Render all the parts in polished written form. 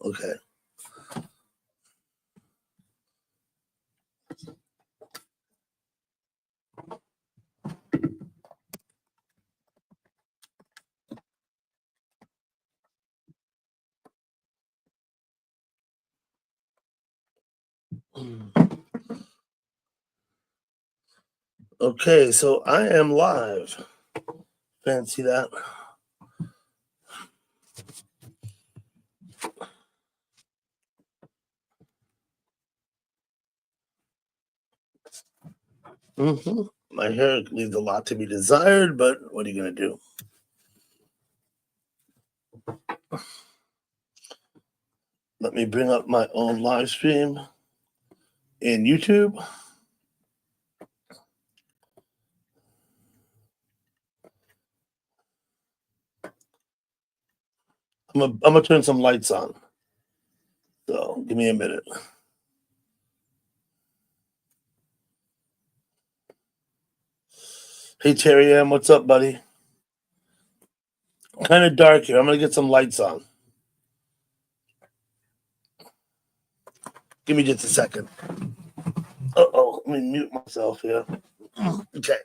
Okay. Okay, so I am live. Fancy that. My hair leaves a lot to be desired, but what are you going to do? Let me bring up my own live stream in YouTube. I'm gonna turn some lights on. So give me a minute. Hey Terry M, what's up, buddy? Kind of dark here. I'm gonna get some lights on. Give me just a second. Uh-oh, let me mute myself here. Okay.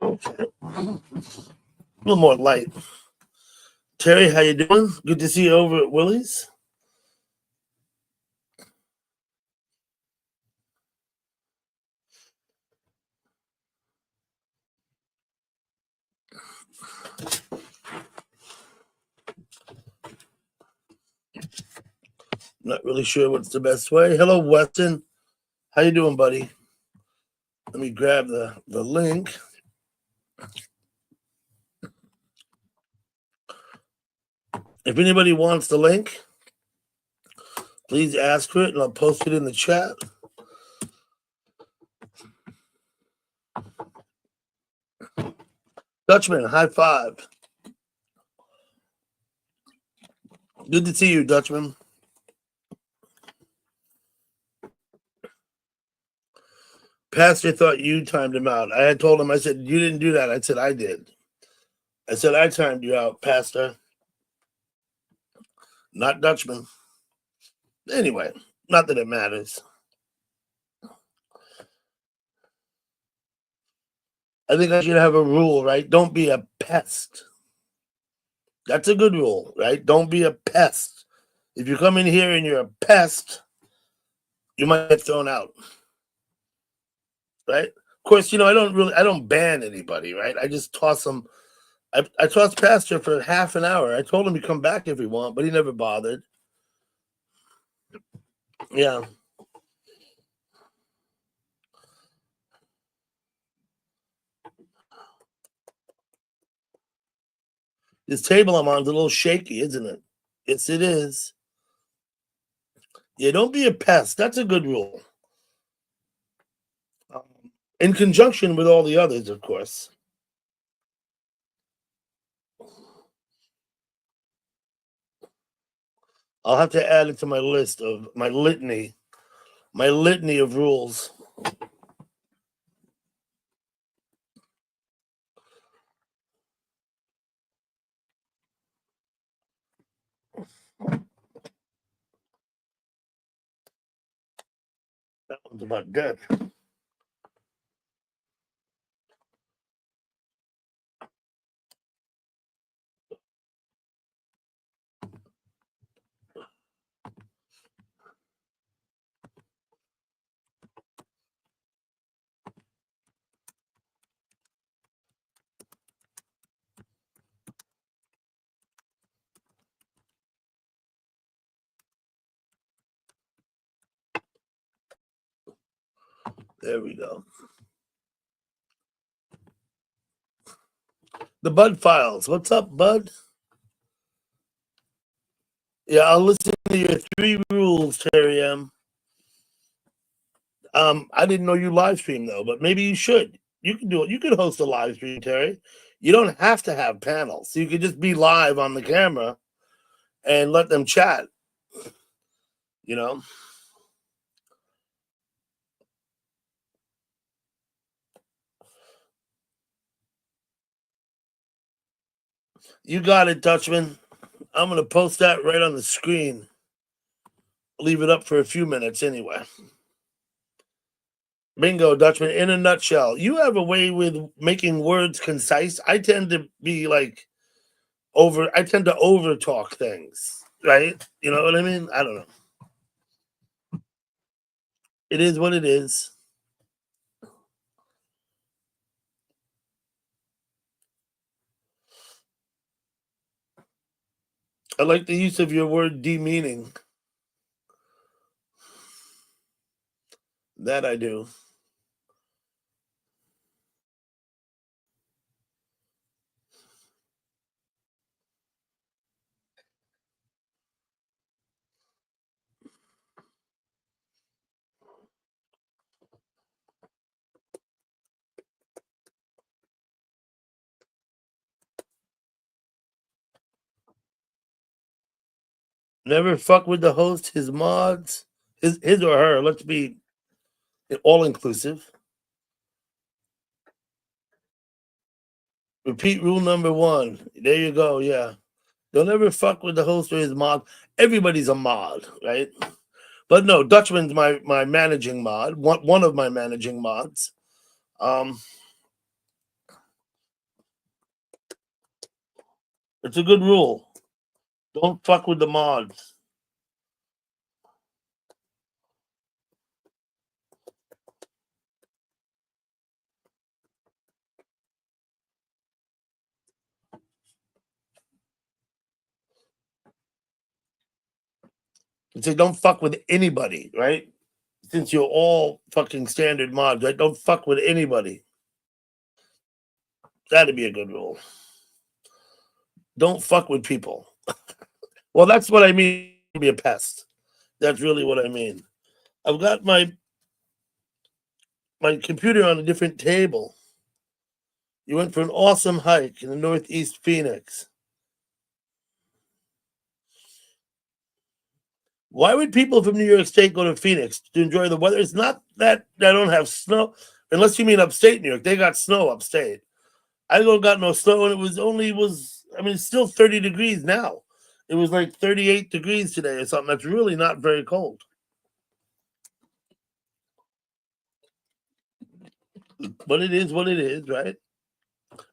Okay. A little more light. Terry, how you doing? Good to see you over at Willie's. Not really sure what's the best way. Hello, Weston. How you doing, buddy? Let me grab the link. If anybody wants the link, please ask for it, and I'll post it in the chat. Dutchman, high five. Good to see you, Dutchman. Pastor thought you timed him out. I had told him, I said, you didn't do that. I said, I did. I said, I timed you out, Pastor. Not Dutchman. Anyway, not that it matters. I think I should have a rule, right? Don't be a pest. That's a good rule, right? Don't be a pest. If you come in here and you're a pest, you might get thrown out. Right? Of course, I don't ban anybody, right? I just toss them. I tossed Pastor for half an hour. I told him to come back if he want, but he never bothered. Yeah. This table I'm on is a little shaky, isn't it? Yes, it is. Yeah, don't be a pest. That's a good rule. In conjunction with all the others, of course. I'll have to add it to my list of my litany of rules. That one's about dead. There we go. The Bud Files. What's up, Bud? Yeah, I'll listen to your 3 rules, Terry M. I didn't know you live stream though, but maybe you should. You can do it. You can host a live stream, Terry. You don't have to have panels. You could just be live on the camera and let them chat. You know, you got it, Dutchman. I'm gonna post that right on the screen. Leave it up for a few minutes anyway. Bingo, Dutchman. In a nutshell, you have a way with making words concise. I tend to be like I tend to over talk things, right? You know what I mean? I don't know. It is what it is. I like the use of your word demeaning. That I do. Never fuck with the host, his mods, his or her. Let's be all inclusive. Repeat rule number one. There you go. Yeah. Don't ever fuck with the host or his mod. Everybody's a mod, right? But no, Dutchman's my managing mod. One of my managing mods. Um, it's a good rule. Don't fuck with the mods. It's like don't fuck with anybody, right? Since you're all fucking standard mods, right? Don't fuck with anybody. That'd be a good rule. Don't fuck with people. Well, that's what I mean. Be a pest. That's really what I mean. I've got my computer on a different table. You went for an awesome hike in the Northeast Phoenix. Why would people from New York State go to Phoenix to enjoy the weather? It's not that I don't have snow, unless you mean upstate New York. They got snow upstate. I don't got no snow, and it was. I mean, it's still 30 degrees now. It was like 38 degrees today or something. That's really not very cold. But it is what it is, right?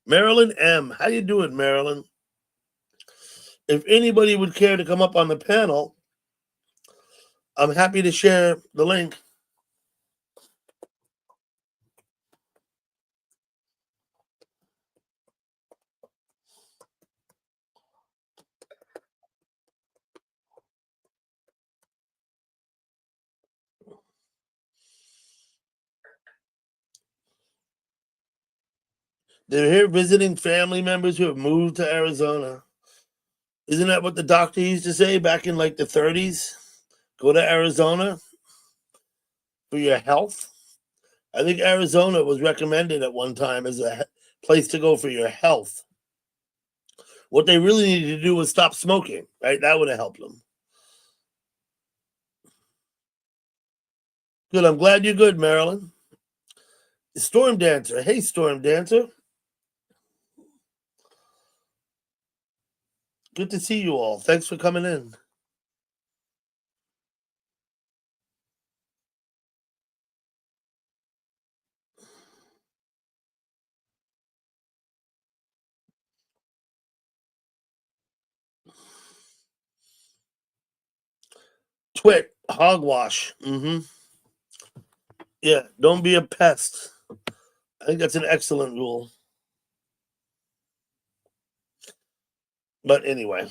Marilyn M. How you doing, Marilyn? If anybody would care to come up on the panel, I'm happy to share the link. They're here visiting family members who have moved to Arizona. Isn't that what the doctor used to say back in like the 30s? Go to Arizona for your health. I think Arizona was recommended at one time as a place to go for your health. What they really needed to do was stop smoking, right? That would have helped them. Good. I'm glad you're good, Marilyn. Storm Dancer. Hey, Storm Dancer. Good to see you all. Thanks for coming in. Twit, hogwash. Yeah, don't be a pest. I think that's an excellent rule. But anyway,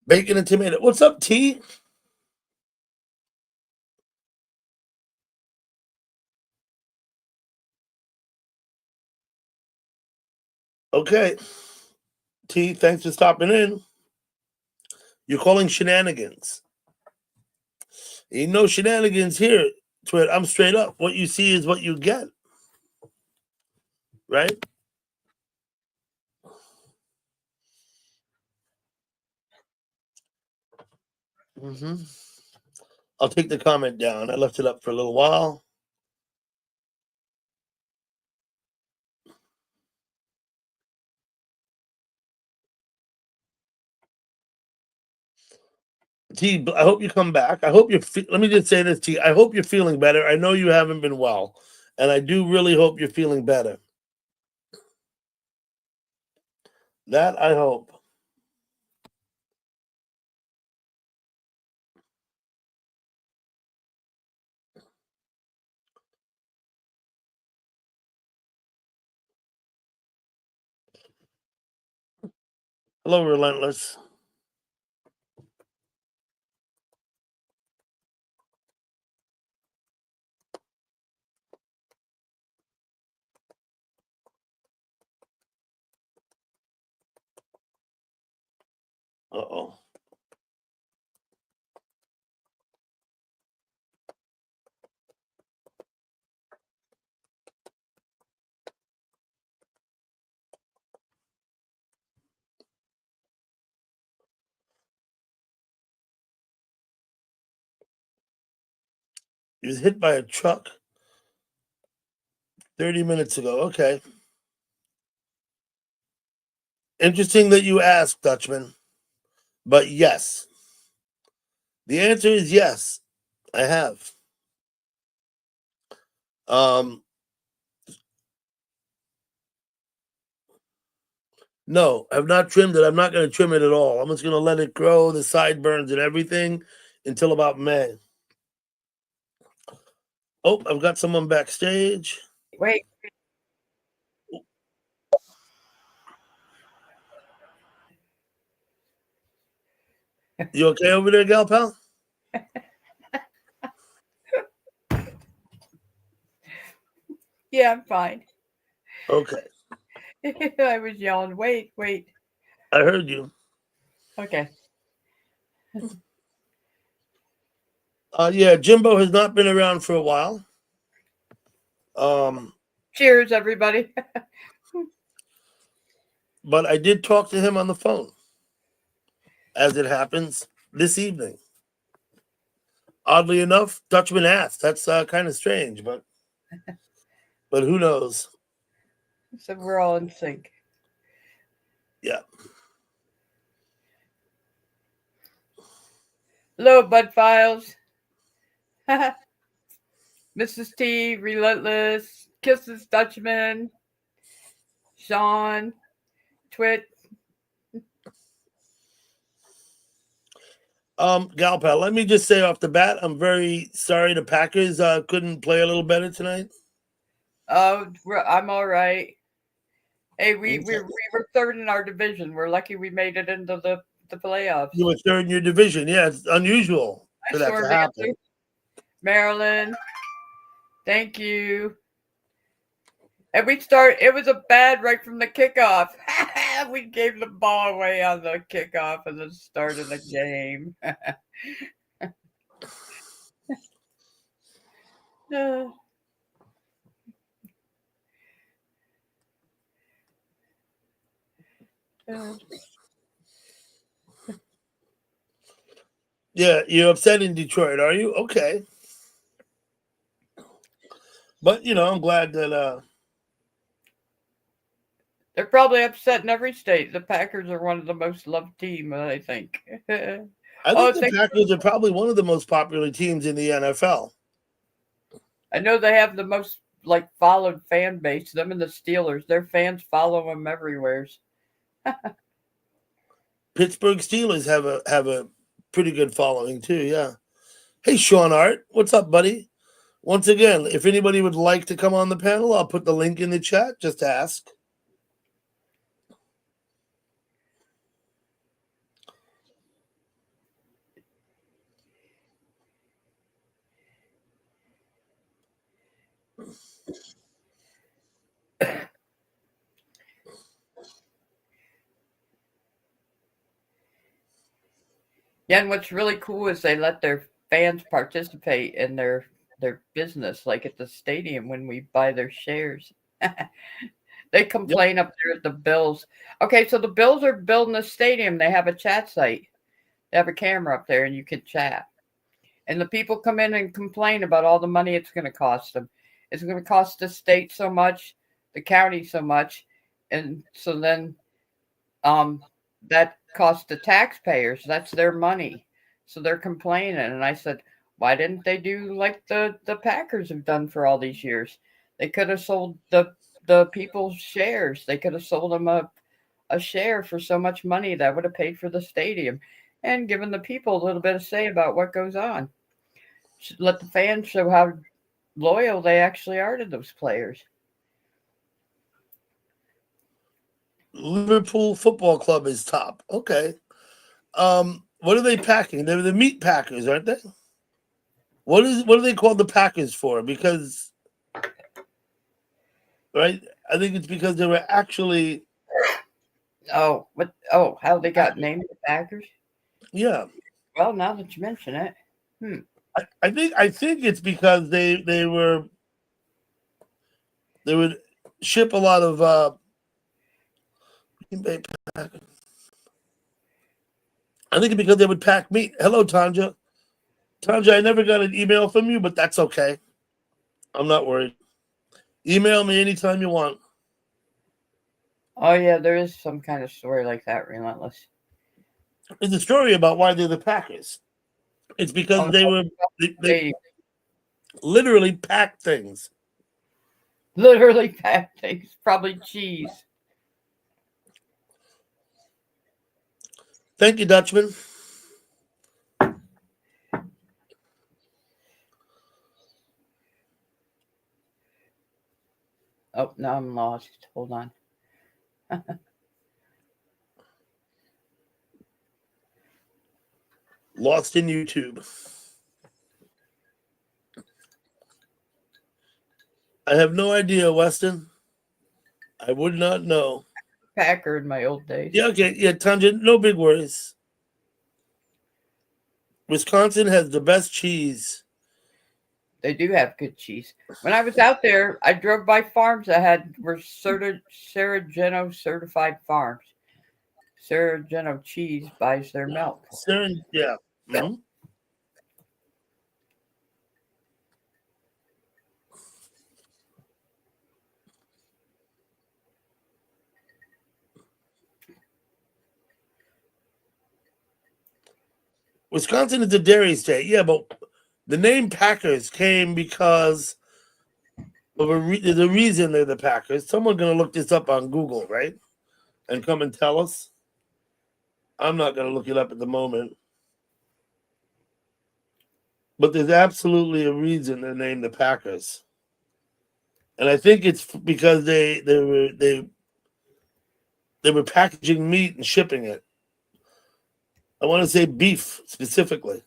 Bacon and tomato. What's up, T? Okay. T, thanks for stopping in. You're calling shenanigans. Ain't no shenanigans here, Twit. I'm straight up. What you see is what you get. Right? Mm-hmm. I'll take the comment down. I left it up for a little while. T, I hope you come back. I hope you're. Let me just say this, T. I hope you're feeling better. I know you haven't been well, and I do really hope you're feeling better. That I hope. Hello, Relentless. Uh-oh. He was hit by a truck 30 minutes ago. Okay. Interesting that you asked, Dutchman. But yes. The answer is yes. I have. No, I've not trimmed it. I'm not going to trim it at all. I'm just going to let it grow, the sideburns and everything, until about May. Oh, I've got someone backstage. Wait. You okay over there, gal pal? Yeah, I'm fine. Okay. I was yelling, wait. I heard you. Okay. Yeah, Jimbo has not been around for a while. Cheers, everybody. But I did talk to him on the phone, as it happens, this evening. Oddly enough, Dutchman asked. That's kind of strange, but who knows? So we're all in sync. Yeah. Hello, Bud Files. Mrs. T, Relentless, Kisses Dutchman, Sean, Twit. Gal pal, let me just say off the bat, I'm very sorry the Packers couldn't play a little better tonight. Oh, I'm all right. Hey, we were third in our division. We're lucky we made it into the playoffs. You were third in your division. Yeah, it's unusual for that to happen. Maryland, thank you. And it was a bad right from the kickoff. We gave the ball away on the kickoff and the start of the game. Yeah, you're upset in Detroit, are you? Okay. But, I'm glad that... They're probably upset in every state. The Packers are one of the most loved teams, I think. I think the Packers are probably one of the most popular teams in the NFL. I know they have the most followed fan base. Them and the Steelers, their fans follow them everywhere. Pittsburgh Steelers have a pretty good following too. Yeah. Hey, Sean Art, what's up, buddy? Once again, if anybody would like to come on the panel, I'll put the link in the chat. Just ask. Yeah, and what's really cool is they let their fans participate in their business, like at the stadium when we buy their shares. They Yep. complain up there at the Bills. Okay, so the Bills are building a stadium. They have a chat site. They have a camera up there, and you can chat. And the people come in and complain about all the money it's going to cost them. It's going to cost the state so much, the county so much, and so then um, that costs the taxpayers. That's their money. So they're complaining. And I said, why didn't they do like the Packers have done for all these years? They could have sold the people's shares. They could have sold them a share for so much money that would have paid for the stadium and given the people a little bit of say about what goes on. Should let the fans show how loyal they actually are to those players. Liverpool Football Club is top. Okay. What are they packing? They're the meat packers, aren't they? What are they called the Packers for? Because right, I think it's because they were actually Oh, what? Oh, how they got named the Packers? yeah. Well, now that you mention it, hmm. I think it's because they would ship a lot of Green Bay Packers. I think it's because they would pack meat. Hello, Tanja. Tanja, I never got an email from you, but that's okay. I'm not worried. Email me anytime you want. Oh yeah, there is some kind of story like that. Relentless. It's a story about why they're the Packers. It's Oh because no, they they literally pack things. literally packed things. Probably cheese. Thank you, Dutchman. Oh, now I'm lost. Hold on. Lost in YouTube. I have no idea, Weston. I would not know. Packer in my old days. Yeah, okay. Yeah, Tanja, no big worries. Wisconsin has the best cheese. They do have good cheese. When I was out there, I drove by farms that were Sarageno certified farms. Sarageno cheese buys their milk. Yeah. Mm-hmm. Wisconsin is a dairy state. Yeah, but the name Packers came because of there's a reason they're the Packers. Someone's going to look this up on Google, right? And come and tell us. I'm not going to look it up at the moment. But there's absolutely a reason they're named the Packers. And I think it's because they were packaging meat and shipping it. I want to say beef specifically.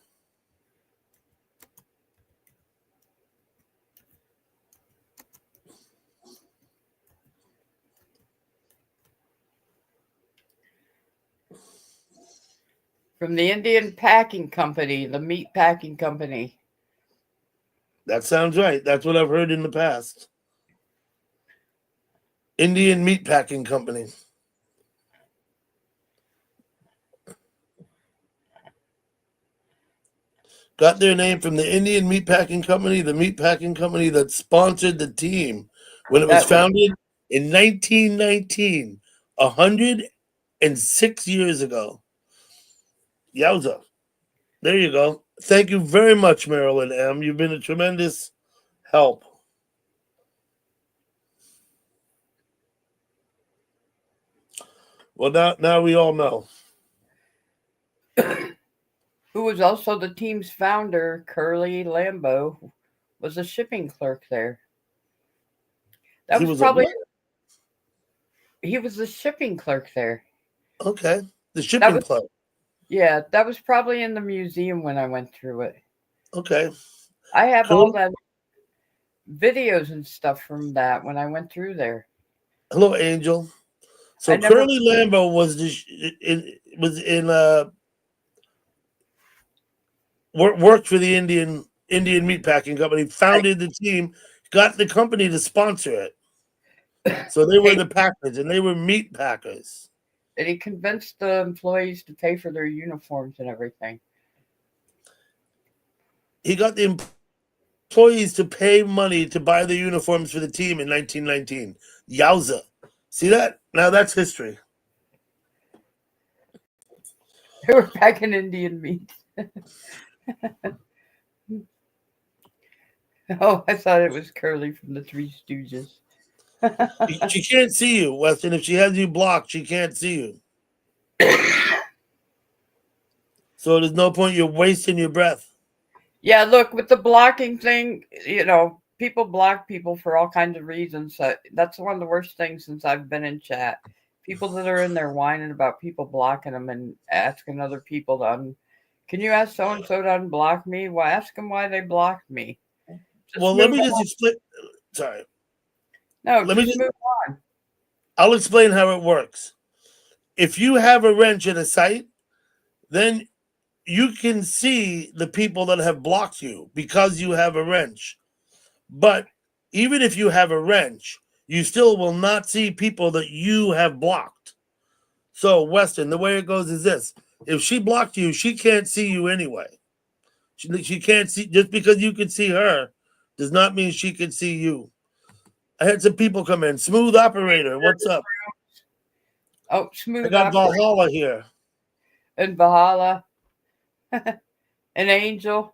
From the Indian Packing Company, the meat packing company. That sounds right. That's what I've heard in the past. Indian Meat Packing Company. Got their name from the Indian Meat Packing Company, the meat packing company that sponsored the team when it was That was founded in 1919, 106 years ago. Yowza. There you go. Thank you very much, Marilyn M. You've been a tremendous help. Well, now we all know. who was also the team's founder, Curly Lambeau, was a shipping clerk there. That He was was a probably what? he was the shipping clerk there. Okay. The That shipping was clerk. yeah, that was probably in the museum when I went through it. Okay. I have all Cool. that videos and stuff from that when I went through there. Hello, Angel. I So never Curly Lambeau was in worked for the Indian meatpacking company, founded the team, got the company to sponsor it. So they were Hey, the packers, and they were meat packers. and he convinced the employees to pay for their uniforms and everything. He got the employees to pay money to buy the uniforms for the team in 1919. Yowza. See that? Now that's history. They were packing Indian meat. Oh, I thought it was Curly from the Three Stooges. She can't see you, Weston. If she has you blocked, she can't see you. So there's no point you're wasting your breath. Yeah, look, with the blocking thing, people block people for all kinds of reasons. That's one of the worst things since I've been in chat. People that are in there whining about people blocking them and asking other people can you ask so and so to unblock me? Well, ask them why they blocked me. Just Well, let move me just on. explain. Sorry. No, Let me just just. move on. I'll explain how it works. If you have a wrench at a site, then you can see the people that have blocked you because you have a wrench. But even if you have a wrench, you still will not see people that you have blocked. So, Weston, the way it goes is this: if she blocked you, she can't see you anyway. She can't see, just because you can see her does not mean she can see you. I had some people come in. Smooth operator, what's up? Oh, I smooth got operator Valhalla here. and Bahala, an angel.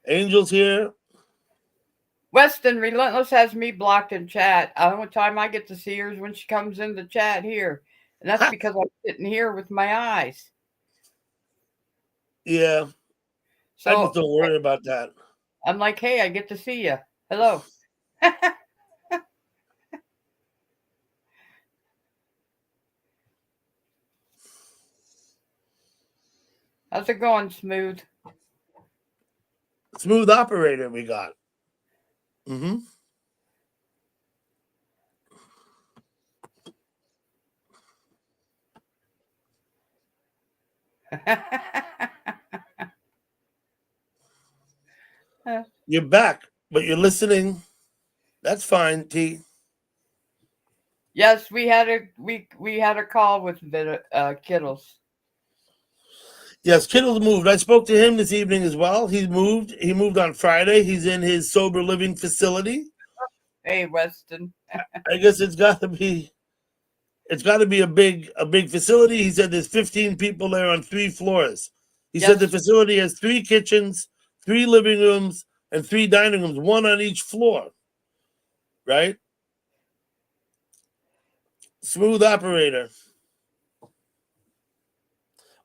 Angel's here. Weston Relentless has me blocked in chat. The only time I get to see her is when she comes in the chat here. And that's Ha! because I'm sitting here with my eyes. Yeah, I just So don't worry about that. I'm like, hey, I get to see you. Hello. How's it going, Smooth? Smooth operator we got. Mm-hmm. You're back, but you're listening. That's fine, T. Yes, we had a call with Kittles. Yes, Kittle's moved. I spoke to him this evening as well. He's moved. He moved on Friday. He's in his sober living facility. Hey, Weston. I guess it's got to be a big facility. He said there's 15 people there on 3 floors. He said the Yes, facility has 3 kitchens, 3 living rooms, and 3 dining rooms, one on each floor. Right? Smooth operator.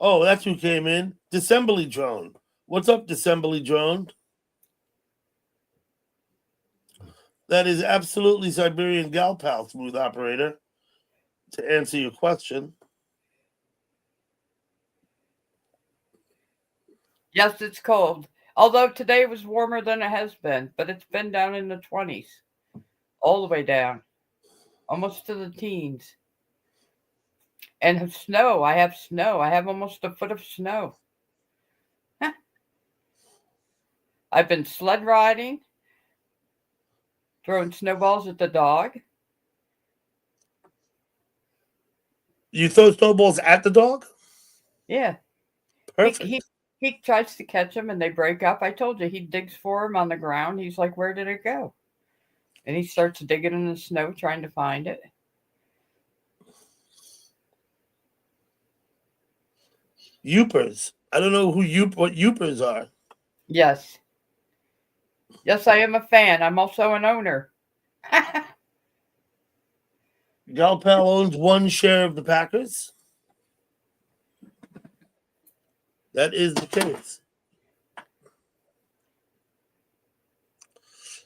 Oh, that's who came in. Dissembly drone. What's up, Dissembly drone? That is absolutely Siberian gal pal, smooth operator. To answer your question, yes, it's cold. Although today was warmer than it has been, but it's been down in the 20s, all the way down, almost to the teens. And snow. I have snow. I have almost a foot of snow. I've been sled riding, throwing snowballs at the dog. you throw snowballs at the dog? Yeah, he he Perfect. he tries to catch them and they break up. I told you he digs for them on the ground. He's like, "Where did it go?" And he starts digging in the snow trying to find it. Youpers. I don't know what Youpers are. Yes, yes, I am a fan. I'm also an owner. Gal pal owns 1 share of the Packers. That is the case.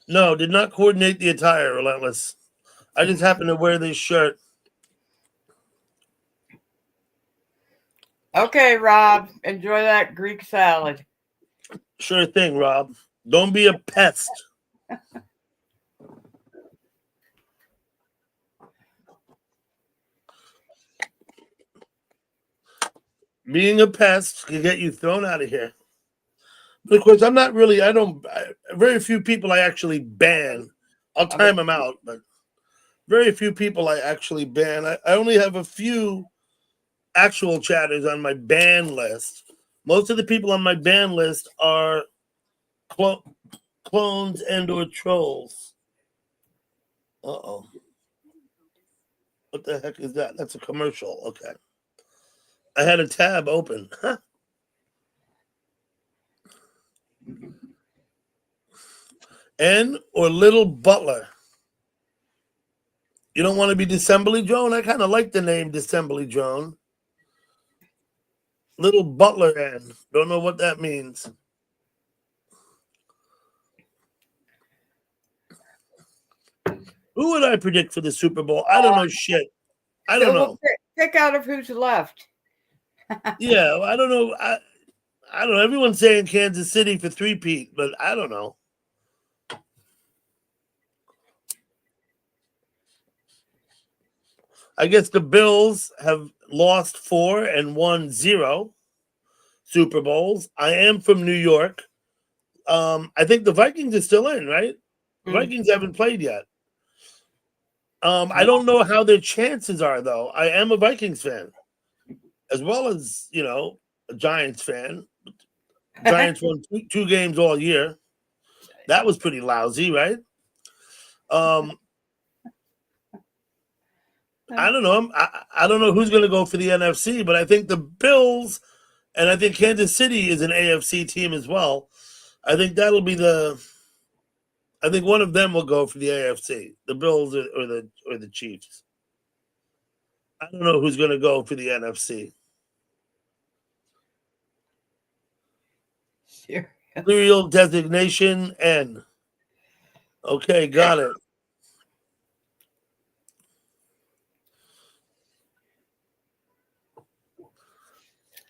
No, did not coordinate the attire, Relentless. I just happened to wear this shirt. Okay, Rob, enjoy that Greek salad. Sure thing, Rob. Don't be a pest. Being a pest can get you thrown out of here. But of course, I'm not really. Very few people I actually ban. I'll I'm a, time them out, but very few people I actually ban. I only have a few actual chatters on my ban list. Most of the people on my ban list are clones and or trolls. Uh-oh. What the heck is that? That's a commercial. Okay. I had a tab open. N or Little Butler. You don't want to be Dissembly Drone? I kind of like the name Dissembly Drone. Little Butler N. Don't know what that means. Who would I predict for the Super Bowl? I don't know shit. I don't so we'll know. pick out of who's left. Yeah, I don't know. I don't know. Everyone's saying Kansas City for three-peat, but I don't know. I guess the Bills have lost 4 and won 0 Super Bowls. I am from New York. I think the Vikings are still in, right? Vikings haven't played yet. I don't know how their chances are, though. I am a Vikings fan, as well as a Giants fan. Giants won two games all year. That was pretty lousy, right? I don't know. I don't know who's going to go for the NFC, but I think the Bills and I think Kansas City is an AFC team as well. I think that'll be I think one of them will go for the AFC, the Bills or the Chiefs. I don't know who's going to go for the NFC. Serial designation N. Okay, got it.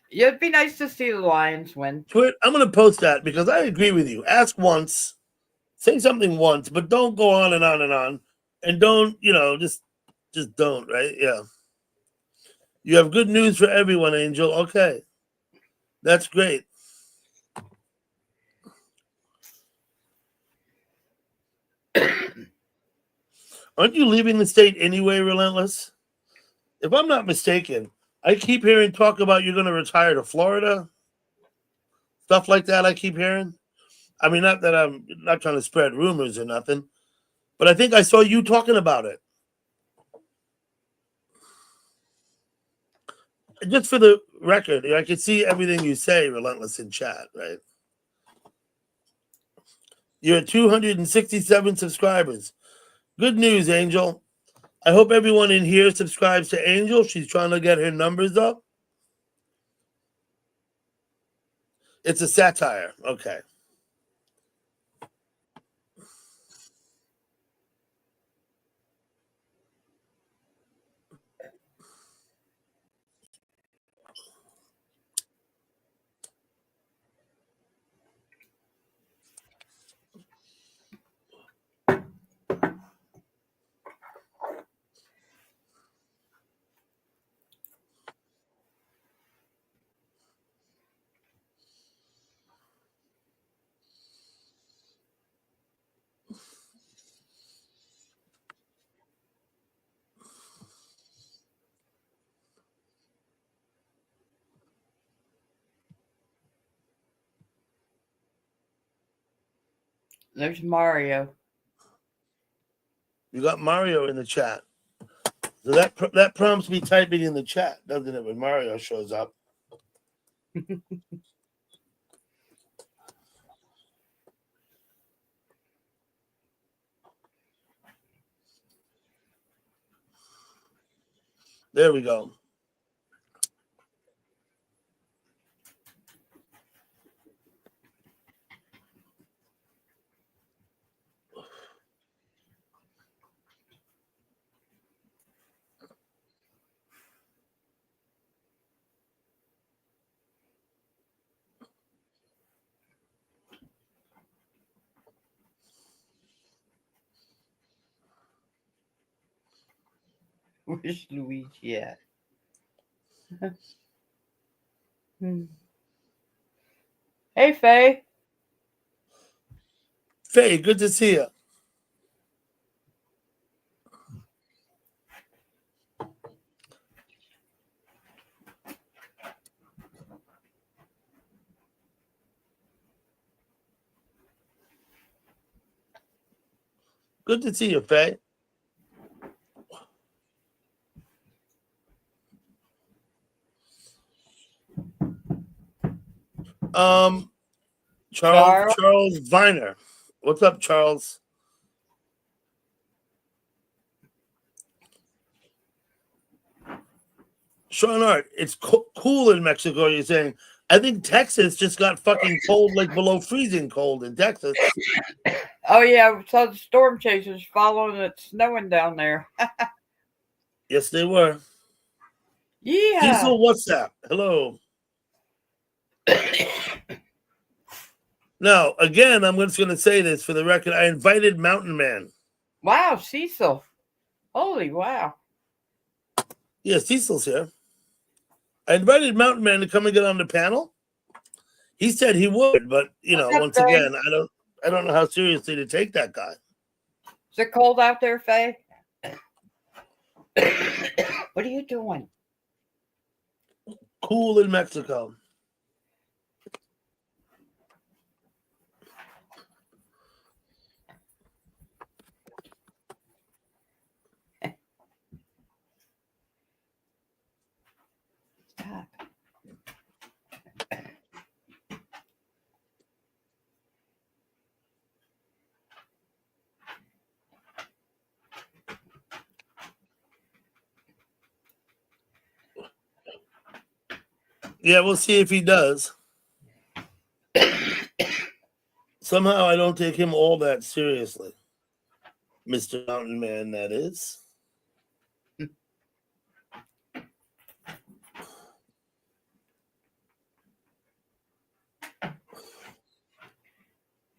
Yeah, it'd be nice to see the Lions win. I'm going to post that because I agree with you. Ask once, say something once, but don't go on and on and on, and don't just don't. Right? Yeah. You have good news for everyone, Angel. Okay, that's great. Aren't you leaving the state anyway, Relentless? If I'm not mistaken, I keep hearing talk about you're going to retire to Florida. Stuff like that I keep hearing. I mean, not that I'm not trying to spread rumors or nothing, but I think I saw you talking about it. Just for the record, I can see everything you say, Relentless, in chat, right? You're at 267 subscribers. Good news, Angel. I hope everyone in here subscribes to Angel. She's trying to get her numbers up. It's a satire. Okay. There's Mario. You got Mario in the chat. So that prompts me typing in the chat, doesn't it, when Mario shows up? There we go. Where's Luigi at? Hey, Faye. Faye, good to see you. Good to see you, Faye. Charles Viner. What's up, Charles? Sean Art, it's cool in Mexico, you're saying. I think Texas just got fucking cold, like below freezing cold in Texas. Oh, yeah, we saw the storm chasers following it snowing down there. Yes, they were. Yeah. Cecil, what's that? Hello. Now, again, I'm just going to say this for the record. I invited Mountain Man. Wow, Cecil. Holy wow. Yeah, Cecil's here. I invited Mountain Man to come and get on the panel. He said he would, but once again, I don't know how seriously to take that guy. Is it cold out there, Faye? What are you doing? Cool in Mexico. Stop. Yeah, we'll see if he does. Somehow I don't take him all that seriously. Mr. Mountain Man, that is.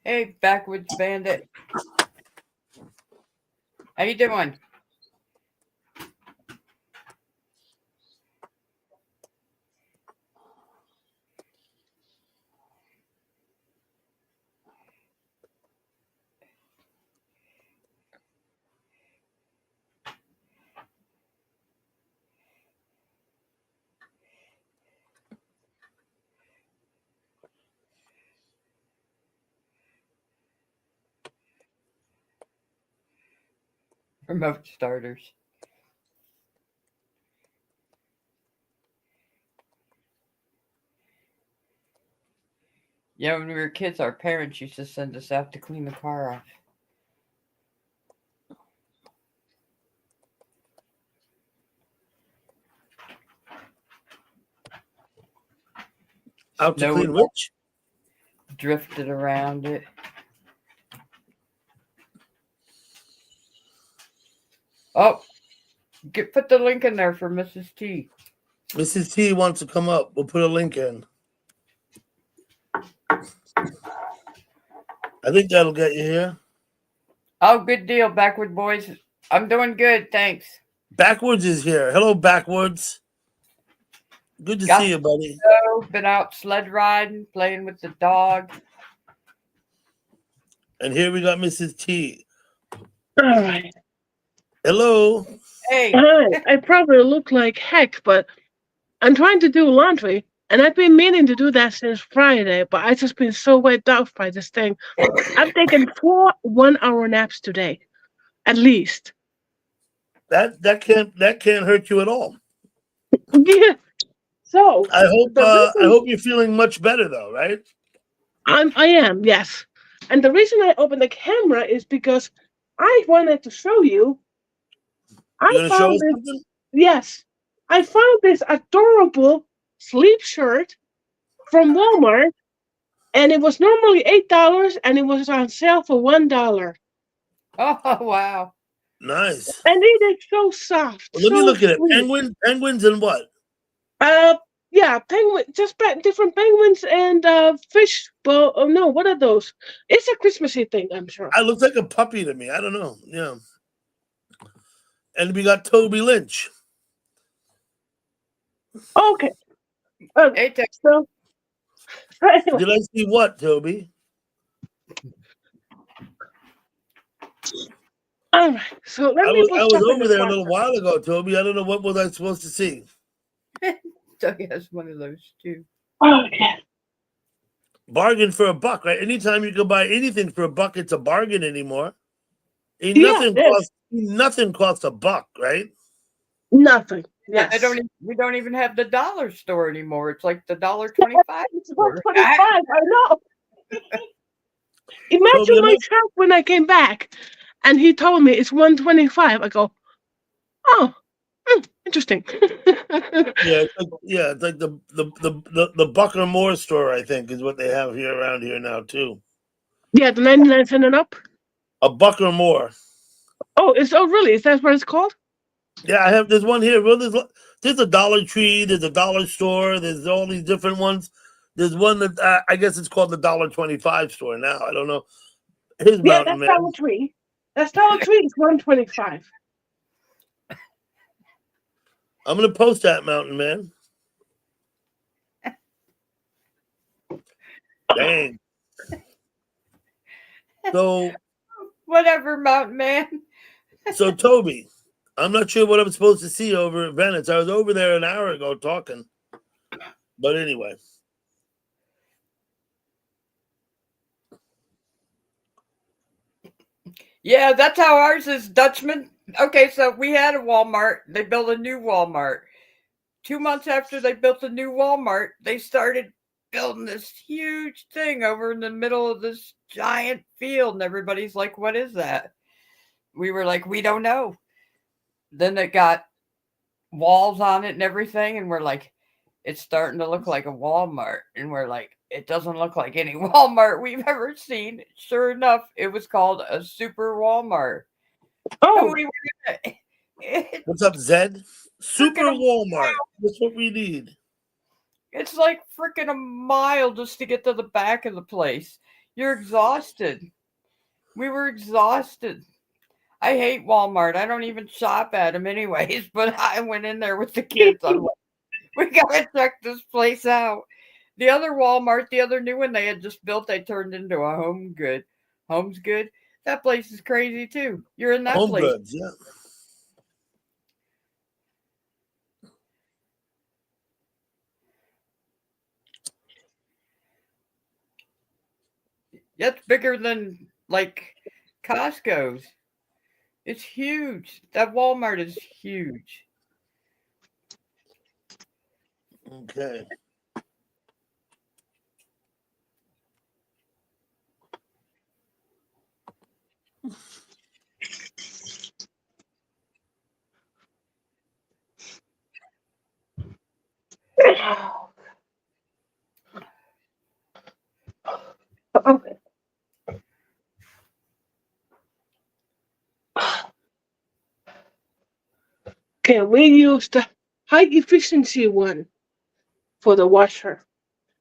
Hey, Backwoods Bandit. How you doing? Remote starters. Yeah, when we were kids, our parents used to send us out to clean the car off. Out to clean which? Drifted around it. Oh, put the link in there for Mrs. T. Mrs. T wants to come up. We'll put a link in. I think that'll get you here. Oh, good deal, Backward Boys. I'm doing good, thanks. Backwards is here. Hello, Backwards. Good to see you, buddy. Been out sled riding, playing with the dog. And here we got Mrs. T. All right. Hello. Hey. Hi. I probably look like heck, but I'm trying to do laundry, and I've been meaning to do that since Friday, but I've just been so wiped out by this thing. I've taken 4 1-hour naps today, at least. That can't hurt you at all. Yeah. So I hope you're feeling much better though, right? I am, yes. And the reason I opened the camera is because I wanted to show you. You gonna show us something? Yes. I found this adorable sleep shirt from Walmart, and it was normally $8, and it was on sale for $1. Oh, wow. Nice. And it is so soft. Well, let me look at it. Sweet. Penguins and what? Yeah, penguin, just different penguins and fish. Oh no, what are those? It's a Christmassy thing, I'm sure. It looks like a puppy to me. I don't know. Yeah. And we got Toby Lynch. Okay. Hey, Tex. So anyway, Did I see what, Toby? all right. So let me put I was stuff in over the there a little washer. while ago, Toby. I don't know what was I supposed to see. Doug has one of those too. Okay. Bargain for $1, right? Anytime you can buy anything for $1, it's a bargain anymore. Ain't Yeah, there's nothing costs $1, right? nothing. Yeah, Yes. we don't even have the dollar store anymore. It's like the $1.25 It's store. 125. I know. Toby, Imagine my shock when I came back, and he told me it's 125. I go, oh, interesting. it's like the Buck or More store, I think, is what they have here around here now too. Yeah, the 99 cent and up. A Buck or More. Oh, really? Is that what it's called? Yeah, there's one here. Well, there's a Dollar Tree, there's a dollar store, there's all these different ones. There's one that I guess it's called the $1.25 store now. I don't know. Here's Yeah, Mountain that's Man. Dollar Tree. That's Dollar Tree. It's 125. I'm gonna post that, Mountain Man. Dang. So Whatever, Mountain Man. So Toby, I'm not sure what I'm supposed to see over at Venice. I was over there an hour ago talking. But anyway. Yeah, that's how ours is, Dutchman. Okay, so we had a Walmart. They built a new Walmart. 2 months after they built the new Walmart, they started building this huge thing over in the middle of this giant field. And everybody's like, what is that? We were like, we don't know. Then it got walls on it and everything. And we're like, it's starting to look like a Walmart. And we're like, it doesn't look like any Walmart we've ever seen. Sure enough, it was called a super Walmart. Oh, And we were What's up, Zed? Super freaking Walmart. That's what we need. It's like freaking a mile just to get to the back of the place. You're exhausted. We were exhausted. I hate Walmart. I don't even shop at them anyways, but I went in there with the kids. I'm like, we gotta check this place out. The other Walmart, the other new one they had just built, they turned into a Home Good. Home's Good. That place is crazy too. You're in that Home place. Goods, yeah. That's bigger than like Costco's. It's huge. That Walmart is huge. Okay. okay. Okay, we use the high efficiency one for the washer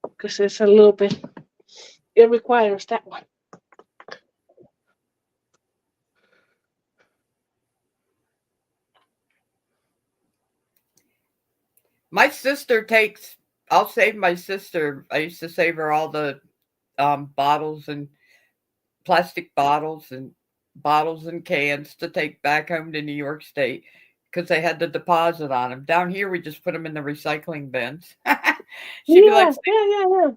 because it's a little bit. It requires that one. My sister takes. I'll save my sister. I used to save her all the bottles and plastic bottles and cans to take back home to New York State because they had the deposit on them. Down here, we just put them in the recycling bins. she'd be like, Yeah.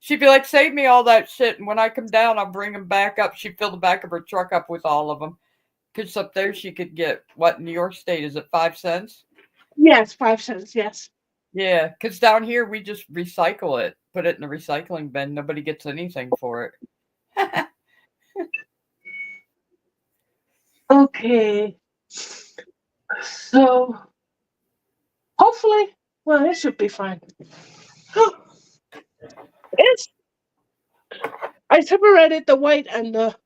she'd be like, save me all that shit, and when I come down, I'll bring them back up. She'd fill the back of her truck up with all of them. Because up there, she could get what in New York State is it 5 cents? Yes, 5 cents. Yes. Yeah, because down here we just recycle it, put it in the recycling bin. Nobody gets anything for it. Okay. So hopefully, well, it should be fine. It's. I separated the white and the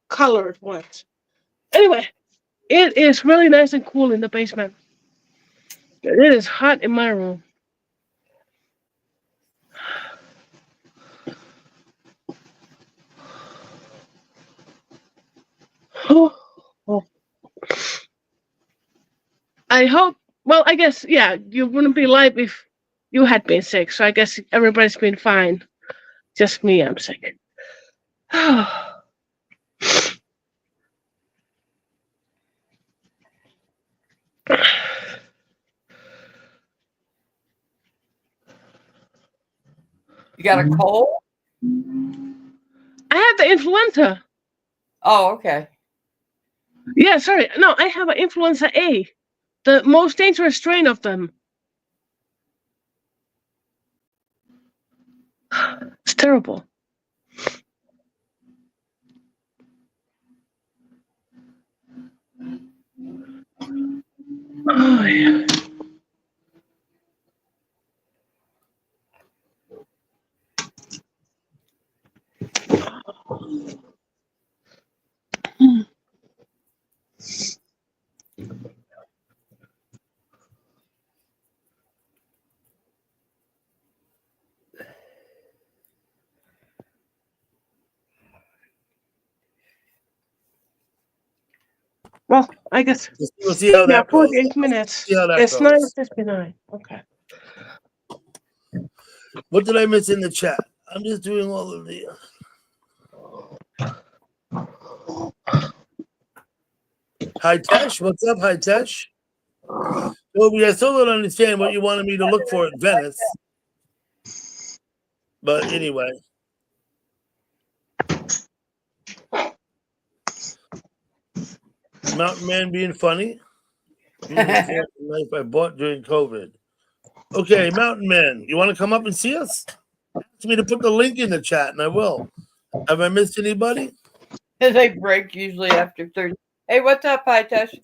colored ones. Anyway, it is really nice and cool in the basement. It is hot in my room. Oh. I hope. Well, I guess yeah. You wouldn't be live if you had been sick, so I guess everybody's been fine. Just me, I'm sick. You got a cold? I have the influenza. Oh, okay. Yeah, sorry. No, I have an influenza A, the most dangerous strain of them. It's terrible. Oh, yeah. Well, I guess. We'll see how that goes. 48 minutes. See how that It's goes. 9:59. Okay. What did I miss in the chat? I'm just doing all of the. Hi Tesh, what's up? Hi Tesh. Well, I still don't understand what you wanted me to look for at Venice. But anyway. Mountain Man being funny. The knife I bought during COVID. Okay, Mountain Man, you want to come up and see us? Ask me to put the link in the chat, and I will. Have I missed anybody? They break usually after 30. Hey, what's up, Hitesh? You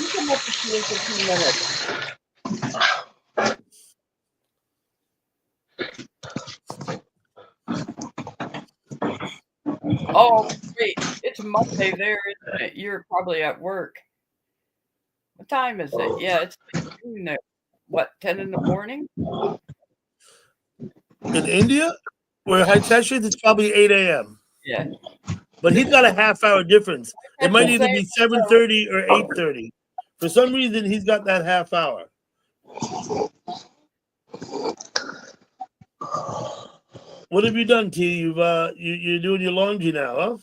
come up to see us in 2 minutes. Oh, wait. It's Monday there, isn't it? You're probably at work. What time is it? Yeah, it's noon there. What, 10 in the morning? In India, where Hitesh is, it's probably 8 a.m. Yeah. But he's got a half-hour difference. It might either be 7:30 or 8:30. For some reason, he's got that half hour. What have you done, T? You're doing your laundry now, huh?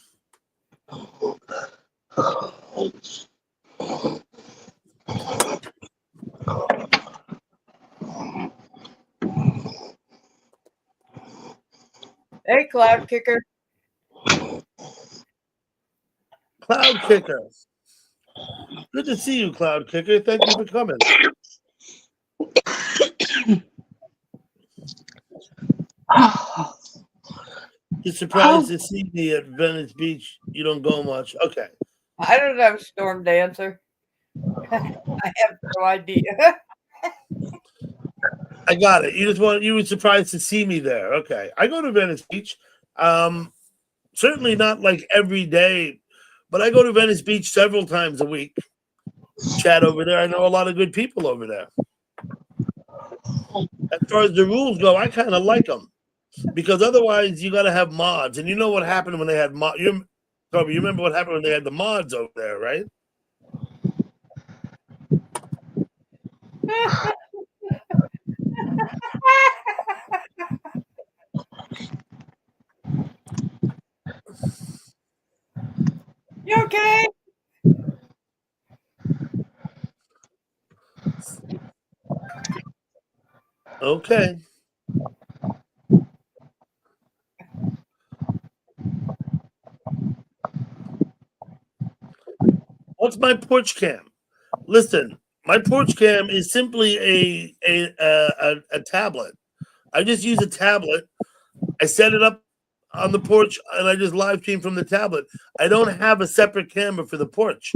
Hey, Cloud Kicker. Cloud Kicker. Good to see you, Cloud Kicker. Thank you for coming. You're surprised to see me at Venice Beach. You don't go much. Okay. I don't know, Storm Dancer. I have no idea. I got it. You were surprised to see me there. Okay. I go to Venice Beach. Certainly not like every day, but I go to Venice Beach several times a week. Chat over there. I know a lot of good people over there. As far as the rules go, I kind of like them because otherwise you got to have mods. And you know what happened when they had mods? You remember what happened when they had the mods over there, right? You okay? Okay. What's my porch cam? Listen, my porch cam is simply a tablet. I just use a tablet. I set it up on the porch and I just live stream from the tablet. I don't have a separate camera for the porch.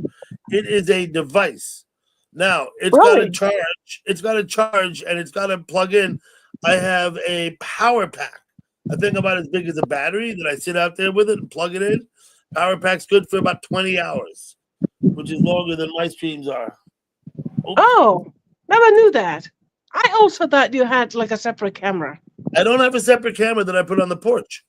It is a device. Now it's got to charge. It's got to charge and it's got to plug in. I have a power pack. I think about as big as a battery that I sit out there with it and plug it in. Power pack's good for about 20 hours, which is longer than my streams are. Oops. Oh, never knew that. I also thought you had like a separate camera. I don't have a separate camera that I put on the porch.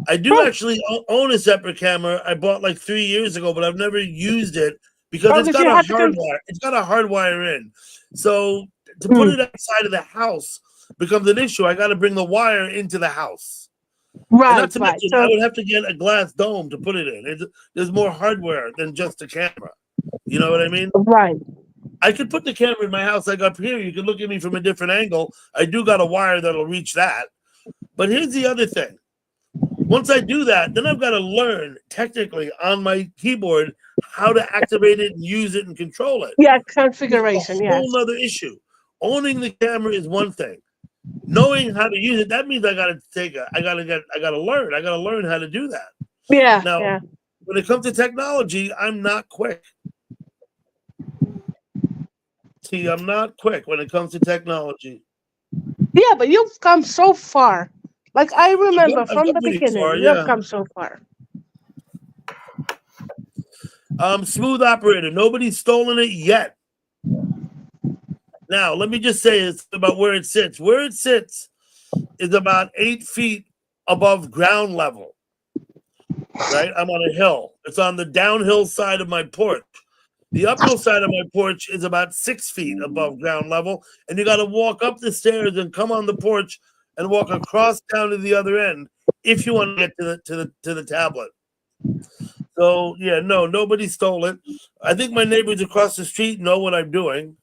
I do actually own a separate camera I bought like 3 years ago, but I've never used it because Oh, it's because got you a have to hardwire. It's got a hardwire in. So to put it outside of the house becomes an issue. I got to bring the wire into the house, and not right, to right. mention I So would have to get a glass dome to put it in. There's more hardware than just a camera. You know what I mean? right. I could put the camera in my house like up here. You can look at me from a different angle. I do got a wire that'll reach that. But here's the other thing. Once I do that, then I've got to learn technically on my keyboard how to activate it and use it and control it. Yeah, It's a configuration. Yes. whole nother issue. Owning the camera is one thing. Knowing how to use it, that means I gotta learn. I gotta learn how to do that. Yeah, Now, yeah. when it comes to technology, I'm not quick. See, I'm not quick when it comes to technology. Yeah, but you've come so far. Like I remember I've from come the pretty far, beginning, you have yeah. come so far. Smooth operator. Nobody's stolen it yet. Now, let me just say it's about where it sits. Where it sits is about 8 feet above ground level. Right? I'm on a hill. It's on the downhill side of my porch. The uphill side of my porch is about 6 feet above ground level, and you got to walk up the stairs and come on the porch and walk across down to the other end if you want to get to the tablet. So yeah, no, nobody stole it. I think my neighbors across the street know what I'm doing.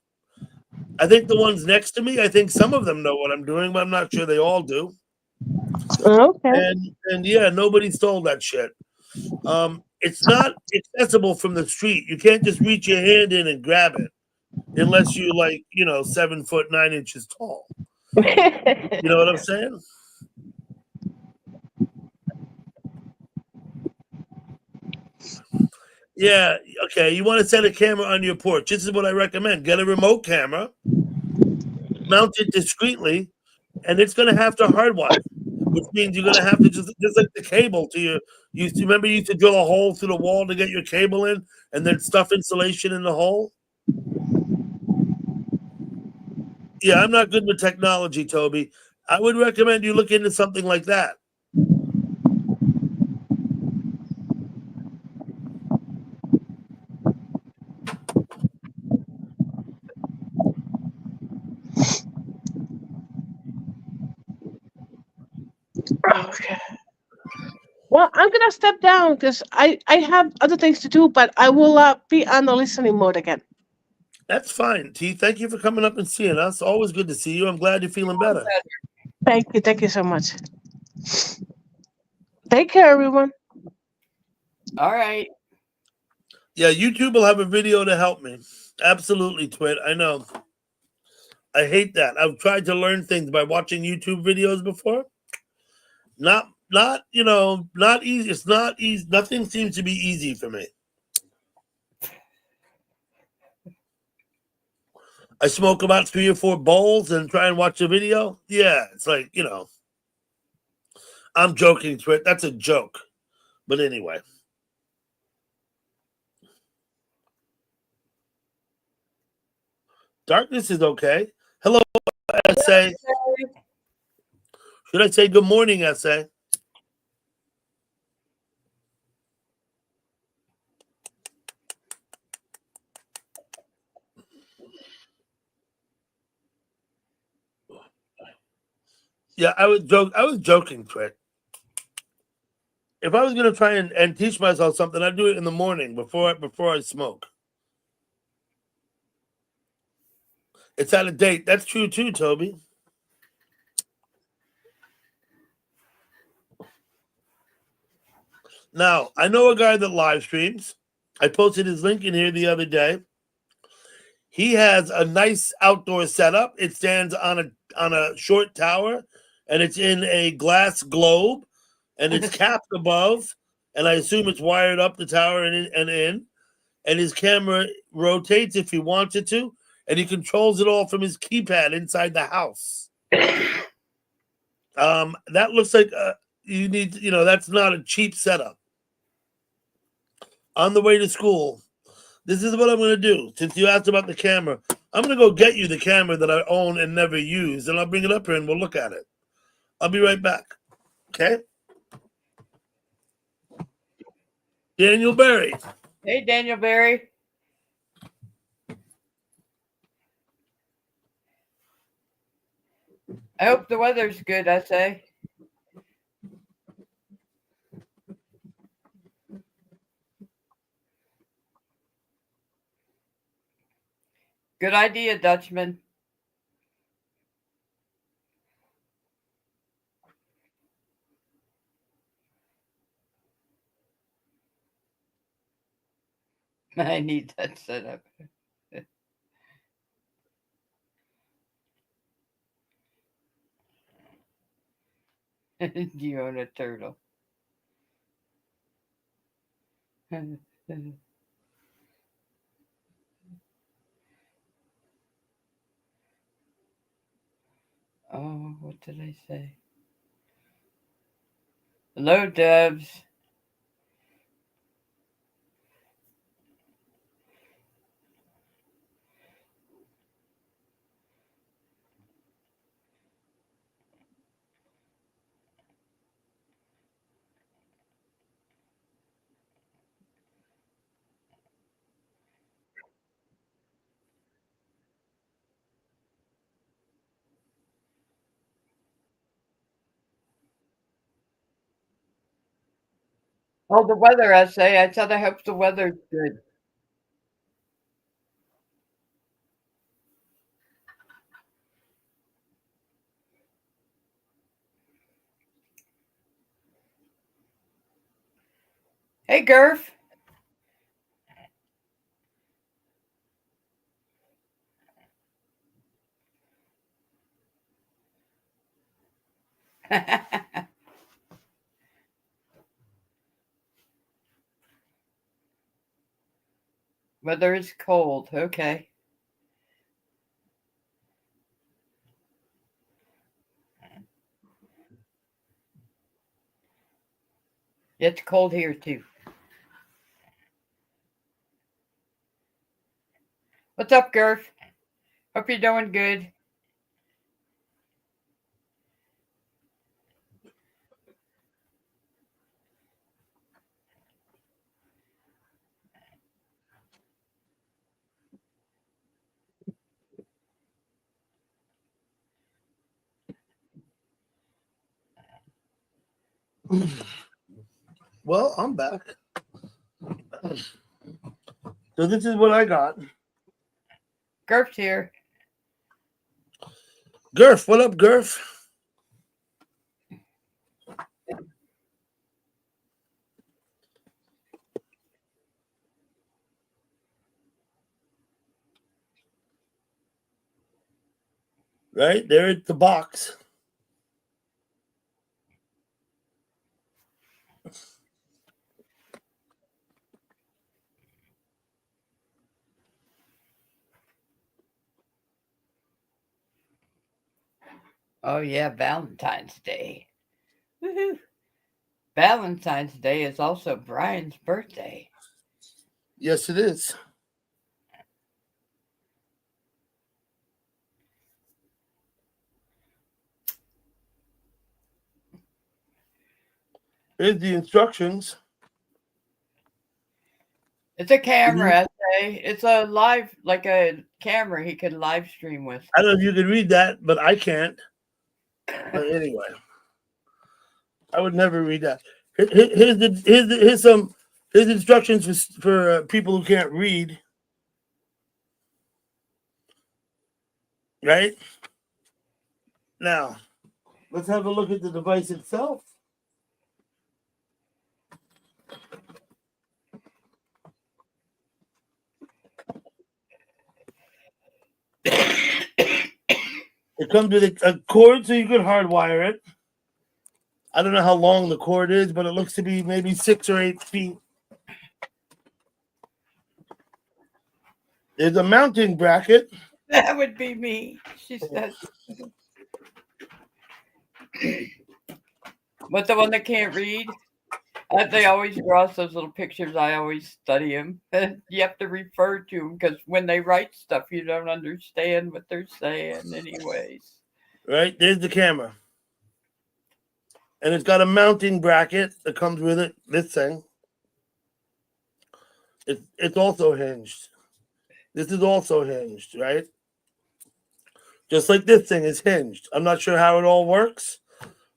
I think the ones next to me, I think some of them know what I'm doing, but I'm not sure they all do. Okay. And yeah, nobody stole that shit. It's not accessible from the street. You can't just reach your hand in and grab it unless you 7 foot 9 inches tall. You know what I'm saying? Yeah. Okay. You want to set a camera on your porch? This is what I recommend. Get a remote camera, mount it discreetly, and it's going to have to hardwire, which means you're going to have to just like the cable to your. You remember you used to drill a hole through the wall to get your cable in, and then stuff insulation in the hole. Yeah, I'm not good with technology, Toby. I would recommend you look into something like that. Okay. Well, I'm gonna step down because I have other things to do, but I will be on the listening mode again. That's fine, T. Thank you for coming up and seeing us. Always good to see you. I'm glad you're feeling better. Thank you so much. Take care, everyone. All right. Yeah, YouTube will have a video to help me. Absolutely, Twit. I know. I hate that. I've tried to learn things by watching YouTube videos before. Not easy. It's not easy. Nothing seems to be easy for me. I smoke about 3 or 4 bowls and try and watch a video. Yeah, it's like, I'm joking, Twit. That's a joke. But anyway. Darkness is okay. Hello, SA. Should I say good morning, SA? Yeah, I was joking, Twit. If I was gonna try and teach myself something, I'd do it in the morning before I smoke. It's out of date. That's true too, Toby. Now, I know a guy that live streams. I posted his link in here the other day. He has a nice outdoor setup. It stands on a short tower, and it's in a glass globe, and it's capped above, and I assume it's wired up the tower and in. And his camera rotates if he wants it to, and he controls it all from his keypad inside the house. That looks like you need, that's not a cheap setup. On the way to school, this is what I'm going to do. Since you asked about the camera, I'm going to go get you the camera that I own and never use, and I'll bring it up here and we'll look at it. I'll be right back. Okay? Daniel Berry. Hey, Daniel Berry. I hope the weather's good, I say. Good idea, Dutchman. I need that set up. You own a turtle. Oh, what did I say? Hello, Debs. Oh, the weather essay. I said I hope the weather's good. Hey, Gurf. Weather is cold. Okay. It's cold here, too. What's up, Gurf? Hope you're doing good. Well, I'm back. So this is what I got. Gurf's here. Gurf, what up, Gurf? Right there at the box. Oh, yeah, Valentine's Day. Woohoo. Valentine's Day is also Brian's birthday. Yes, it is. Here's the instructions. It's a camera essay. It's a live, like a camera he can live stream with. I don't know if you can read that, but I can't. But anyway, I would never read that. Here's instructions for people who can't read. Right now, let's have a look at the device itself. It comes with a cord so you could hardwire it. I don't know how long the cord is, but it looks to be maybe 6 or 8 feet. There's a mounting bracket. That would be me, she says. But the one that can't read, they always draw us those little pictures. I always study them. You have to refer to them because when they write stuff, you don't understand what they're saying, anyways. Right, there's the camera. And it's got a mounting bracket that comes with it, this thing. It's also hinged. This is also hinged, right? Just like this thing is hinged. I'm not sure how it all works,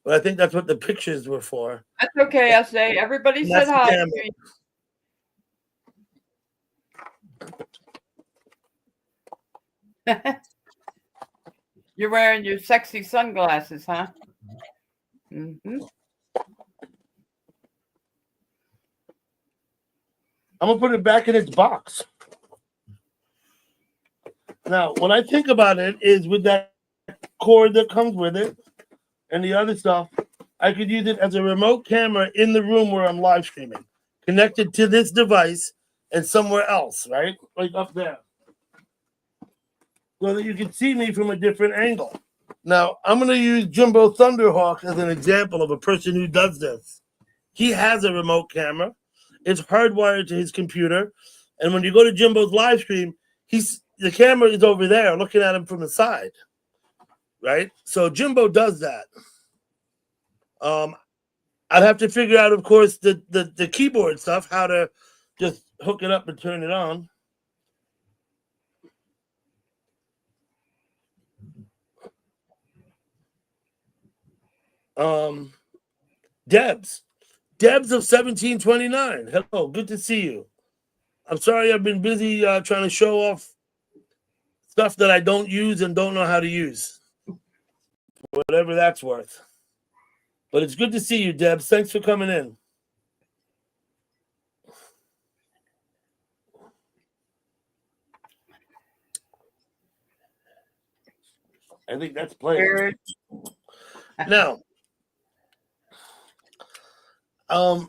but I think that's what the pictures were for. That's okay, I say. Everybody And said that's the hi. camera. You're wearing your sexy sunglasses, huh? Mm-hmm. I'm gonna put it back in its box. Now, when I think about it, is with that cord that comes with it and the other stuff, I could use it as a remote camera in the room where I'm live streaming, connected to this device and somewhere else, right? Like up there. So that you can see me from a different angle. Now, I'm going to use Jimbo Thunderhawk as an example of a person who does this. He has a remote camera. It's hardwired to his computer. And when you go to Jimbo's live stream, the camera is over there looking at him from the side, right? So Jimbo does that. I'd have to figure out, of course, the keyboard stuff, how to just hook it up and turn it on. Debs of 1729. Hello, good to see you. I'm sorry I've been busy trying to show off stuff that I don't use and don't know how to use. Whatever that's worth. But it's good to see you, Debs. Thanks for coming in. I think that's playing. Now, of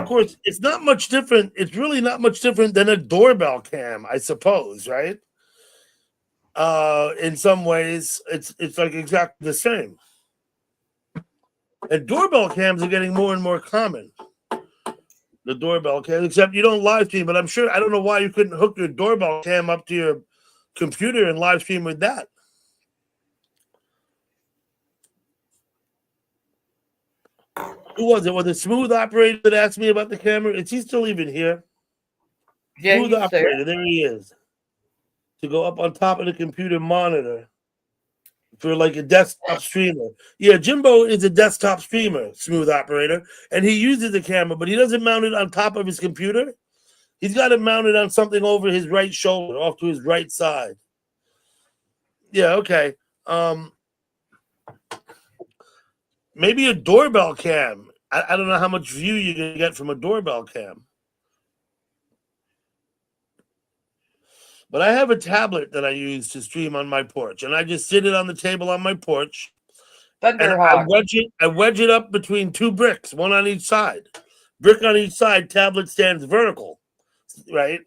course, it's not much different. It's really not much different than a doorbell cam, I suppose, right? In some ways, it's like exactly the same. And doorbell cams are getting more and more common. The doorbell cam, except you don't live stream, but I'm sure, I don't know why you couldn't hook your doorbell cam up to your computer and live stream with that. Who was it? Was it Smooth Operator that asked me about the camera? Is he still even here? Yeah, Smooth Operator, there he is. To go up on top of the computer monitor for like a desktop streamer. Yeah, Jimbo is a desktop streamer, Smooth Operator, and he uses the camera, but he doesn't mount it on top of his computer. He's got it mounted on something over his right shoulder, off to his right side. Yeah, okay. Maybe a doorbell cam. I don't know how much view you're going to get from a doorbell cam. But I have a tablet that I use to stream on my porch, and I just sit it on the table on my porch. And I wedge it up between two bricks, one on each side. Brick on each side, tablet stands vertical, right?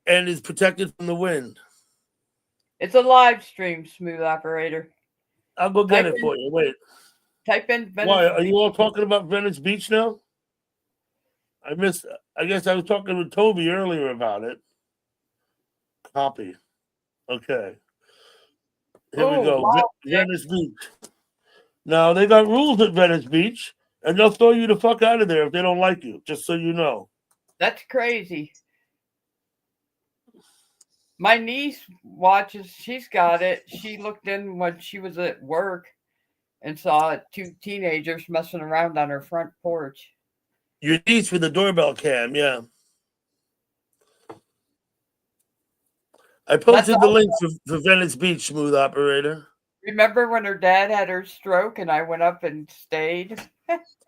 And is protected from the wind. It's a live stream, Smooth Operator. I'll go get it for you. Wait. Type in Venice. Why? Are you all talking about Venice Beach now? I guess I was talking with Toby earlier about it. Copy. Okay. Here we go. Wow. Venice Beach. Now, they got rules at Venice Beach, and they'll throw you the fuck out of there if they don't like you, just so you know. That's crazy. My niece watches. She's got it. She looked in when she was at work and saw two teenagers messing around on her front porch. Your niece with the doorbell cam, yeah. I posted the link for Venice Beach, Smooth Operator. Remember when her dad had her stroke and I went up and stayed?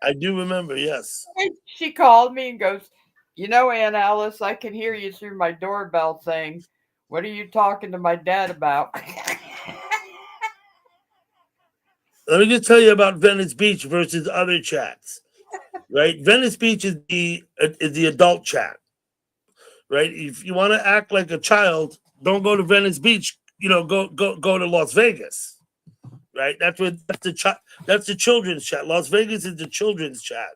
I do remember, yes. She called me and goes, "You know, Aunt Alice, I can hear you through my doorbell thing. What are you talking to my dad about?" Let me just tell you about Venice Beach versus other chats, right? Venice Beach is the adult chat, right? If you want to act like a child, don't go to Venice Beach. You know, go to Las Vegas, right? That's the children's chat. Las Vegas is the children's chat,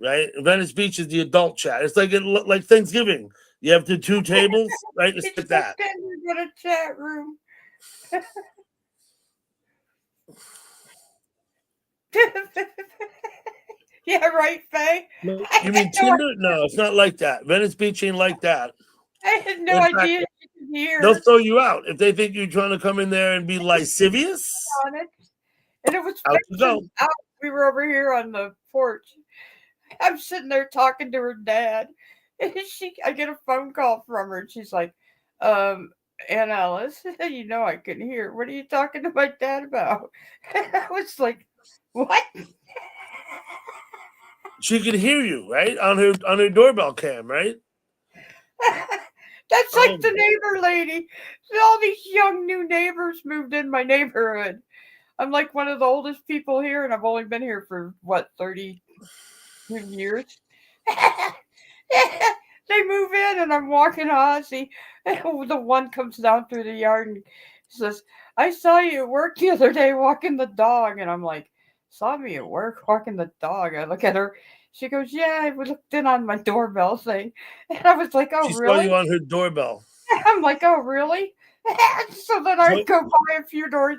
right? Venice Beach is the adult chat. It's like Thanksgiving. You have the two tables, right? It's like that. Got a chat room. Yeah, right, Faye? You mean Tinder? No, it's not like that. Venice Beach ain't like that. I had no idea she could hear They'll throw you out if they think you're trying to come in there and be lascivious. on it. And it was Out you go. facing out. We were over here on the porch. I'm sitting there talking to her dad. And I get a phone call from her, and she's like, Aunt Alice, you know I can hear. What are you talking to my dad about? And I was like, what? She could hear you, right? On her doorbell cam, right? That's Oh, like the neighbor lady. All these young new neighbors moved in my neighborhood. I'm like one of the oldest people here, and I've only been here for what, 32 years. They move in, and I'm walking Ozzy, and the one comes down through the yard and says, "I saw you at work the other day walking the dog," and I'm like, "Saw me at work walking the dog?" I look at her. She goes, "Yeah, I looked in on my doorbell thing," and I was like, "Oh, she saw you really?" on her doorbell. I'm like, "Oh, really?" So then I So, go by a few doors.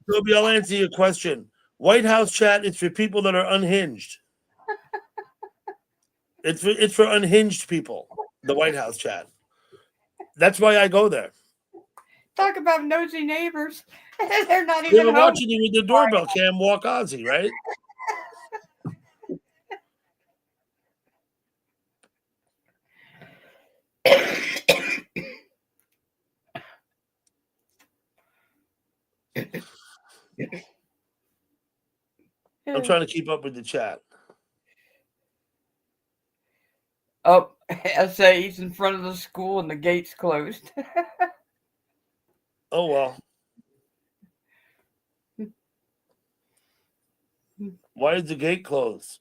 Toby, I'll answer your question. White House chat is for people that are unhinged. It's for unhinged people. The White House chat. That's why I go there. Talk about nosy neighbors. They're not They even were home. watching you with the doorbell cam walk Ozzy, right? I'm trying to keep up with the chat. Oh, I say he's in front of the school and the gate's closed. Oh well. Why is the gate closed?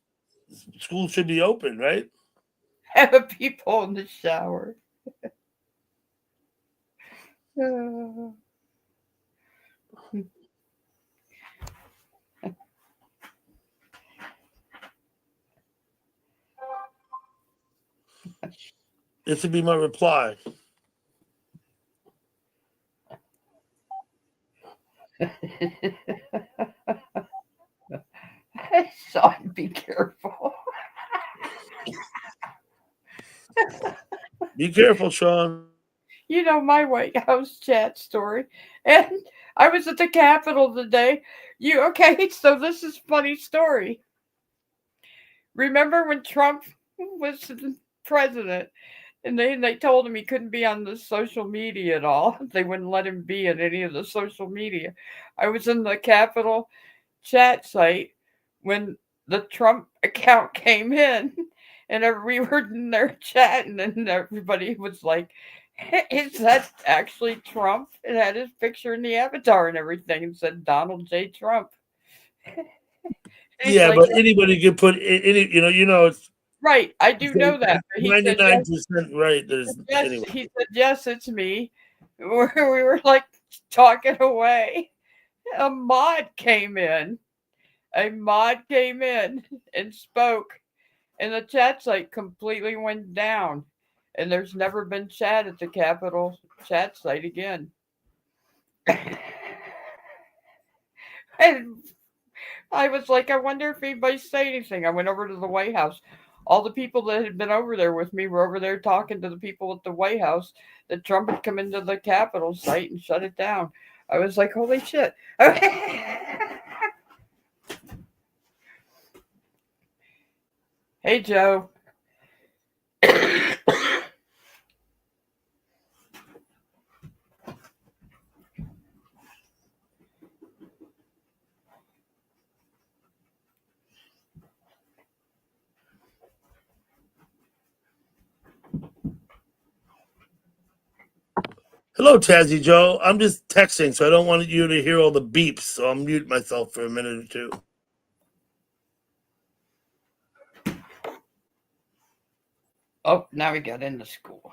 School should be open, right? Have a people in the shower. This would be my reply. Sean, be careful. Be careful, Sean. You know my White House chat story. And I was at the Capitol today. You okay? So this is a funny story. Remember when Trump was the president and they told him he couldn't be on the social media at all? They wouldn't let him be at any of the social media. I was in the Capitol chat site when the Trump account came in, and we were in there chatting, and everybody was like, "Is that actually Trump?" It had his picture in the avatar and everything, and said Donald J. Trump. And he's Yeah, like, but anybody can put any. It's "Right, I do know that." But he said, "Yes, 99% right. There's yes." anyway. He said, "Yes, it's me." We were like talking away. A mod came in. A mod came in and spoke, and the chat site completely went down. And there's never been chat at the Capitol chat site again. And I was like, I wonder if anybody say anything. I went over to the White House. All the people that had been over there with me were over there talking to the people at the White House that Trump had come into the Capitol site and shut it down. I was like, holy shit. Hey, Joe. Hello, Tazzy Joe. I'm just texting, so I don't want you to hear all the beeps. So I'll mute myself for a minute or two. Oh, now we got into school.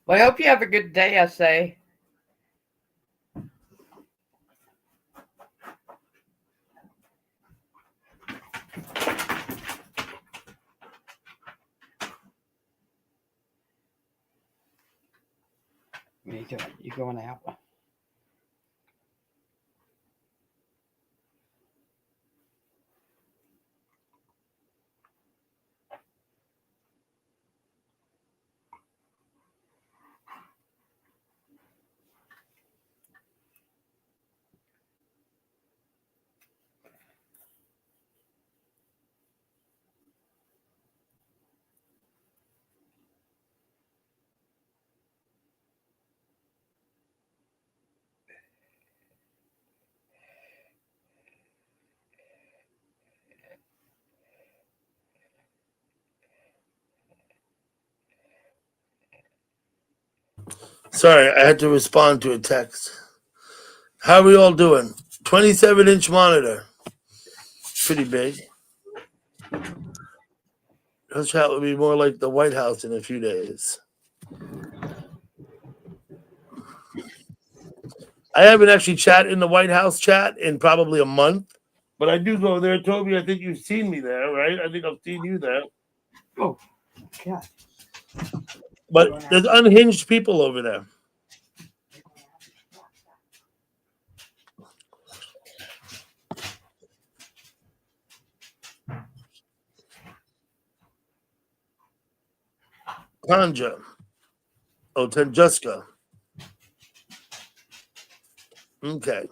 Well, I hope you have a good day, I say. What are you doing? You going out? Sorry, I had to respond to a text. How are we all doing? 27-inch monitor. Pretty big. This chat will be more like the White House in a few days. I haven't actually chat in the White House chat in probably a month, but I do go there. Toby, I think you've seen me there, right? I think I've seen you there. Oh, God. But there's unhinged people over there. Tanja. Oh, Tanjuska. Okay.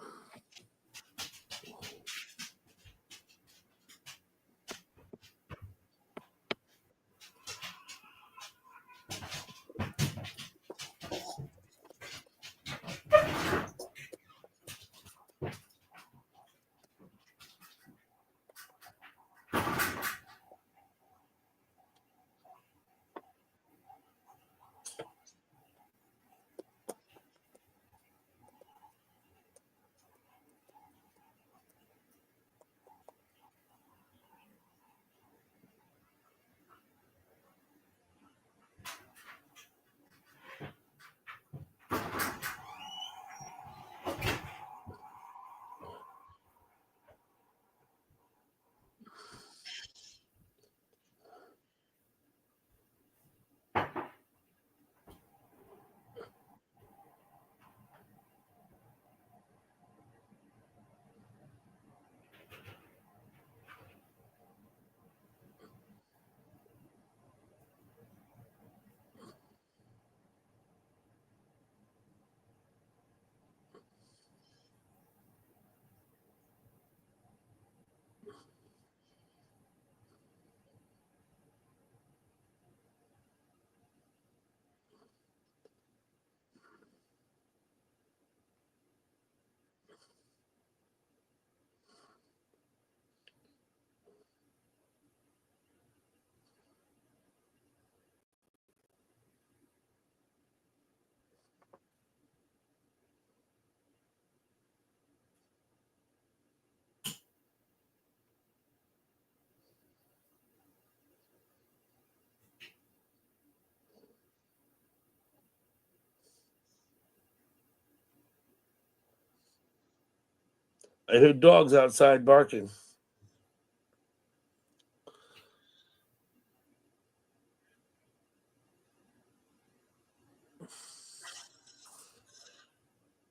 I heard dogs outside barking.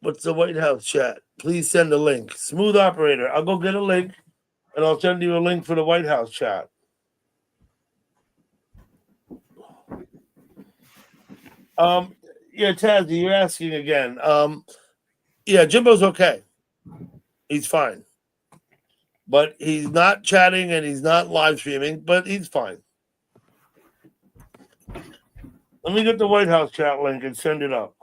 What's the White House chat? Please send a link. Smooth operator. I'll go get a link and I'll send you a link for the White House chat. Yeah, Tazzy, you're asking again. Yeah, Jimbo's okay. He's fine. But he's not chatting and he's not live streaming, but he's fine. Let me get the White House chat link and send it up.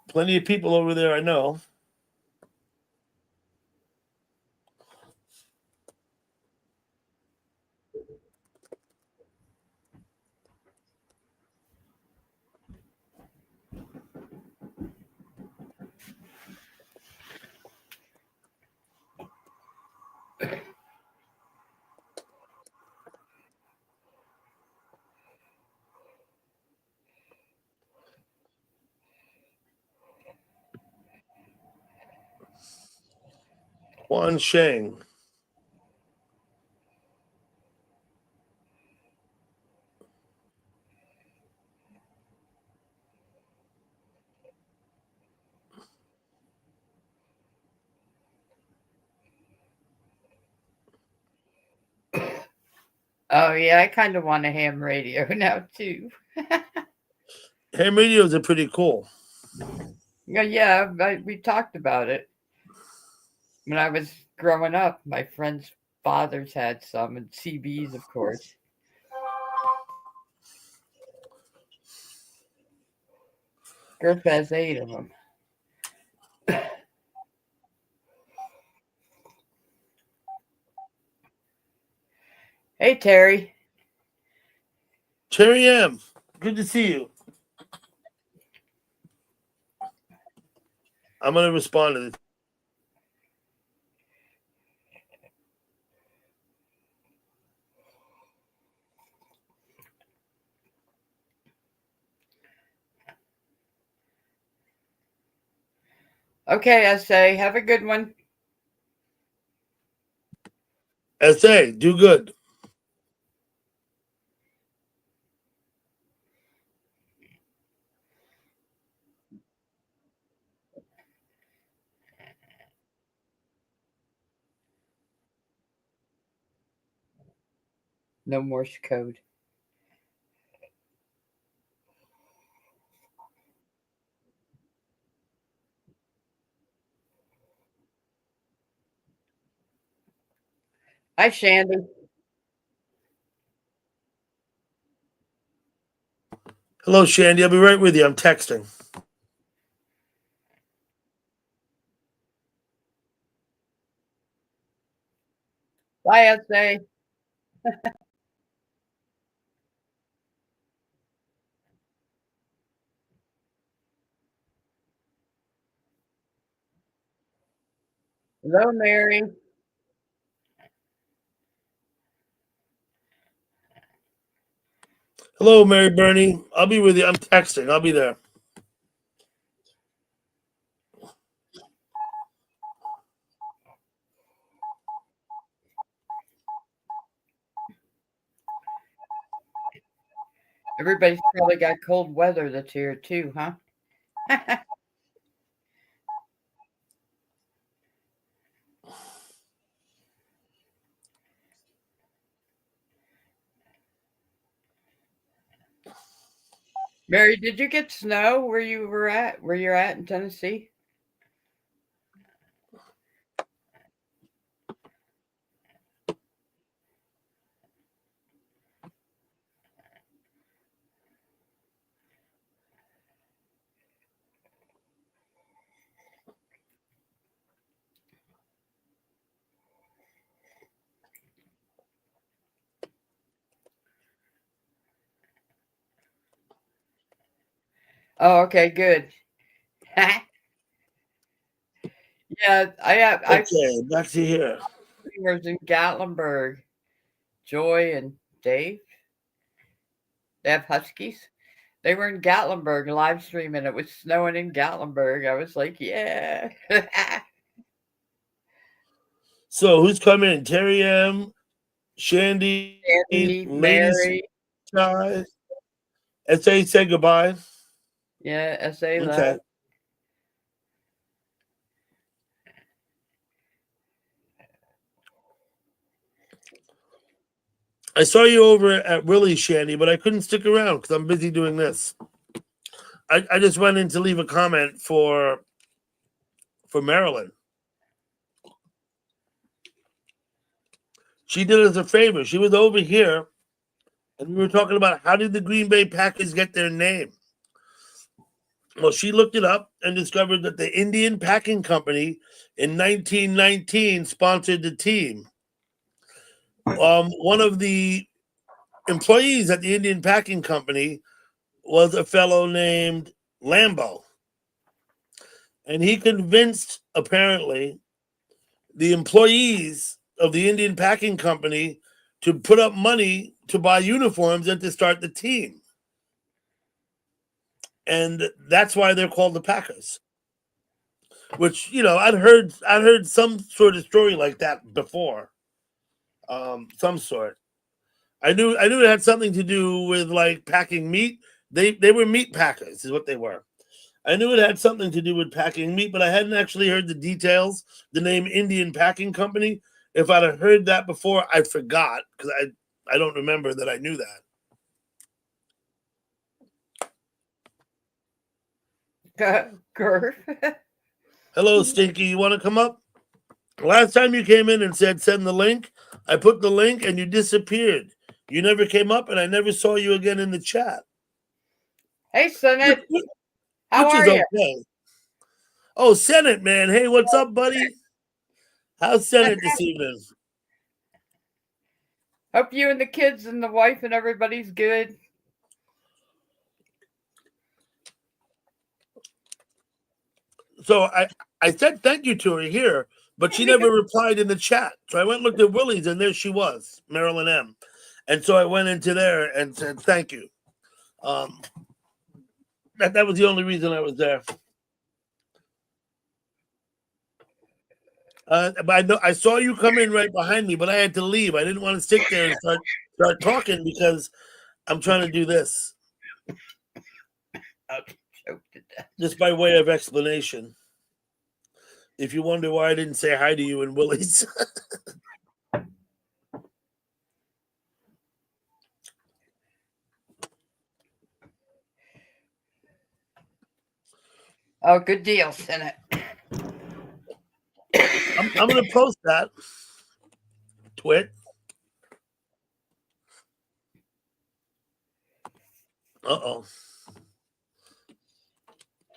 Plenty of people over there I know. Quan Shang. Oh yeah, I kind of want a ham radio now too. Ham radios are pretty cool. Yeah, we talked about it when I was growing up. My friends' fathers had some, and CBs, of course. Griff has 8 of them. Hey, Terry. Cherry M, good to see you. I'm going to respond to this. Okay, I say, have a good one. SA, do good. No Morse code. Hi, Shandy. Hello, Shandy. I'll be right with you. I'm texting. Bye, SA. Hello, Mary. Hello, Mary Bernie. I'll be with you. I'm texting. I'll be there. Everybody's probably got cold weather that's here too, huh? Mary, did you get snow where you were at? Where you're at in Tennessee? Oh, okay, good. Yeah, I've Okay, back to here. streamers in Gatlinburg. Joy and Dave. They have huskies. They were in Gatlinburg live streaming. It was snowing in Gatlinburg. I was like, yeah. So who's coming? Terry M, Shandy, Andy, Lady Mary. Sky. SA, say goodbye. Yeah, SA Okay. left. I saw you over at Willie's, Shandy, but I couldn't stick around because I'm busy doing this. I just went in to leave a comment for Marilyn. She did us a favor. She was over here, and we were talking about how did the Green Bay Packers get their name. Well, she looked it up and discovered that the Indian Packing Company in 1919 sponsored the team. One of the employees at the Indian Packing Company was a fellow named Lambo. And he convinced, apparently, the employees of the Indian Packing Company to put up money to buy uniforms and to start the team. And that's why they're called the Packers. which I'd heard some sort of story like that before. Some sort. I knew it had something to do with like packing meat. They were meat packers, is what they were. I knew it had something to do with packing meat, but I hadn't actually heard the details. The name Indian Packing Company. If I'd have heard that before, I forgot because I don't remember that I knew that. Girth. Hello, Stinky. You want to come up? Last time you came in and said send the link, I put the link and you disappeared. You never came up, and I never saw you again in the chat. Hey, Senate. How Which are is you? okay. Oh, Senate, man. Hey, what's up, buddy? How's Senate this evening? Hope you and the kids and the wife and everybody's good. So I said thank you to her here, but she never replied in the chat. So I went and looked at Willie's, and there she was, Marilyn M. And so I went into there and said thank you. That was the only reason I was there. But I saw you come in right behind me, but I had to leave. I didn't want to sit there and start talking because I'm trying to do this. Just by way of explanation. If you wonder why I didn't say hi to you in Willie's. Oh, good deal, Senate. I'm going to post that. Twit. Uh-oh.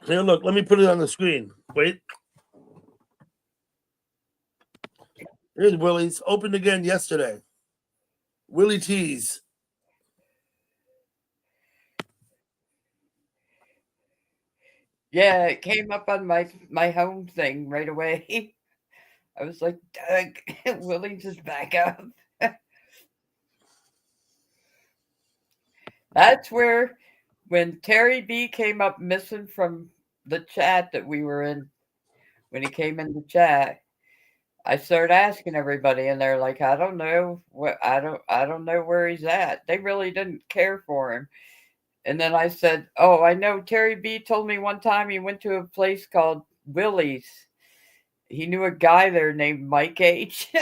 Here, look. Let me put it on the screen. Wait. Here's Willie's. Opened again yesterday. Willie T's. Yeah, it came up on my home thing right away. I was like, Doug, Willie's is back up. That's where, when Terry B came up missing from the chat that we were in, when he came in the chat, I started asking everybody, and they're like, I don't know I don't know where he's at. They really didn't care for him. And then I said, oh, I know Terry B told me one time he went to a place called Willie's. He knew a guy there named Mike H.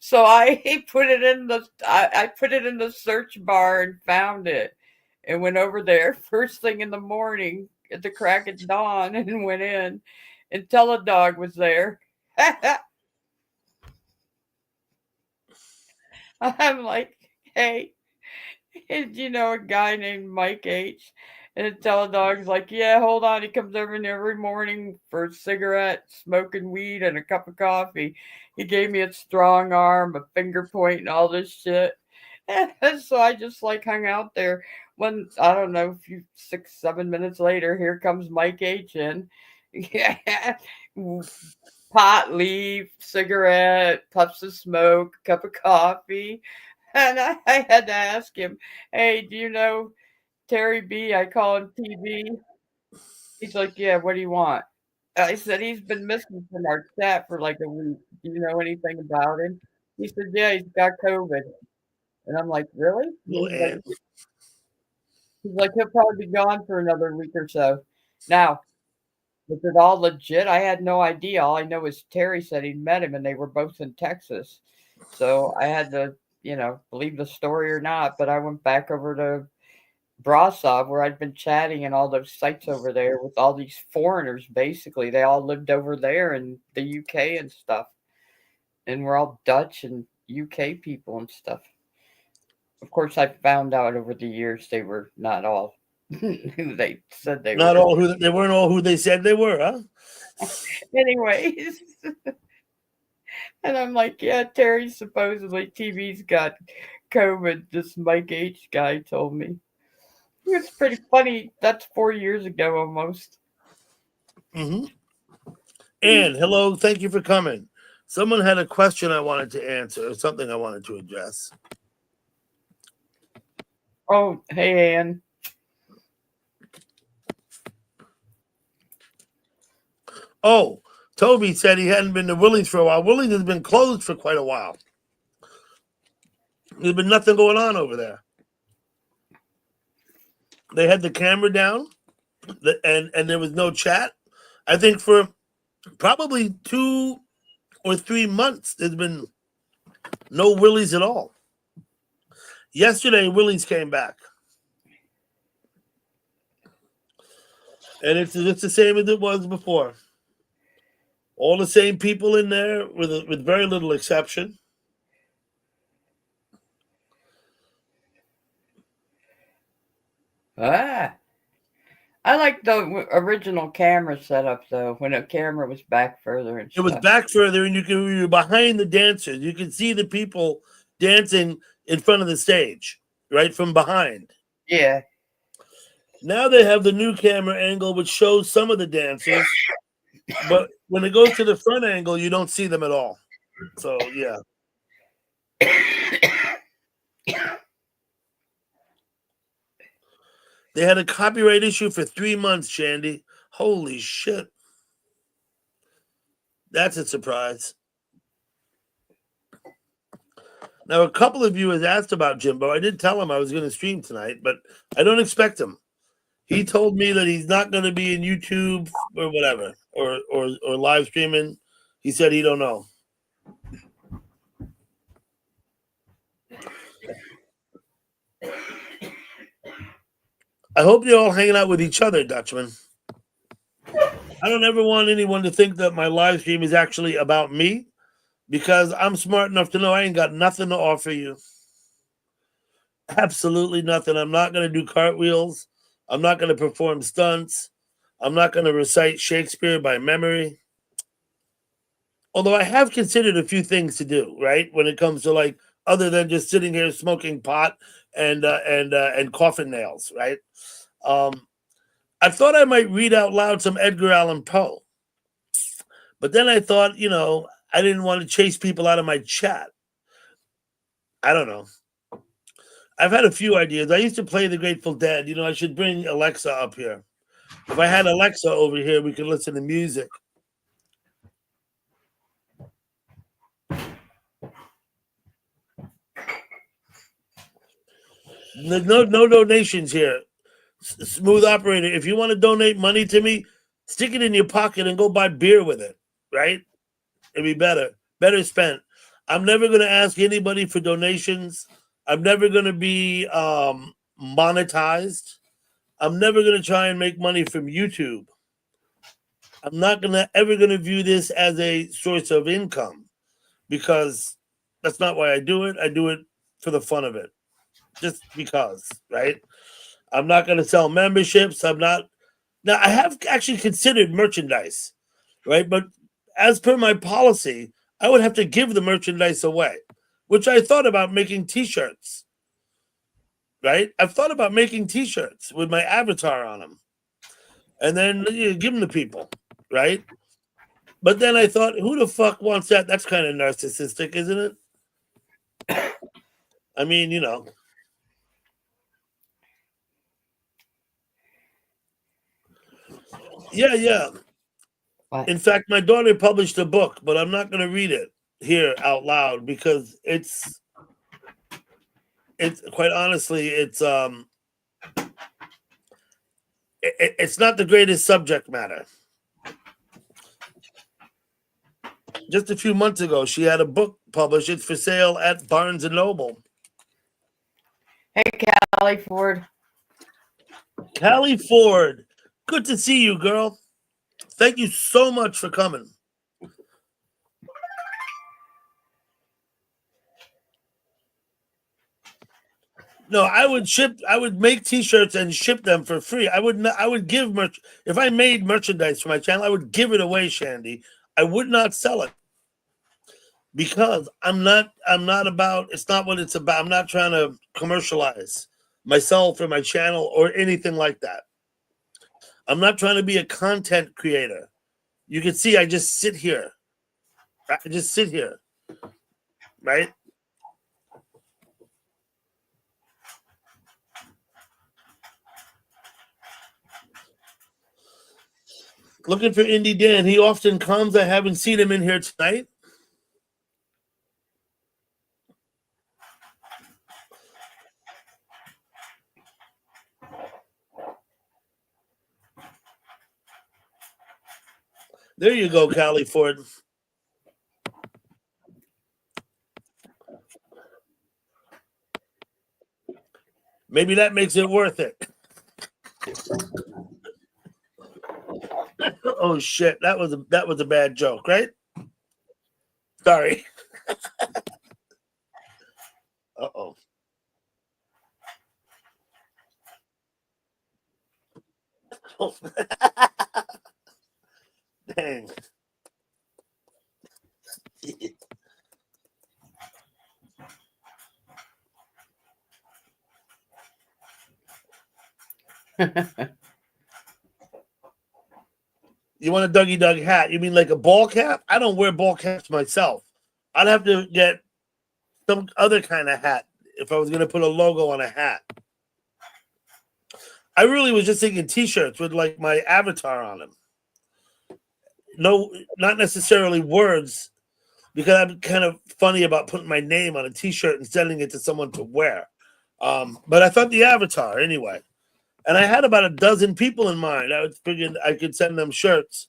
So I put it in I put it in the search bar and found it, and went over there first thing in the morning at the crack of dawn and went in, and Teledog was there. I'm like, hey, do you know a guy named Mike H? And the Teledog's like, yeah, hold on. He comes over every morning for a cigarette, smoking weed, and a cup of coffee. He gave me a strong arm, a finger point, and all this shit. And so I just like hung out there. When, I don't know, a few 6, 7 minutes later, here comes Mike H in. Yeah. Pot, leaf, cigarette, puffs of smoke, cup of coffee. And I had to ask him, hey, do you know Terry B? I call him TV. He's like, yeah, what do you want? I said, he's been missing from our chat for like a week. Do you know anything about him? He said, yeah, he's got COVID. And I'm like, really? Little ant. He's like, he'll probably be gone for another week or so. Now, was it all legit? I had no idea. All I know is Terry said he met him and they were both in Texas. So I had to, believe the story or not. But I went back over to Brasov, where I'd been chatting and all those sites over there with all these foreigners. Basically, they all lived over there in the UK and stuff, and we're all Dutch and UK people and stuff. Of course, I found out over the years they were not all who they said they Not were. all who they weren't all who they said they were, huh? Anyways, and I'm like, yeah, Terry supposedly TV's got COVID. This Mike H guy told me. It's pretty funny. That's 4 years ago almost. Mm-hmm. And hello, thank you for coming. Someone had a question I wanted to answer, or something I wanted to address. Oh, hey, Ann. Oh, Toby said he hadn't been to Willie's for a while. Willie's has been closed for quite a while. There's been nothing going on over there. They had the camera down, and there was no chat. I think for probably 2 or 3 months, there's been no Willie's at all. Yesterday, Willie's came back. And it's the same as it was before. All the same people in there with very little exception. I like the original camera setup though, when the camera was back further and It was stuff. back further, and you were behind the dancers. You could see the people dancing in front of the stage, right from behind. Yeah. Now they have the new camera angle, which shows some of the dancers, but when it goes to the front angle, you don't see them at all. So yeah. They had a copyright issue for 3 months, Shandy. Holy shit. That's a surprise. Now, a couple of you has asked about Jimbo. I did tell him I was going to stream tonight, but I don't expect him. He told me that he's not going to be in YouTube or whatever, or live streaming. He said he don't know. I hope you're all hanging out with each other, Dutchman. I don't ever want anyone to think that my live stream is actually about me, because I'm smart enough to know I ain't got nothing to offer you. Absolutely nothing. I'm not going to do cartwheels. I'm not going to perform stunts. I'm not going to recite Shakespeare by memory. Although I have considered a few things to do, right? When it comes to, like, other than just sitting here smoking pot and coffin nails, right? I thought I might read out loud some Edgar Allan Poe. But then I thought, I didn't want to chase people out of my chat. I don't know. I've had a few ideas. I used to play the Grateful Dead. I should bring Alexa up here. If I had Alexa over here, we could listen to music. There's no donations here. Smooth operator, if you want to donate money to me, stick it in your pocket and go buy beer with it, right? It'd be better spent. I'm never going to ask anybody for donations. I'm never going to be monetized. I'm never going to try and make money from YouTube. I'm not ever going to view this as a source of income, because that's not why I do it. I do it for the fun of it, just because, right? I'm not going to sell memberships. Now, I have actually considered merchandise, right? But as per my policy, I would have to give the merchandise away, which I thought about making T-shirts, right? I've thought about making T-shirts with my avatar on them, and then give them to people, right? But then I thought, who the fuck wants that? That's kind of narcissistic, isn't it? I mean, Yeah. What? In fact, my daughter published a book, but I'm not going to read it here out loud because it's quite honestly, it's not the greatest subject matter. Just a few months ago, she had a book published. It's for sale at Barnes and Noble. Hey, Callie Ford. Callie Ford, good to see you, girl. Thank you so much for coming. No, I would make T-shirts and ship them for free. I would give merch. If I made merchandise for my channel, I would give it away, Shandy. I would not sell it, because I'm not about, it's not what it's about. I'm not trying to commercialize myself or my channel or anything like that. I'm not trying to be a content creator. You can see I just sit here. Right? Looking for Indie Dan. He often comes. I haven't seen him in here tonight. There you go, Callie Ford. Maybe that makes it worth it. Oh shit, that was a bad joke, right? Sorry. Uh-oh. Dang. You want a Dougie Doug hat? You mean like a ball cap? I don't wear ball caps myself. I'd have to get some other kind of hat if I was going to put a logo on a hat. I really was just thinking T-shirts with like my avatar on them. No, not necessarily words, because I'm kind of funny about putting my name on a T-shirt and sending it to someone to wear. But I thought the avatar anyway. And I had about a dozen people in mind. I was figuring I could send them shirts.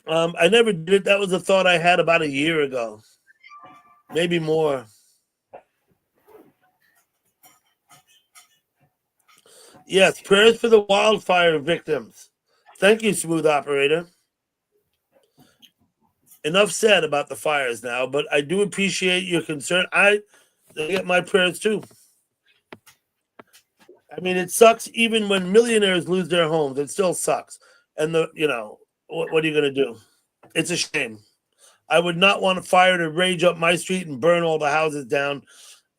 I never did it. That was a thought I had about a year ago. Maybe more. Yes, prayers for the wildfire victims. Thank you, Smooth Operator. Enough said about the fires now, but I do appreciate your concern. I get my prayers too. I mean, it sucks even when millionaires lose their homes. It still sucks. And what are you going to do? It's a shame. I would not want a fire to rage up my street and burn all the houses down.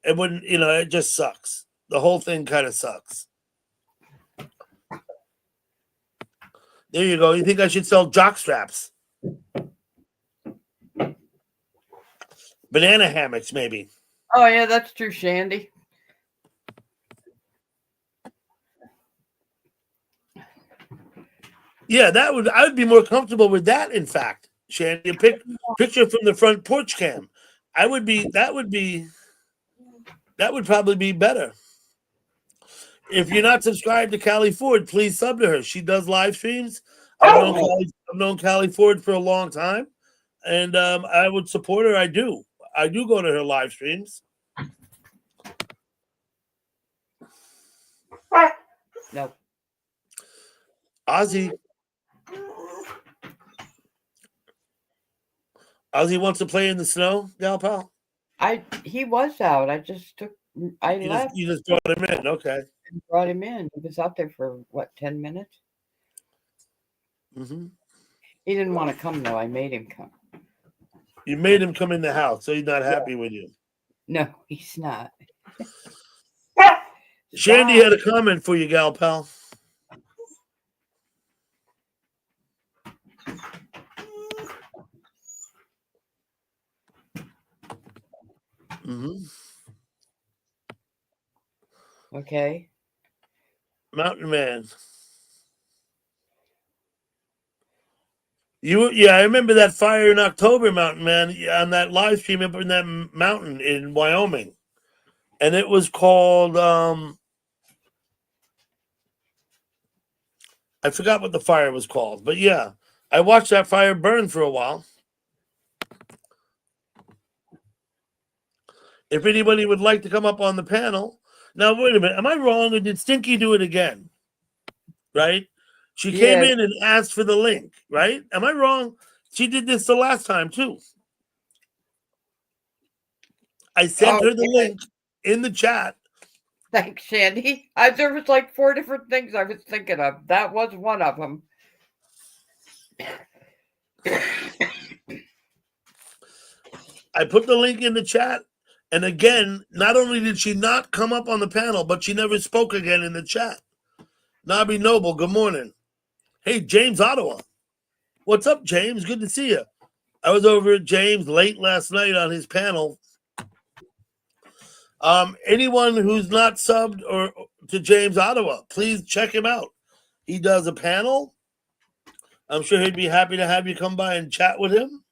It wouldn't, it just sucks. The whole thing kind of sucks. There you go. You think I should sell jock straps? Banana hammocks, maybe. Oh, yeah, that's true, Shandy. Yeah, I would be more comfortable with that, in fact, Shandy. A picture from the front porch cam. That would probably be better. If you're not subscribed to Callie Ford, please sub to her. She does live streams. I've known Callie Ford for a long time, and I would support her. I do go to her live streams. No. Ozzy wants to play in the snow, gal pal? He was out. I just left. You just brought him in, okay. Brought him in. He was out there for, 10 minutes? Mm-hmm. He didn't want to come, though. I made him come. You made him come in the house, so he's not happy with you. No, he's not. Shandy had a comment for you, gal pal. Mm-hmm. Okay. Mountain Man. I remember that fire in October, Mountain Man, on that live stream up in that mountain in Wyoming. And it was called, I forgot what the fire was called. But yeah, I watched that fire burn for a while. If anybody would like to come up on the panel. Now, wait a minute. Am I wrong, or did Stinky do it again? Right? She came in and asked for the link, right? Am I wrong? She did this the last time, too. I sent her the link in the chat. Thanks, Shandy. There was like 4 different things I was thinking of. That was one of them. I put the link in the chat. And again, not only did she not come up on the panel, but she never spoke again in the chat. Nobby Noble, good morning. Hey, James Ottawa. What's up, James? Good to see you. I was over at James late last night on his panel. Anyone who's not subbed or to James Ottawa, please check him out. He does a panel I'm sure he'd be happy to have you come by and chat with him.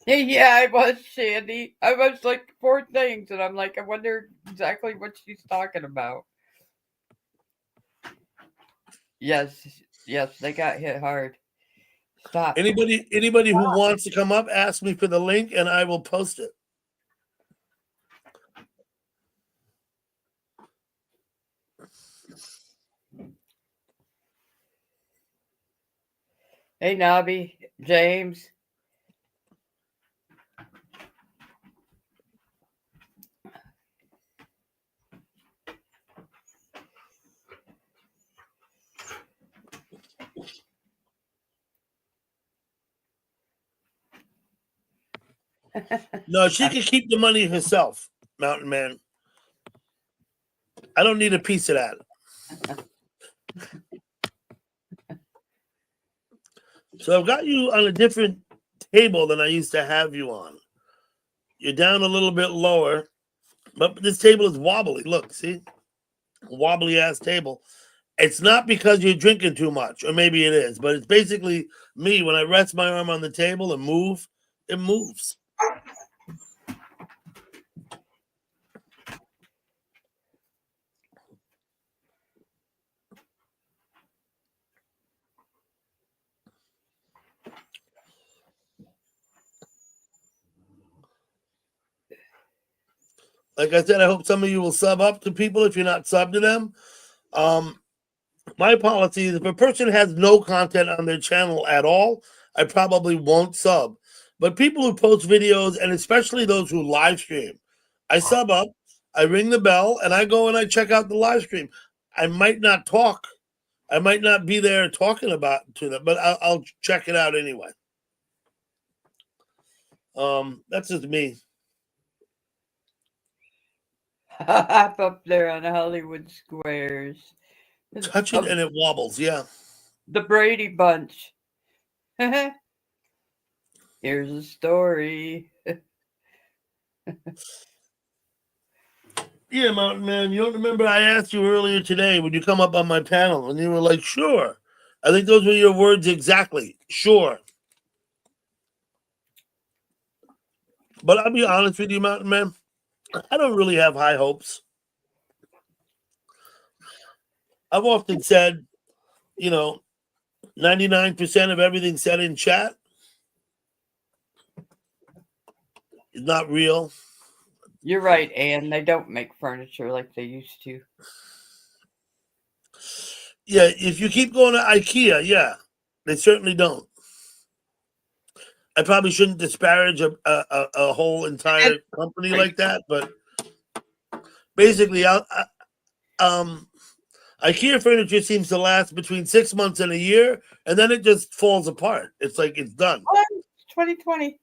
Yeah, I was, Shandy. I was like 4 things, and I'm like, I wonder exactly what she's talking about. Yes, yes, they got hit hard. Stop. Anybody who wants to come up, ask me for the link and I will post it. Hey, Nobby, James. No, she can keep the money herself, Mountain Man. I don't need a piece of that. So I've got you on a different table than I used to have you on. You're down a little bit lower, but this table is wobbly. Look, see? Wobbly ass table. It's not because you're drinking too much, or maybe it is, but it's basically me. When I rest my arm on the table and move, it moves. Like I said, I hope some of you will sub up to people if you're not sub to them. My policy is if a person has no content on their channel at all, I probably won't sub. But people who post videos, and especially those who live stream, I sub up, I ring the bell, and I go and I check out the live stream. I might not talk. I might not be there talking about to them, but I'll check it out anyway. That's just me. Up there on Hollywood Squares. Touch it and it wobbles, yeah. The Brady Bunch. Here's a story. Yeah, Mountain Man, you don't remember I asked you earlier today, would you come up on my panel? And you were like, sure. I think those were your words exactly. Sure. But I'll be honest with you, Mountain Man. I don't really have high hopes. I've often said, 99% of everything said in chat is not real. You're right, Anne. They don't make furniture like they used to. Yeah, if you keep going to IKEA, yeah, they certainly don't. I probably shouldn't disparage a whole entire company like that, but basically, IKEA furniture seems to last between 6 months and a year, and then it just falls apart. It's like it's done. What? 2020.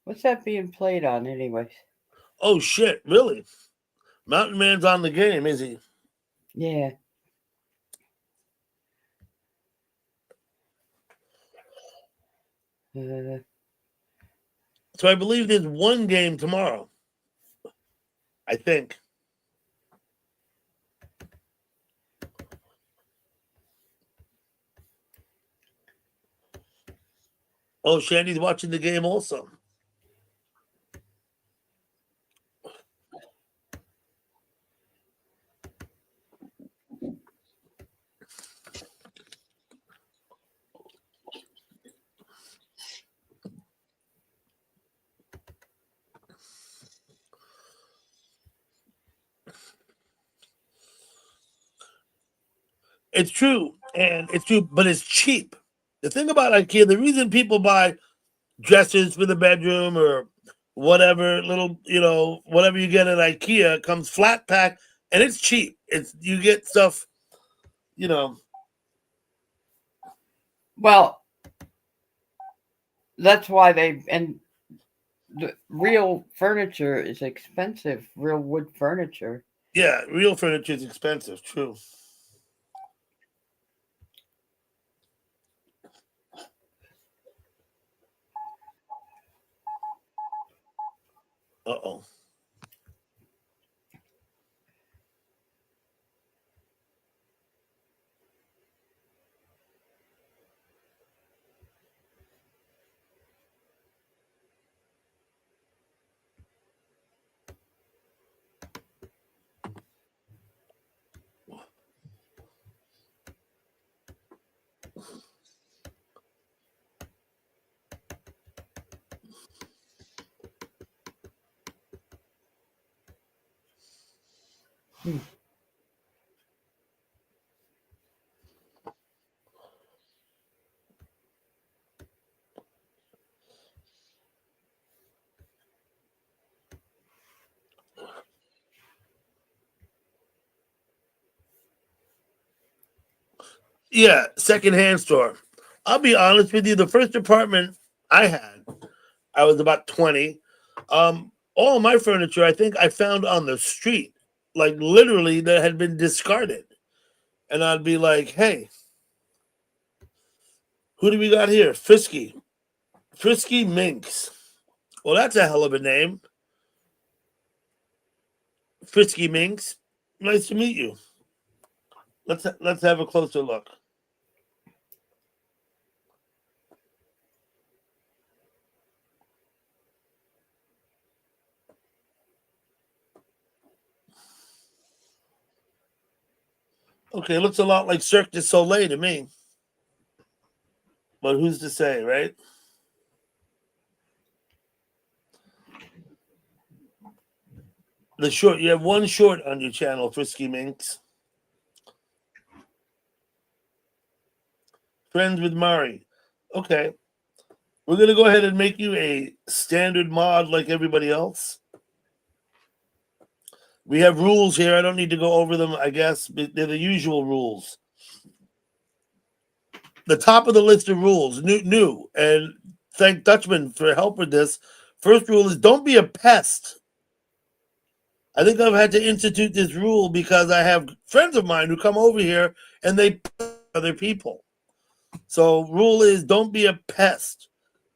What's that being played on, anyways? Oh shit! Really? Mountain Man's on the game, is he? Yeah. So I believe there's one game tomorrow. I think. Oh, Shandy's watching the game also. It's true, and it's true, but it's cheap. The thing about IKEA, the reason people buy dresses for the bedroom or whatever little, whatever you get at IKEA comes flat pack, and it's cheap. It's you get stuff, Well, that's why and the real furniture is expensive. Real wood furniture. Yeah, real furniture is expensive. True. Uh-oh. Yeah, secondhand store. I'll be honest with you. The first apartment I had, I was about 20. All my furniture, I think I found on the street, like literally that had been discarded. And I'd be like, hey, who do we got here? Frisky. Frisky Minx. Well, that's a hell of a name. Frisky Minx. Nice to meet you. Let's have a closer look. Okay, it looks a lot like Cirque du Soleil to me. But who's to say, right? The short, you have one short on your channel, Frisky Minx. Friends with Mari. Okay. We're going to go ahead and make you a standard mod like everybody else. We have rules here. I don't need to go over them, I guess. But they're the usual rules. The top of the list of rules, new. And thank Dutchman for help with this. First rule is don't be a pest. I think I've had to institute this rule because I have friends of mine who come over here and they pest other people. So rule is don't be a pest.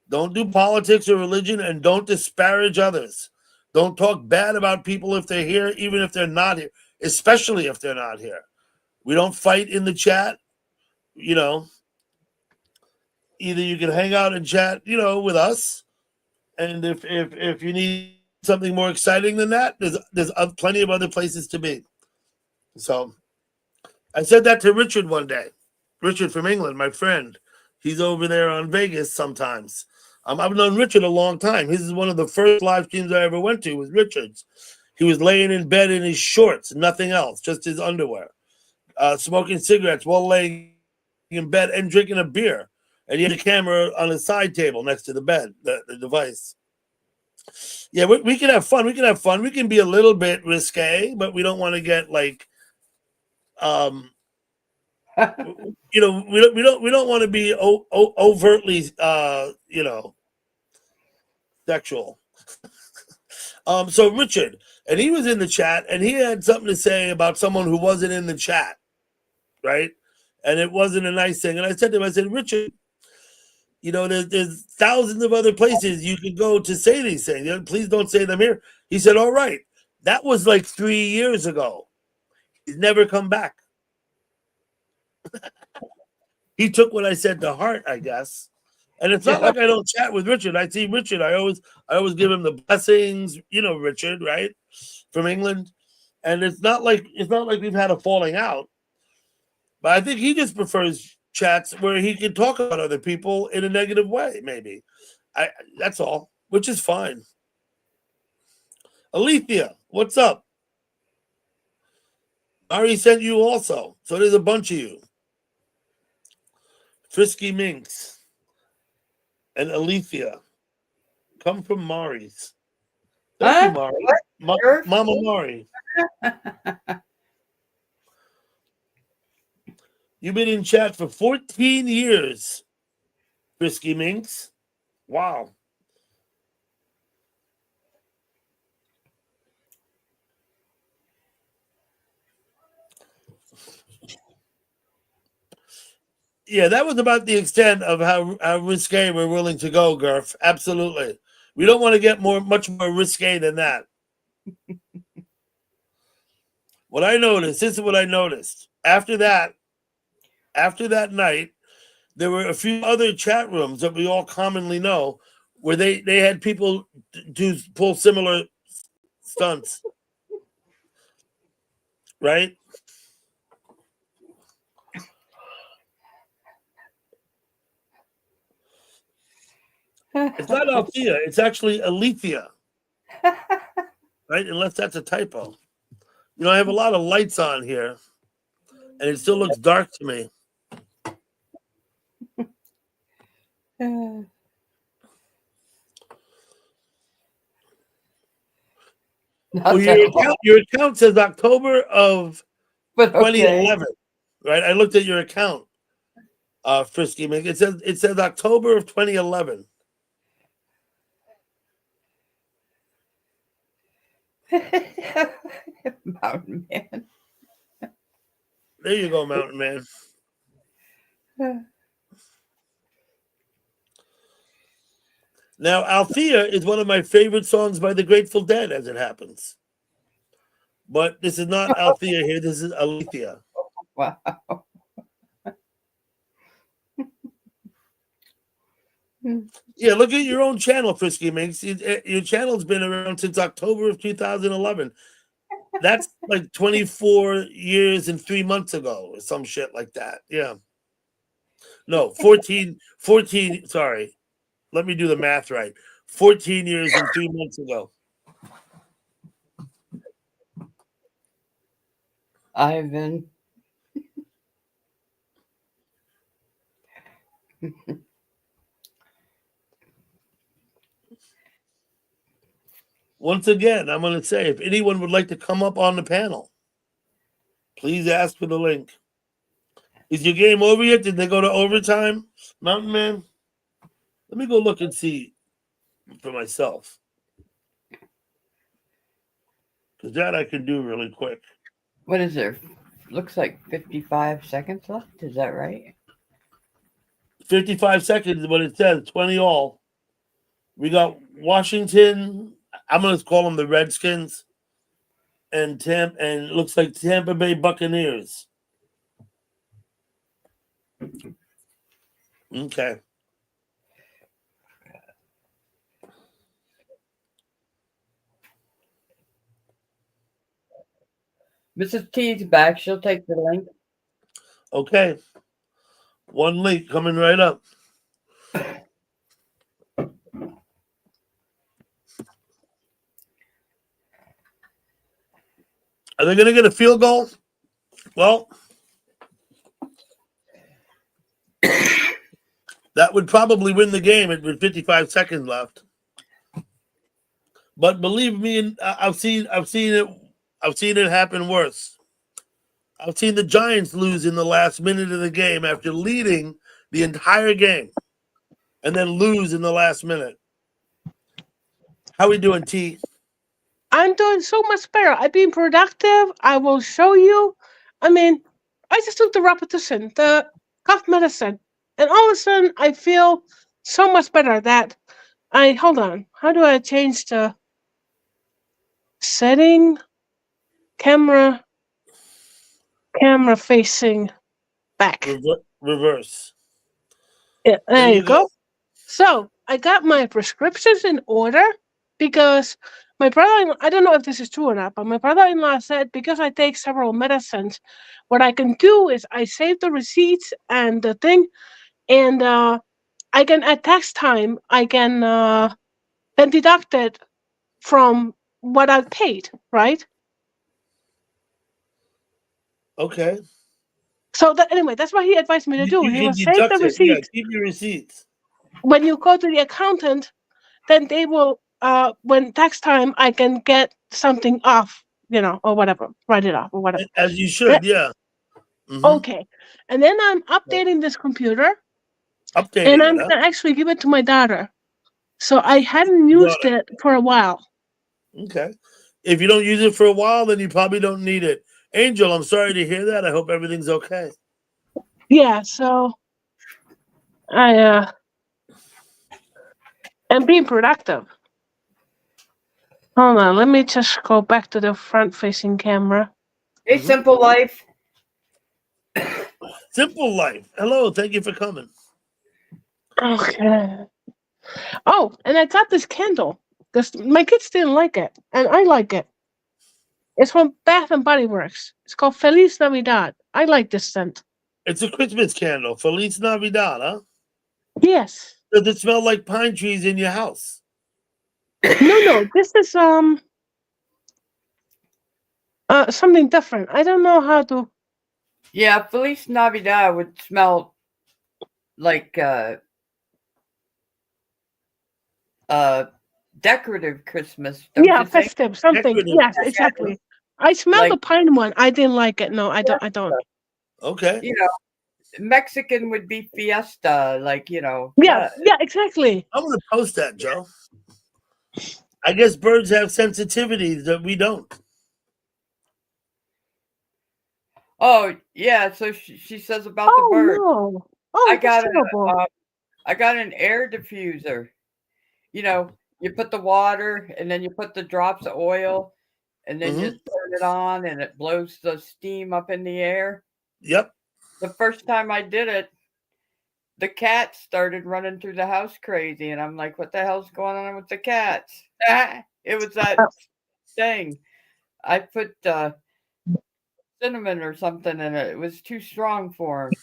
Don't do politics or religion, and don't disparage others. Don't talk bad about people if they're here, even if they're not here, especially if they're not here. We don't fight in the chat. You know, either you can hang out and chat, with us, and if you need something more exciting than that, there's plenty of other places to be. So I said that to Richard one day. Richard from England, my friend. He's over there on Vegas sometimes. I've known Richard a long time. This is one of the first live streams I ever went to was Richard's. He was laying in bed in his shorts, nothing else, just his underwear, smoking cigarettes while laying in bed and drinking a beer. And he had a camera on his side table next to the bed, the device. Yeah, we can have fun. We can have fun. We can be a little bit risque, but we don't want to get like, we don't want to be overtly, sexual. So Richard, and he was in the chat, and he had something to say about someone who wasn't in the chat, right? And it wasn't a nice thing. And I said to him, I said, Richard, there's thousands of other places you can go to say these things. Please don't say them here. He said, all right. That was like 3 years ago. He's never come back. He took what I said to heart, I guess. And it's not like I don't chat with Richard. I see Richard. I always give him the blessings, Richard, right? From England. And it's not like we've had a falling out. But I think he just prefers chats where he can talk about other people in a negative way, maybe. That's all, which is fine. Alethea, what's up? Ari sent you also. So there's a bunch of you. Frisky Minx and Alethea come from Mari's. Thank you, Mari. Mama Mari. You've been in chat for 14 years, Frisky Minx. Wow. Yeah, that was about the extent of how risque we're willing to go, Gurf. Absolutely. We don't want to get much more risque than that. This is what I noticed. After that night, there were a few other chat rooms that we all commonly know where they had people pull similar stunts. Right? It's not Althea. It's actually Alethea, right? Unless that's a typo. You know, I have a lot of lights on here, and it still looks dark to me. Well, your account says October of But okay. 2011, right? I looked at your account, Frisky. It says October of 2011. Mountain Man. There you go, Mountain Man. Now, Althea is one of my favorite songs by the Grateful Dead, as it happens. But this is not Althea here. This is Alethea. Wow. Yeah, look at your own channel, Frisky Minx. Your channel's been around since October of 2011. That's like 24 years and 3 months ago or some shit like that. Yeah. No, 14, sorry. Let me do the math right. 14 years and 3 months ago. Ivan. Once again, I'm going to say, if anyone would like to come up on the panel, please ask for the link. Is your game over yet? Did they go to overtime, Mountain Man? Let me go look and see for myself. Because that I can do really quick. What is there? Looks like 55 seconds left. Is that right? 55 seconds is what it says, 20 all. We got Washington, I'm going to call them the Redskins, and it looks like Tampa Bay Buccaneers. Okay. Mrs. T's back. She'll take the link. Okay. One link coming right up. Are they going to get a field goal? Well, that would probably win the game with 55 seconds left. But believe me, I've seen it happen worse. I've seen the Giants lose in the last minute of the game after leading the entire game, and then lose in the last minute. How we doing, T? I'm doing so much better. I've been productive. I will show you. I mean, I just took the Robitussin, the cough medicine, and all of a sudden I feel so much better that hold on. How do I change the setting? Camera facing back. Reverse. Yeah, there you go. So I got my prescriptions in order because my brother-in-law, I don't know if this is true or not, but my brother-in-law said because I take several medicines, what I can do is I save the receipts and the thing, and I can at tax time I can then deduct it from what I've paid, right? Okay. So anyway, that's what he advised me to do. He will save the receipts. Yeah, keep your receipts. When you go to the accountant, then they will when tax time I can get something off, or whatever, write it off or whatever. As you should, yeah. Mm-hmm. Okay. And then I'm updating this computer. And I'm gonna actually give it to my daughter. So I hadn't used it for a while. Okay. If you don't use it for a while, then you probably don't need it. Angel, I'm sorry to hear that. I hope everything's okay. Yeah, so I am being productive. Hold on, let me just go back to the front-facing camera. Hey, Simple Life. Simple Life. Hello, thank you for coming. Okay. Oh, and I got this candle because my kids didn't like it, and I like it. It's from Bath and Body Works. It's called Feliz Navidad. I like this scent. It's a Christmas candle. Feliz Navidad, huh? Yes. Does it smell like pine trees in your house? No. This is something different. I don't know how to. Yeah, Feliz Navidad would smell like uh decorative Christmas, don't Yeah, you think? festive something. Decorative. Yes, exactly. I smelled the Like, pine one. I didn't like it. No, I don't. I don't. Okay. you know, Mexican would be fiesta, like, Yeah, yeah, exactly. I'm gonna post that, Joe. I guess birds have sensitivities that we don't. oh yeah, so she says about the Oh bird. no. I Oh, that's got terrible. I got an air diffuser. You put the water and then you put the drops of oil and then you Hmm. turn it on and it blows the steam up in the air. Yep. The first time I did it, the cats started running through the house crazy, and I'm like, "What the hell's going on with the cats?" It was that Uh, thing. I put cinnamon or something in it. It was too strong for him.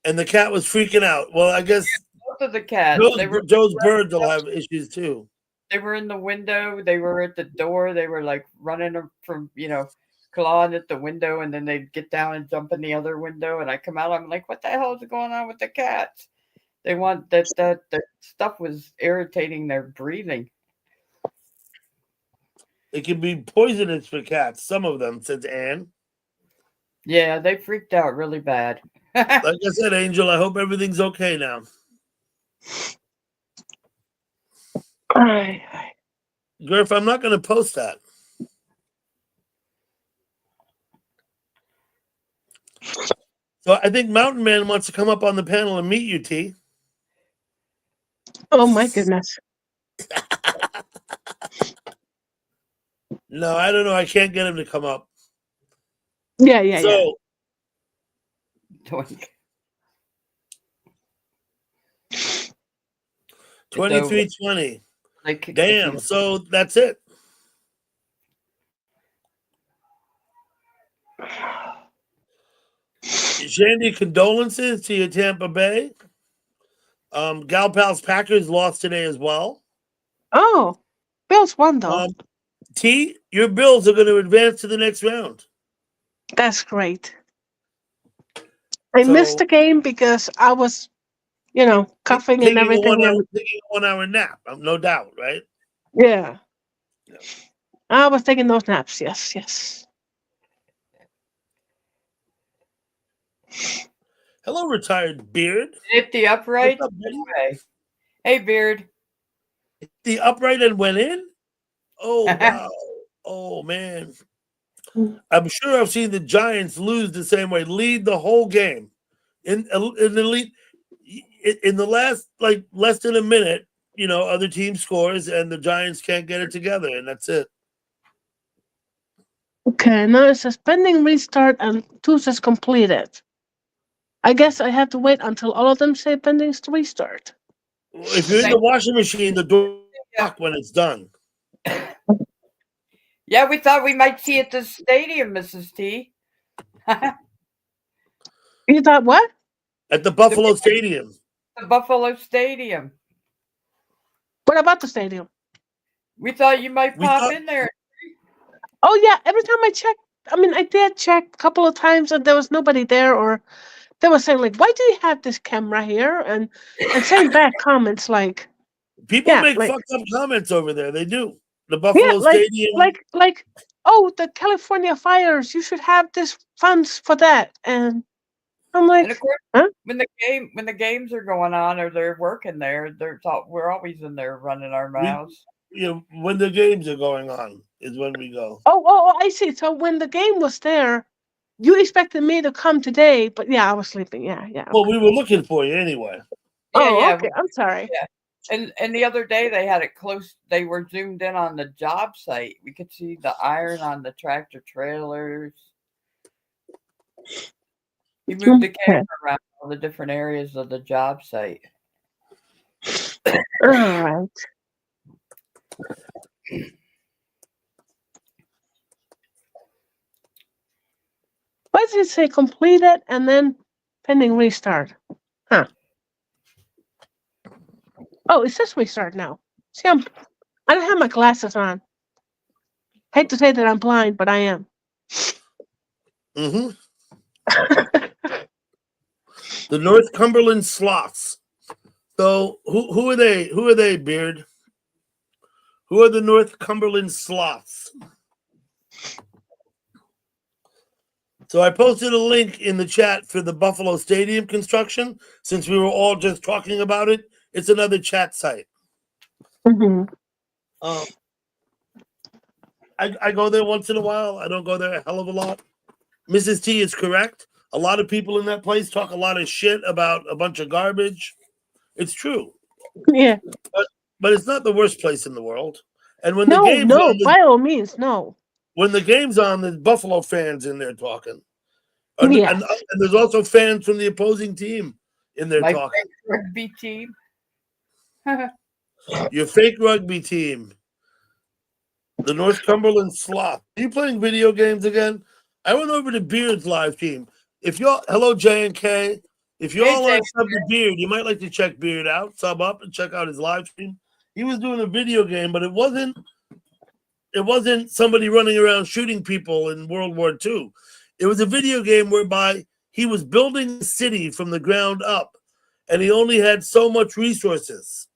And the cat was freaking out. Well, I guess Both of the cats, Joe's birds will have issues too. they were in the window, they were at the door, they were like running from, clawing at the window, and then they'd get down and jump in the other window, and I come out, I'm like, what the hell is going on with the cats? They want that stuff was irritating their breathing. It can be poisonous for cats. Some of them, says Anne. Yeah, they freaked out really bad. Like I said, Angel, I hope everything's okay now. I- Griff, I'm not going to post that. So I think Mountain Man wants to come up on the panel and meet you, T. Oh my goodness. No, I don't know. I can't get him to come up. Yeah. So Doink. 23-20. They kicked the Damn. few. So that's it. Shandy, condolences to your Tampa Bay. Gal Pal's Packers lost today as well. Oh, Bills won though. T, your Bills are going to advance to the next round. That's great. I missed the game because I was, coughing and taking a everything. And 1 hour nap, no doubt, right? yeah, Yeah. I was taking those naps. Yes. Hello, retired Beard. Hit the upright. What's up, buddy? Okay. Hey, Beard. The upright and went in? Oh, wow. Oh, man. I'm sure I've seen the Giants lose the same way, lead the whole game. In the lead, in the last, less than a minute, other team scores and the Giants can't get it together, and that's it. Okay, now it says pending restart and 2 says completed. I guess I have to wait until all of them say pending restart. If you're in the washing machine, the door lock when it's done. Yeah, we thought we might see at the stadium, Mrs. T. You thought what? At the Buffalo Stadium. The Buffalo Stadium. What about the stadium? We thought you might pop in there. Oh yeah, every time I check, I did check a couple of times and there was nobody there, or they were saying like, "Why do you have this camera here?" and saying bad comments like, People make fucked up comments over there. They do. The yeah, Buffalo Stadium. like, oh, the California fires, you should have this funds for that, and I'm like, And of course, huh? when the games are going on or they're working there, we're always in there running our mouths. When the games are going on is when we go. Oh, I see. So when the game was there, you expected me to come today, but yeah, I was sleeping. Yeah. Well, we were looking for you anyway. Yeah. Okay. I'm sorry. Yeah. And the other day they had it close. They were zoomed in on the job site. We could see the iron on the tractor trailers. He moved the camera around all the different areas of the job site. All right. Why did it say completed and then pending restart? Huh. Oh, it says restart now. See, I don't have my glasses on. Hate to say that I'm blind, but I am. Mm-hmm. The North Cumberland Sloths. So who are they? Who are they, Beard? Who are the North Cumberland Sloths? So I posted a link in the chat for the Buffalo Stadium construction. Since we were all just talking about it, it's another chat site. Mm-hmm. I go there once in a while. I don't go there a hell of a lot. Mrs. T is correct. A lot of people in that place talk a lot of shit about a bunch of garbage. It's true. Yeah. But it's not the worst place in the world. And when the No, game's no, on, by all means, no. when the game's on, there's Buffalo fans in there talking. And, Yes. and there's also fans from the opposing team in there My talking. fake rugby team. Your fake rugby team. The North Cumberland Sloth. Are you playing video games again? I went over to Beard's live team. If y'all, hello J and K. If you Hey, all J. aren't sub to Beard, you might like to check Beard out. Sub up and check out his live stream. He was doing a video game, but it wasn't somebody running around shooting people in World War II. It was a video game whereby he was building a city from the ground up, and he only had so much resources.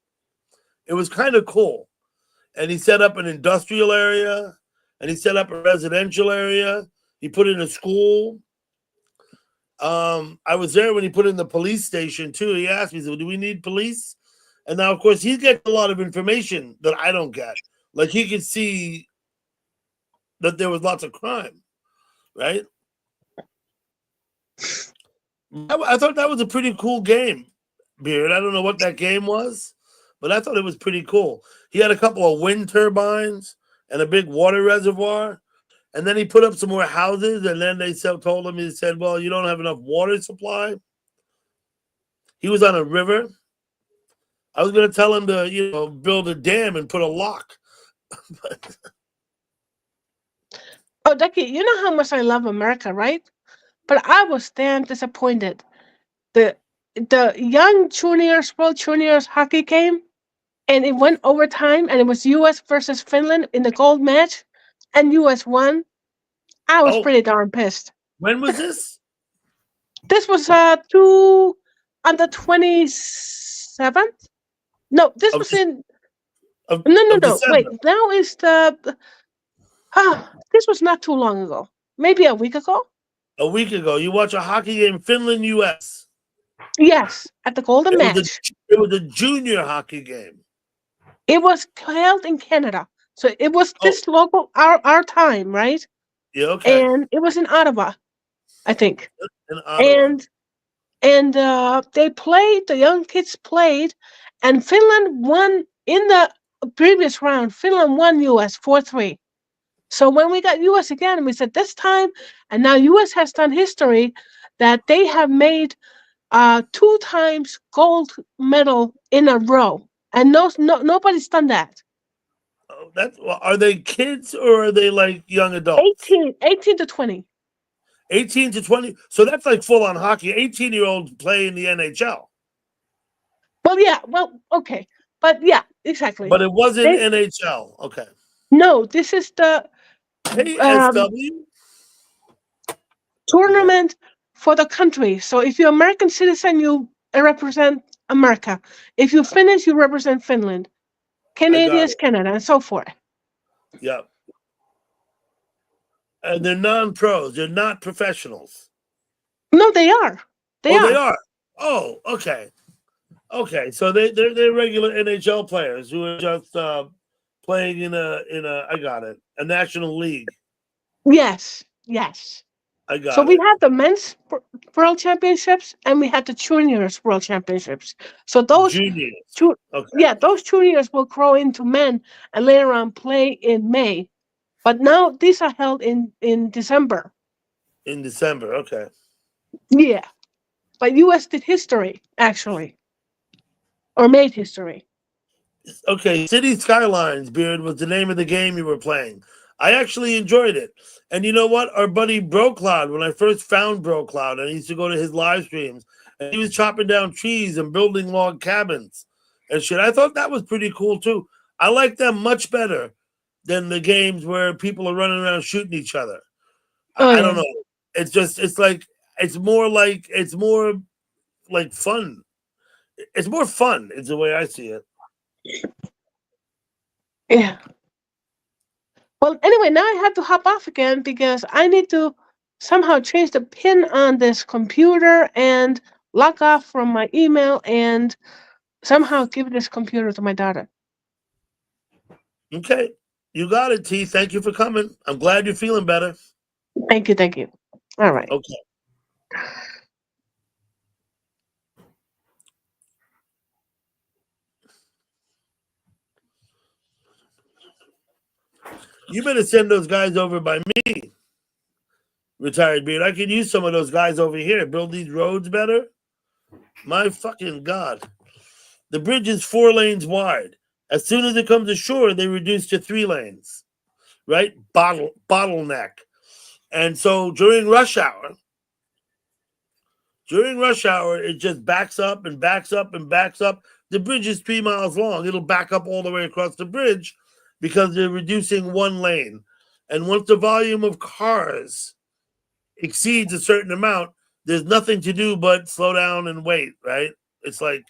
It was kind of cool. And he set up an industrial area, and he set up a residential area. He put in a school. I was there when he put in the police station too. He asked me, "Do we need police?" And now, of course, he gets a lot of information that I don't get. Like he could see that there was lots of crime, right? I thought that was a pretty cool game, Beard. I don't know what that game was, but I thought it was pretty cool. He had a couple of wind turbines and a big water reservoir. And then he put up some more houses, and then they told him, he said, well, you don't have enough water supply. He was on a river. I was going to tell him to, build a dam and put a lock. Oh, Ducky, you know how much I love America, right? But I was damn disappointed. The young juniors, world juniors hockey game, and it went overtime, and it was U.S. versus Finland in the gold match, and U.S. won. I was Oh, pretty darn pissed. when was this? This was on the 27th. No, this Of, was in of, no. of Wait, December. now is this was not too long ago. Maybe a week ago. A week ago. You watch a hockey game, Finland, U.S. Yes, at the golden match. It was a junior hockey game. It was held in Canada, so it was Oh. this local our time, right? Yeah, okay. And it was in Ottawa, I think. In Ottawa. And they played. The young kids played, and Finland won in the previous round. Finland won U.S. 4-3. So when we got U.S. again, we said this time, and now U.S. has done history that they have made 2 times gold medal in a row, and nobody's done that. Oh, are they kids or are they like young adults? 18 to 20. 18 to 20. So that's like full on hockey. 18-year-olds play in the NHL. Well, yeah. Well, okay. But yeah, exactly. But it wasn't NHL. Okay. No, this is the KSW? tournament for the country. So if you're American citizen, you represent America. If you Finnish, you represent Finland. Canadians, Canada, and so forth. Yeah. And they're non-pros. They're not professionals. No, they are. They are. Oh, okay. Okay, so they're regular NHL players who are just playing in a I got it, a national league. Yes. I got so it. we had the men's world championships and we had the juniors world championships. So those juniors, those juniors will grow into men and later on play in May. But now these are held in December. In December, okay. Yeah, but U.S. did history actually, or made history. Okay, City Skylines, Beard, was the name of the game you were playing. I actually enjoyed it. And you know what? Our buddy BroCloud, when I first found BroCloud, and I used to go to his live streams, and he was chopping down trees and building log cabins. and shit. I thought that was pretty cool too. I like them much better than the games where people are running around shooting each other. Oh I don't yeah. know. It's more like fun. It's more fun. Is the way I see it. Yeah. Well, anyway, now I have to hop off again because I need to somehow change the pin on this computer and log off from my email and somehow give this computer to my daughter. Okay, you got it, T. Thank you for coming. I'm glad you're feeling better. Thank you, thank you. All right. Okay. You better send those guys over by me, retired beard. I can use some of those guys over here. Build these roads better. My fucking God. The bridge is 4 lanes wide. As soon as it comes ashore, they reduce to 3 lanes. Right? Bottleneck. And so during rush hour, it just backs up and backs up and backs up. The bridge is 3 miles long. It'll back up all the way across the bridge because they're reducing 1 lane. And once the volume of cars exceeds a certain amount, there's nothing to do but slow down and wait, right? It's like,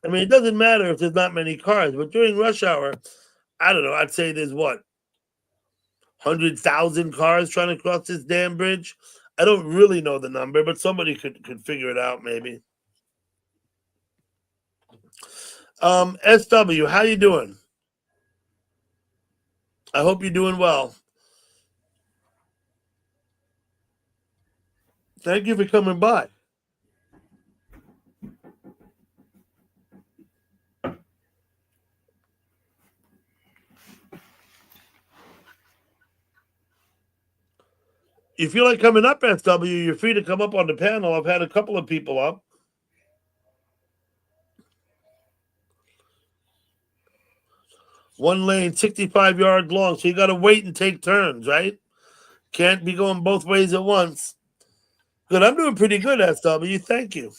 I mean, it doesn't matter if there's not many cars, but during rush hour, I don't know, I'd say there's what, 100,000 cars trying to cross this damn bridge? I don't really know the number, but somebody could figure it out maybe. SW, how you doing? I hope you're doing well. Thank you for coming by. If you like coming up, SW, you're free to come up on the panel. I've had a couple of people up. One lane, 65 yards long, so you got to wait and take turns, right? Can't be going both ways at once. Good. I'm doing pretty good, SW. Thank you.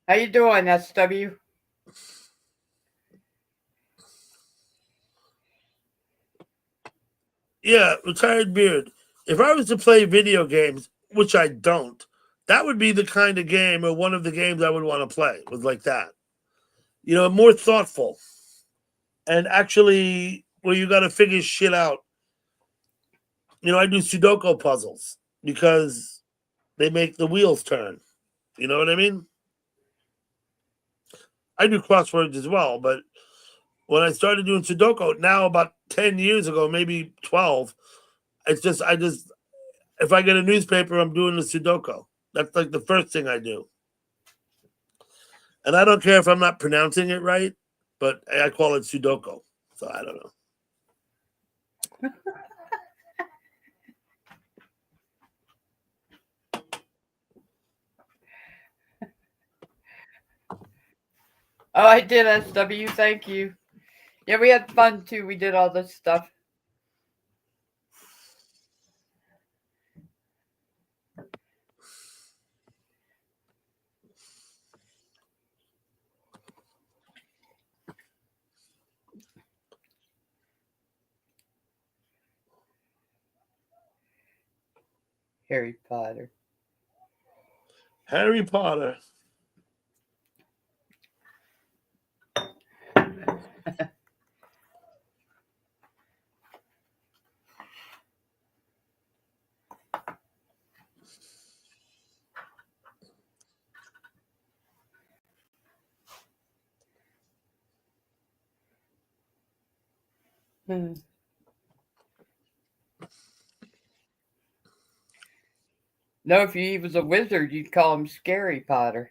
How you doing, SW? Yeah, retired beard. If I was to play video games, which I don't, that would be the kind of game or one of the games I would want to play. Was like that. More thoughtful and actually where you got to figure shit out. I do Sudoku puzzles because they make the wheels turn. You know what I mean? I do crosswords as well, but when I started doing Sudoku, now about 10 years ago, maybe 12, if I get a newspaper, I'm doing the Sudoku. That's like the first thing I do. And I don't care if I'm not pronouncing it right, but I call it Sudoku. So I don't know. Oh, I did, SW. Thank you. Yeah, we had fun too. We did all this stuff. Harry Potter. Harry Potter. Hmm. No, if he was a wizard, you'd call him Scary Potter.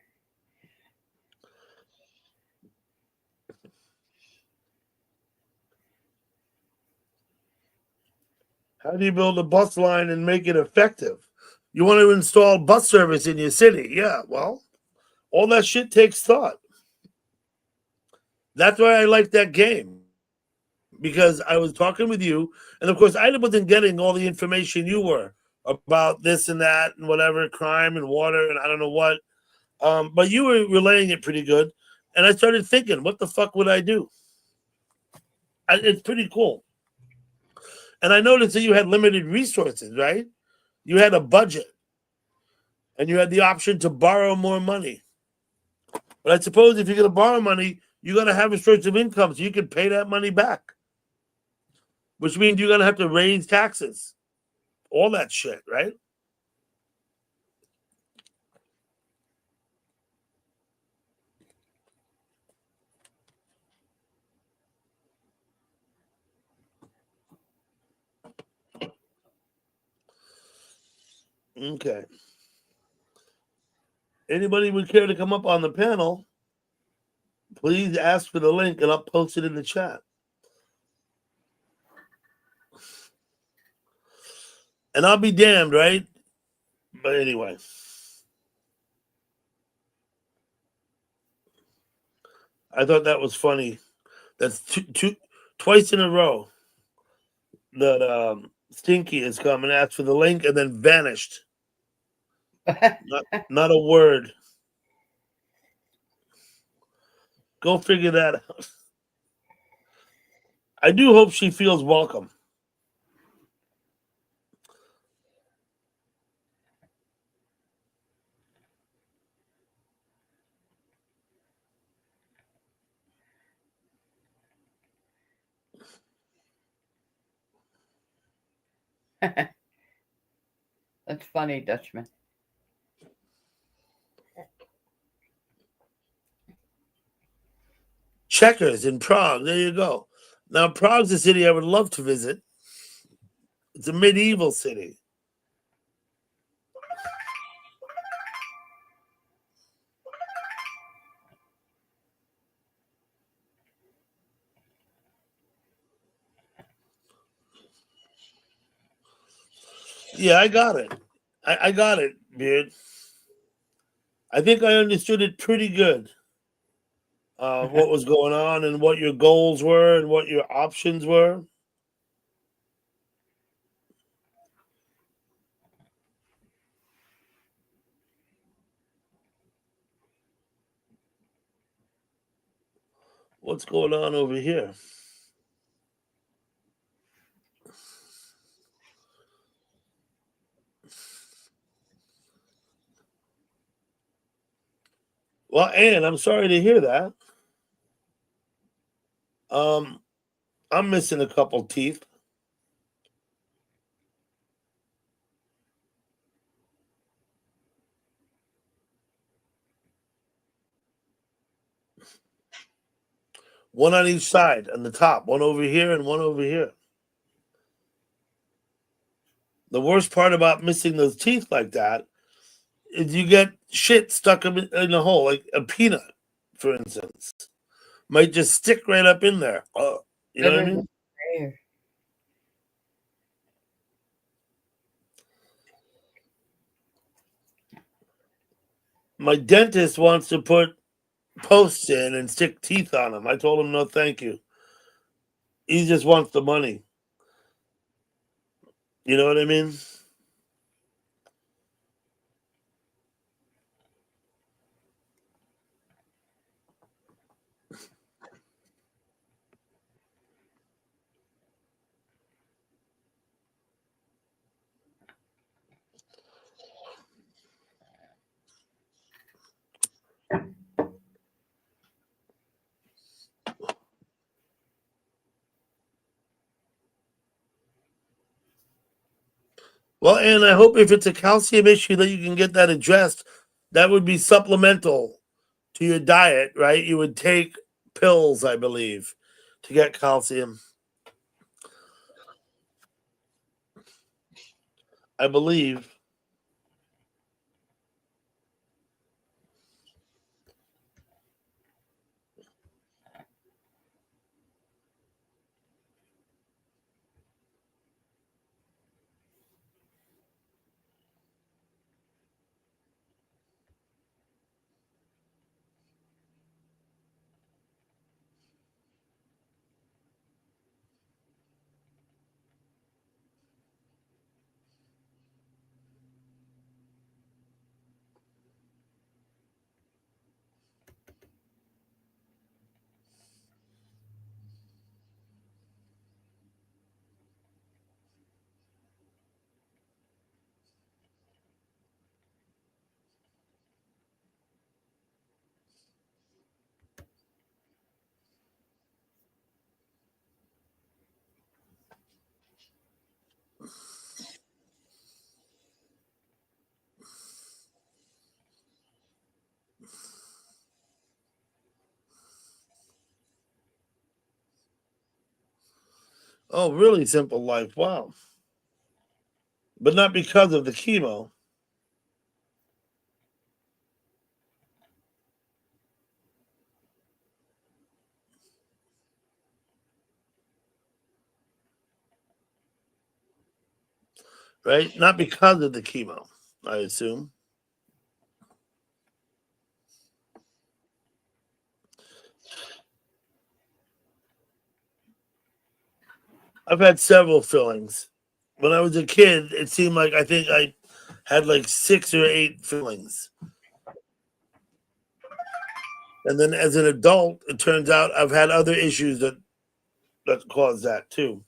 How do you build a bus line and make it effective? You want to install bus service in your city? Yeah, well, all that shit takes thought. That's why I like that game. Because I was talking with you, and of course, I wasn't getting all the information you were about this and that and whatever, crime and water and I don't know what. But you were relaying it pretty good. And I started thinking, what the fuck would I do? It's pretty cool. And I noticed that you had limited resources, right? You had a budget and you had the option to borrow more money. But I suppose if you're going to borrow money, you got to have a source of income so you can pay that money back, which means you're going to have to raise taxes, all that shit, right? Okay. Anybody would care to come up on the panel, please ask for the link and I'll post it in the chat. And I'll be damned, right? But anyway. I thought that was funny. That's twice in a row that Stinky has come and asked for the link and then vanished. Not a word. Go figure that out. I do hope she feels welcome. That's funny, Dutchman. Checkers in Prague. There you go. Now, Prague's a city I would love to visit. It's a medieval city. Yeah, I got it. I got it, Beard. I think I understood it pretty good. What was going on and what your goals were and what your options were. What's going on over here? Well, Ann, I'm sorry to hear that. I'm missing a couple teeth. One on each side, on the top, one over here and one over here. The worst part about missing those teeth like that is you get shit stuck in the hole, like a peanut, for instance. Might just stick right up in there. You know what I mean? My dentist wants to put posts in and stick teeth on them. I told him no, thank you. He just wants the money. You know what I mean? Well, and I hope if it's a calcium issue that you can get that addressed. That would be supplemental to your diet, right? You would take pills, I believe, to get calcium. I believe. Oh, really simple life. Wow. But not because of the chemo, right? Not because of the chemo, I assume. I've had several fillings. When I was a kid, it seemed like I think I had like 6 or 8 fillings. And then as an adult, it turns out I've had other issues that caused that too.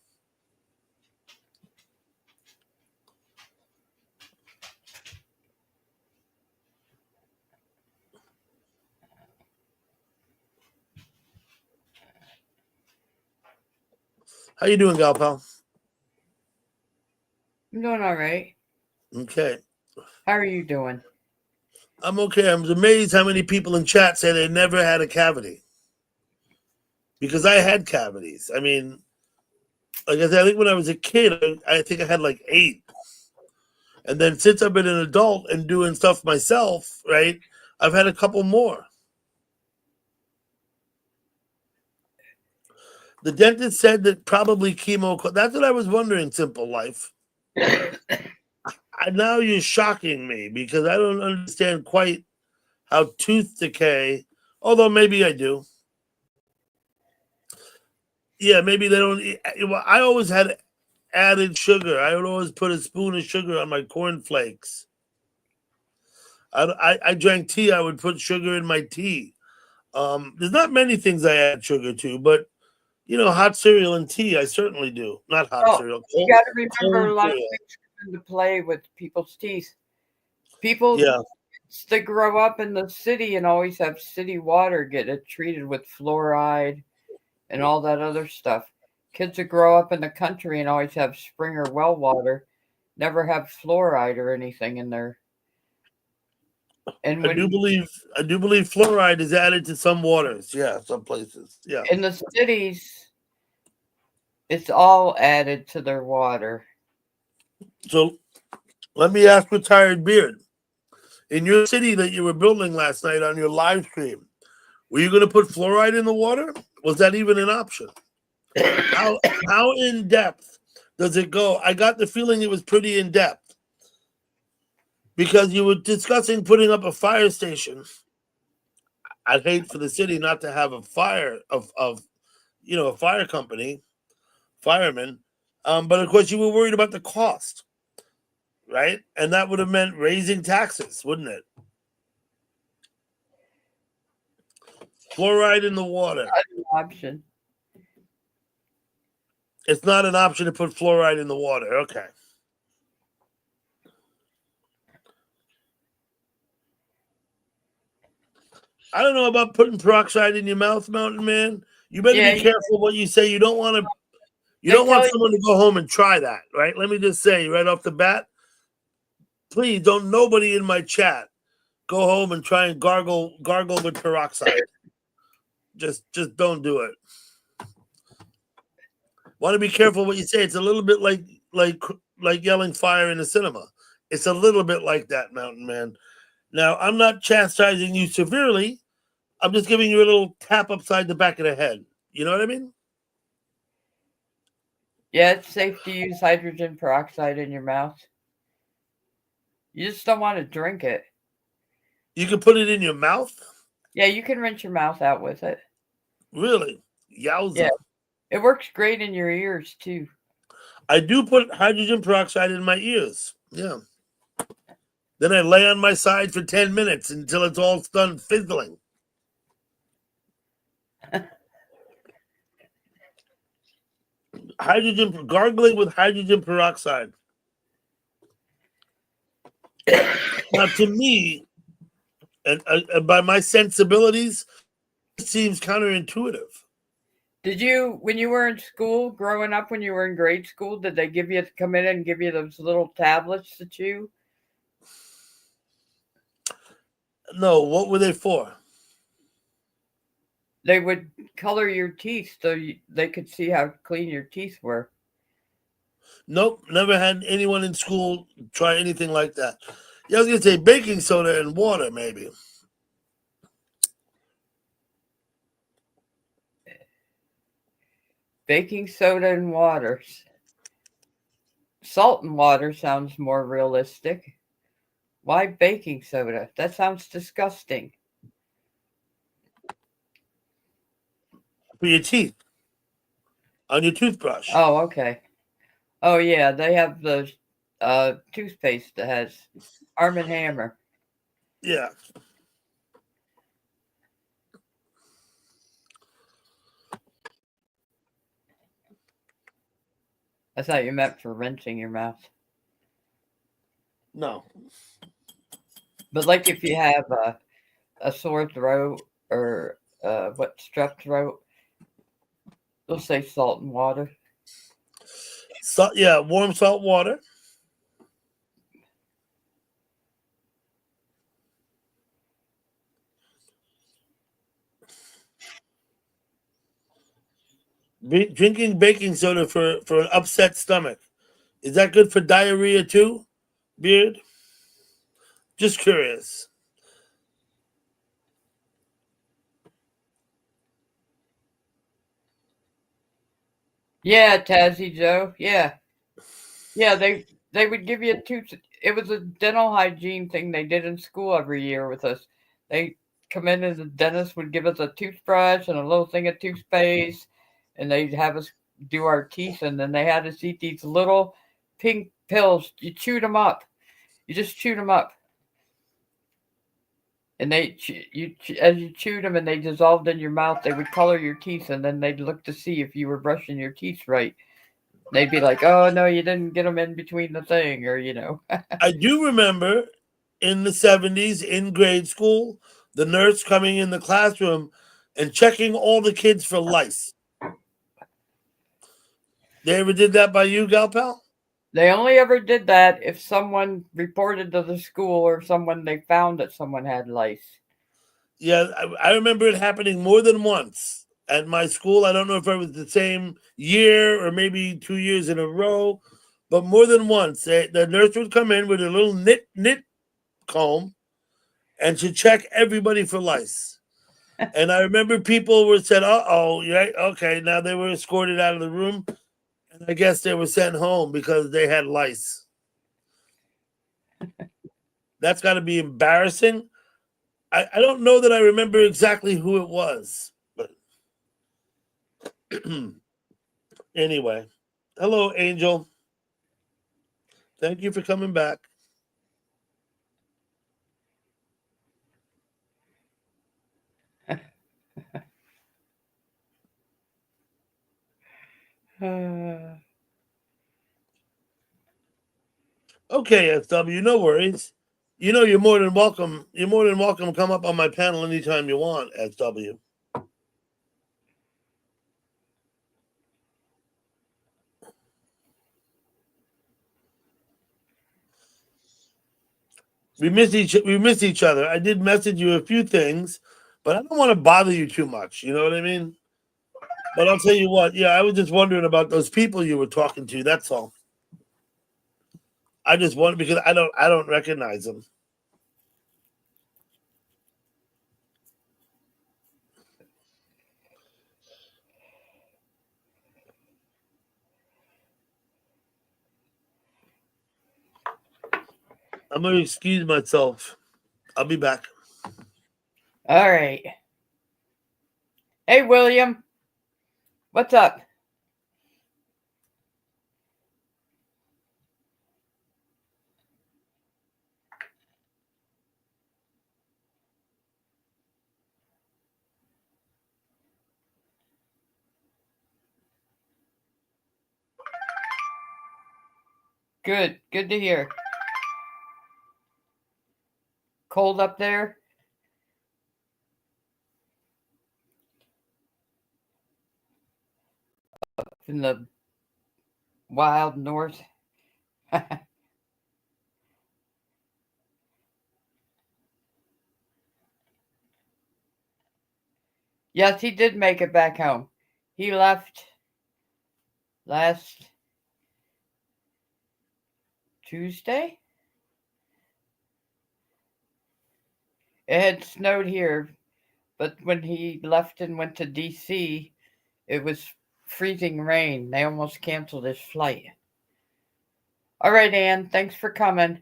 How you doing, gal pal? I'm doing all right. Okay. How are you doing? I'm okay. I'm amazed how many people in chat say they never had a cavity. Because I had cavities. I mean, like I said, I think when I was a kid, I think I had like 8. And then since I've been an adult and doing stuff myself, right, I've had a couple more. The dentist said that probably chemo. That's what I was wondering, Simple Life. Now you're shocking me because I don't understand quite how tooth decay, although maybe I do. Yeah, maybe they don't. Well, I always had added sugar. I would always put a spoon of sugar on my cornflakes. I drank tea. I would put sugar in my tea. There's not many things I add sugar to, but hot cereal and tea, I certainly do. Not hot Oh, cereal, you cold, got to remember cold a lot of cereal. things come into play with people's teeth. People Yeah, that grow up in the city and always have city water get it treated with fluoride and all that other stuff. Kids that grow up in the country and always have spring or well water never have fluoride or anything in there. And I do when believe fluoride is added to some waters. Yeah, some places. Yeah. in the cities, it's all added to their water. So let me ask Retired Beard. In your city that you were building last night on your live stream, were you going to put fluoride in the water? Was that even an option? How in depth does it go? I got the feeling it was pretty in depth because you were discussing putting up a fire station. I'd hate for the city not to have a fire of a fire company, firemen. But of course, you were worried about the cost, right? And that would have meant raising taxes, wouldn't it? Fluoride in the water. Option. It's not an option to put fluoride in the water. Okay. I don't know about putting peroxide in your mouth, Mountain Man. You better Yeah, be careful what you say. You don't want to. You they don't want tell you someone to go home and try that, right? Let me just say right off the bat, please don't nobody in my chat go home and try and gargle with peroxide. Just don't do it. Want to be careful what you say. It's a little bit like like yelling fire in the cinema. It's a little bit like that, Mountain Man. Now, I'm not chastising you severely. I'm just giving you a little tap upside the back of the head. You know what I mean? Yeah, it's safe to use hydrogen peroxide in your mouth. You just don't want to drink it. You can put it in your mouth? Yeah, you can rinse your mouth out with it. Really? Yowza. Yeah. It works great in your ears, too. I do put hydrogen peroxide in my ears. Yeah. Then I lay on my side for 10 minutes until it's all done fizzling. Gargling with hydrogen peroxide. Now, to me, and by my sensibilities, it seems counterintuitive. Did you, when you were in school, growing up, when you were in grade school, did they come in and give you those little tablets to chew? No, what were they for? They would color your teeth so they could see how clean your teeth were. Nope, never had anyone in school try anything like that. Yeah, I was going to say baking soda and water, maybe. Baking soda and water. Salt and water sounds more realistic. Why baking soda? That sounds disgusting. For your teeth. On your toothbrush. Oh, okay. Oh, yeah, they have the toothpaste that has Arm & Hammer. Yeah. I thought you meant for rinsing your mouth. No. But like if you have a sore throat or strep throat, they'll say salt and water. Salt, yeah, warm salt water. Drinking baking soda for an upset stomach. Is that good for diarrhea too, Beard? Just curious. Yeah, Tazzy Joe. Yeah. Yeah, they would give you a tooth. It was a dental hygiene thing they did in school every year with us. They come in and the dentist would give us a toothbrush and a little thing of toothpaste, and they'd have us do our teeth, and then they had us eat these little pink pills. You chewed them up. You just chewed them up. And as you chewed them and they dissolved in your mouth, they would color your teeth, and then they'd look to see if you were brushing your teeth right. They'd be like, "Oh no, you didn't get them in between the thing," or I do remember in the 70s in grade school, the nurse coming in the classroom and checking all the kids for lice. They ever did that by you, gal pal? They only ever did that if someone reported to the school or they found that someone had lice. Yeah, I remember it happening more than once at my school. I don't know if it was the same year or maybe 2 years in a row, but more than once. The nurse would come in with a little knit comb and she'd check everybody for lice. And I remember people were said, "Uh-oh, yeah, okay." Now they were escorted out of the room, and I guess they were sent home because they had lice. That's got to be embarrassing. I don't know that I remember exactly who it was, but anyway. Hello, Angel. Thank you for coming back. Okay, SW, no worries. You know you're more than welcome. You're more than welcome to come up on my panel anytime you want, SW. We miss each other. I did message you a few things, but I don't want to bother you too much. You know what I mean? But I'll tell you what, yeah, I was just wondering about those people you were talking to. That's all. I just want because I don't recognize them. I'm gonna excuse myself. I'll be back. All right. Hey, William. What's up? Good. Good to hear. Cold up there? In the wild north? Yes, he did make it back home. He left last Tuesday. It had snowed here, but when he left and went to DC, it was freezing rain. They almost canceled his flight. All right, Ann, thanks for coming.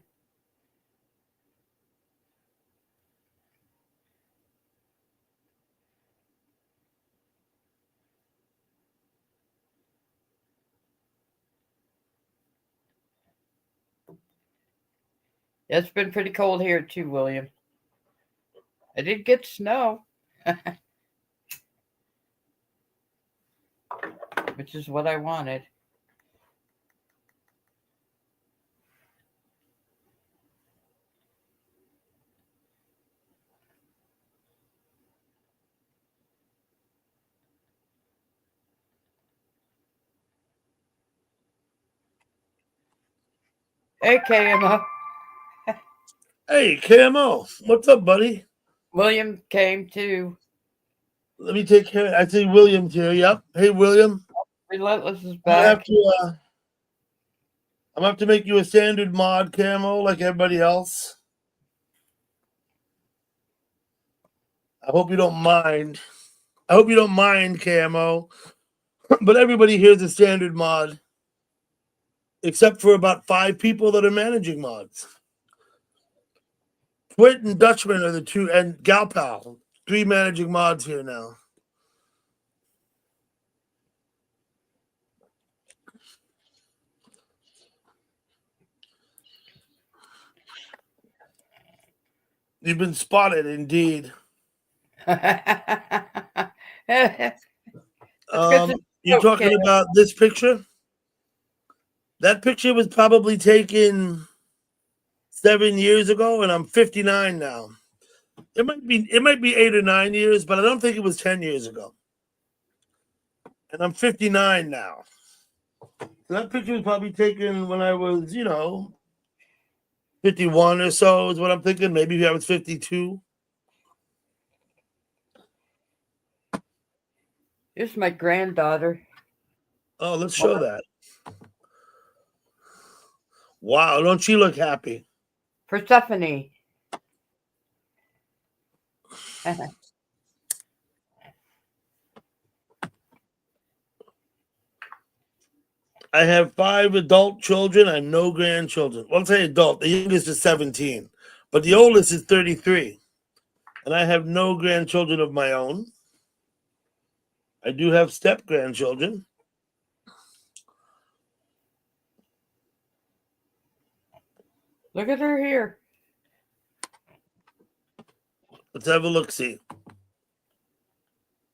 It's been pretty cold here too, William. I did get snow, which is what I wanted. Hey, KMO. Hey, KMO, what's up, buddy? William came too. Let me take care. I see William's here. Yep. Hey, William. Relentless is I'm gonna have back. to. I'm gonna have to make you a standard mod, KMO, like everybody else. I hope you don't mind. I hope you don't mind, KMO. But everybody here's a standard mod, except for about 5 people that are managing mods. Twit and Dutchman are the 2, and Galpal, 3 managing mods here now. You've been spotted, indeed. You're talking about this picture? That picture was probably taken 7 years ago, and I'm 59 now. It might be 8 or 9 years, but I don't think it was 10 years ago. And I'm 59 now. So that picture was probably taken when I was, 51 or so is what I'm thinking. Maybe I was 52. Here's my granddaughter. Oh, let's show that. Wow, don't she look happy? Persephone. I have 5 adult children and no grandchildren. Well, I'll say adult. The youngest is 17, but the oldest is 33. And I have no grandchildren of my own. I do have step grandchildren. Look at her here. Let's have a look. See,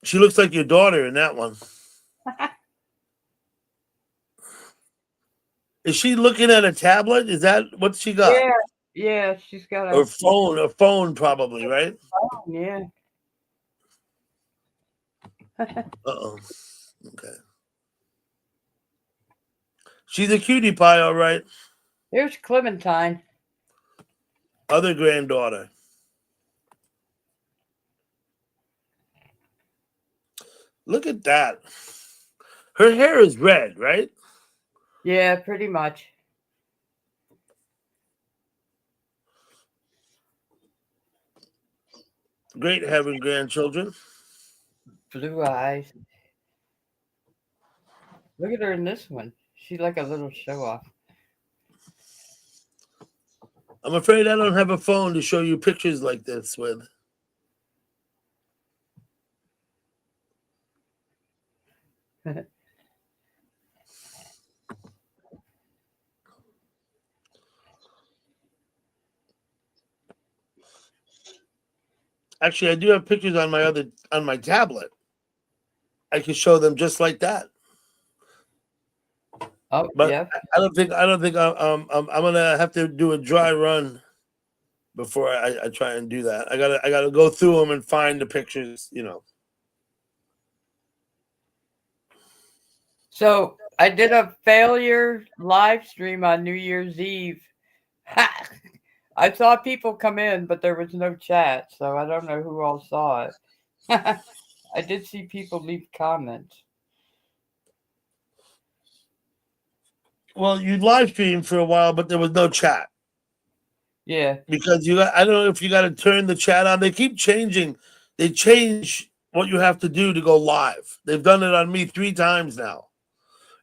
she looks like your daughter in that one. Is she looking at a tablet? Is that what she got? Yeah, she's got Or phone? A phone, probably, right? phone, yeah. Uh-oh. Okay. She's a cutie pie, all right. Here's Clementine. Other granddaughter. Look at that. Her hair is red, right? Yeah, pretty much. Great having grandchildren. Blue eyes. Look at her in this one. She's like a little show off. I'm afraid I don't have a phone to show you pictures like this with. Actually, I do have pictures on my tablet. I can show them just like that. Oh, But yeah. I don't think I'm gonna have to do a dry run before I try and do that. I gotta go through them and find the pictures. So I did a failure live stream on New Year's Eve. Ha! I saw people come in, but there was no chat, so I don't know who all saw it. I did see people leave comments. Well, you live streamed for a while, but there was no chat Yeah. because I don't know if you got to turn the chat on. They keep changing. They change what you have to do to go live. They've done it on me 3 times now.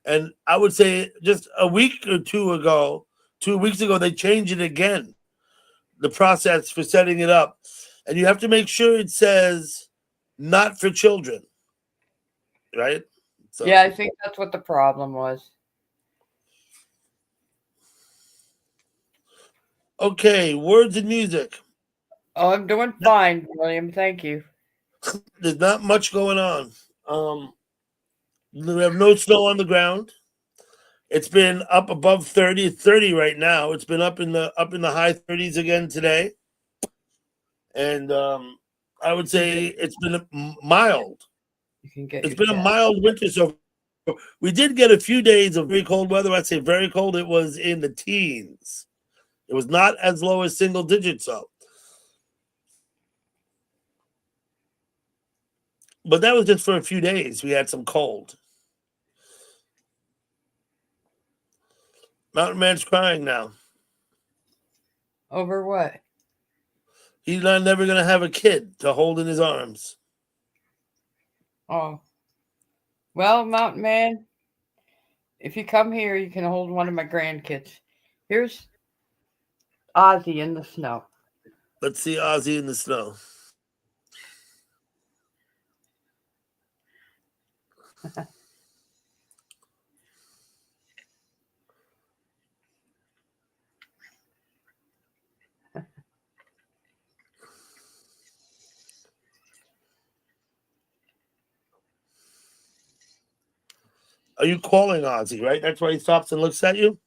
And I would say just a week or 2 ago, 2 weeks ago, they changed it again. The process for setting it up. And you have to make sure it says not for children. Right? So, Yeah, I think that's what the problem was. okay, words and music. Oh, I'm doing fine, William. Thank you. There's not much going on. We have no snow on the ground. It's been up above 30. It's 30 right now. It's been up in the high 30s again today. And I would say it's been mild. You can get It's your been a chat. mild winter so far. We did get a few days of very cold weather. I'd say very cold. It was in the teens. It was not as low as single digits though. But that was just for a few days. We had some cold. Mountain Man's crying now. Over what? He's not never going to have a kid to hold in his arms. Oh. Well, Mountain Man, if you come here, you can hold one of my grandkids. Here's Ozzy in the snow. Let's see Ozzy in the snow. Are you calling Ozzy, right? That's why he stops and looks at you?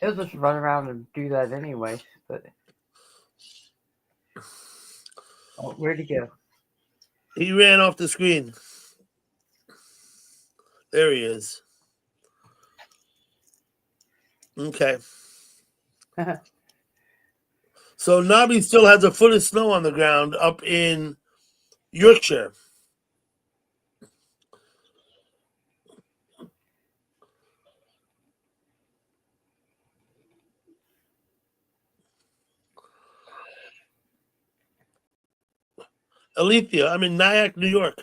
He'll just run around and do that anyway. But oh, where'd he go? He ran off the screen. There he is. Okay. So Nobby still has a foot of snow on the ground up in Yorkshire. Alethea, I'm in Nyack, New York.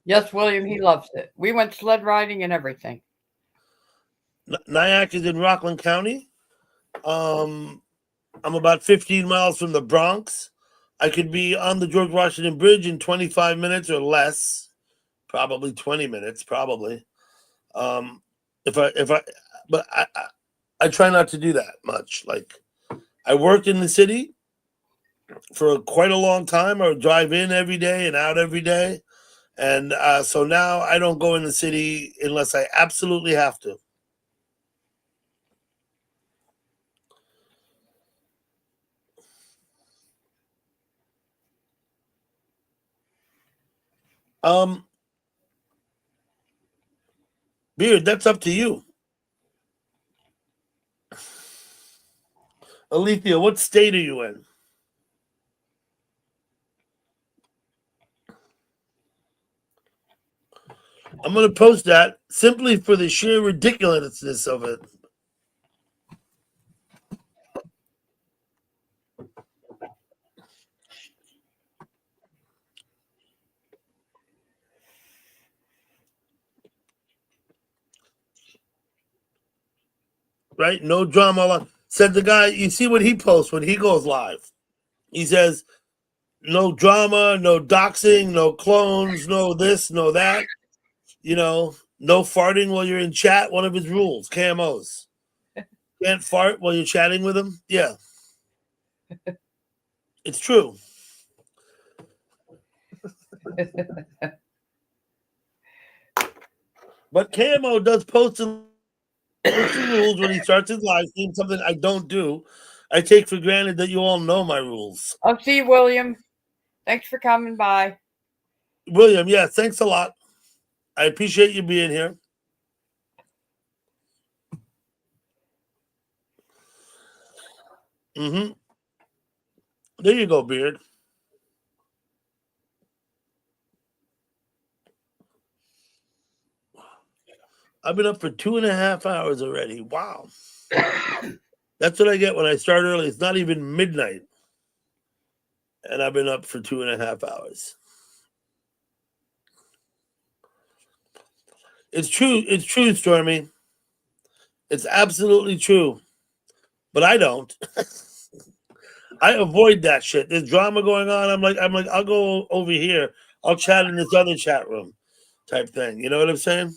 Yes, William, he loves it. We went sled riding and everything. Nyack is in Rockland County. I'm about 15 miles from the Bronx. I could be on the George Washington Bridge in 25 minutes or less, probably 20 minutes, probably. But I try not to do that much. Like, I worked in the city for quite a long time. I would drive in every day and out every day. And so now I don't go in the city unless I absolutely have to. Beard, that's up to you. Alethea, what state are you in? I'm going to post that simply for the sheer ridiculousness of it. right? No drama. Said the guy, you see what he posts when he goes live. He says, no drama, no doxing, no clones, no this, no that. No farting while you're in chat. One of his rules, KMOs. Can't fart while you're chatting with him. Yeah. It's true. But KMO does post a list of rules when he starts his live stream, something I don't do. I take for granted that you all know my rules. I'll see you, William. Thanks for coming by. William, yeah, thanks a lot. I appreciate you being here. Mm-hmm. There you go, Beard. I've been up for 2.5 hours already. Wow. That's what I get when I start early. It's not even midnight. And I've been up for 2.5 hours. It's true. It's true, Stormy. It's absolutely true. But I don't. I avoid that shit. There's drama going on. I'm like, I'll go over here. I'll chat in this other chat room type thing. You know what I'm saying?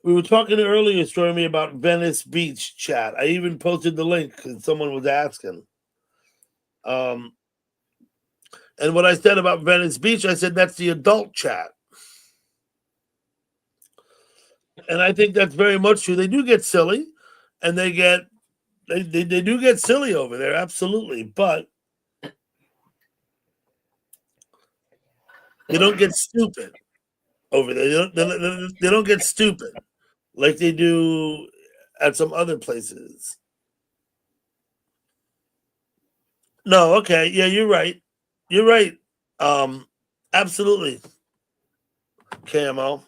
We were talking earlier, Stormy, about Venice Beach chat. I even posted the link because someone was asking. And what I said about Venice Beach, I said that's the adult chat. And I think that's very much true. They do get silly, and they do get silly over there, absolutely. But they don't get stupid over there. They don't get stupid like they do at some other places. No, okay, yeah, you're right. You're right. Absolutely, KMO.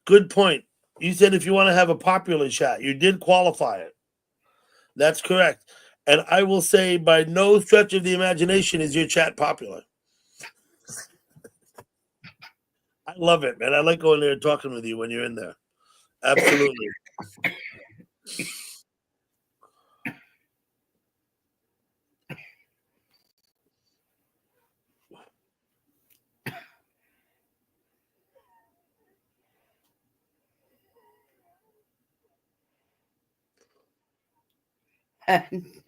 Good point. You said if you want to have a popular chat, you did qualify it. That's correct. And I will say, by no stretch of the imagination is your chat popular. I love it, man. I like going there and talking with you when you're in there. Absolutely.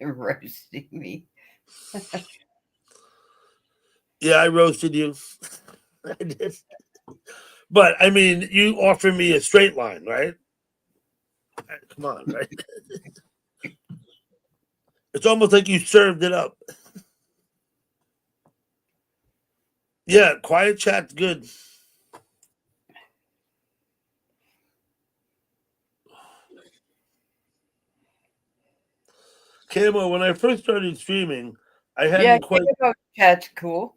Roasting me. Yeah, I roasted you. I did. But I mean, you offer me a straight line, right? Come on, right? It's almost like you served it up. Yeah, quiet chat's good. Camo, when I first started streaming, I hadn't quite. Chat's cool.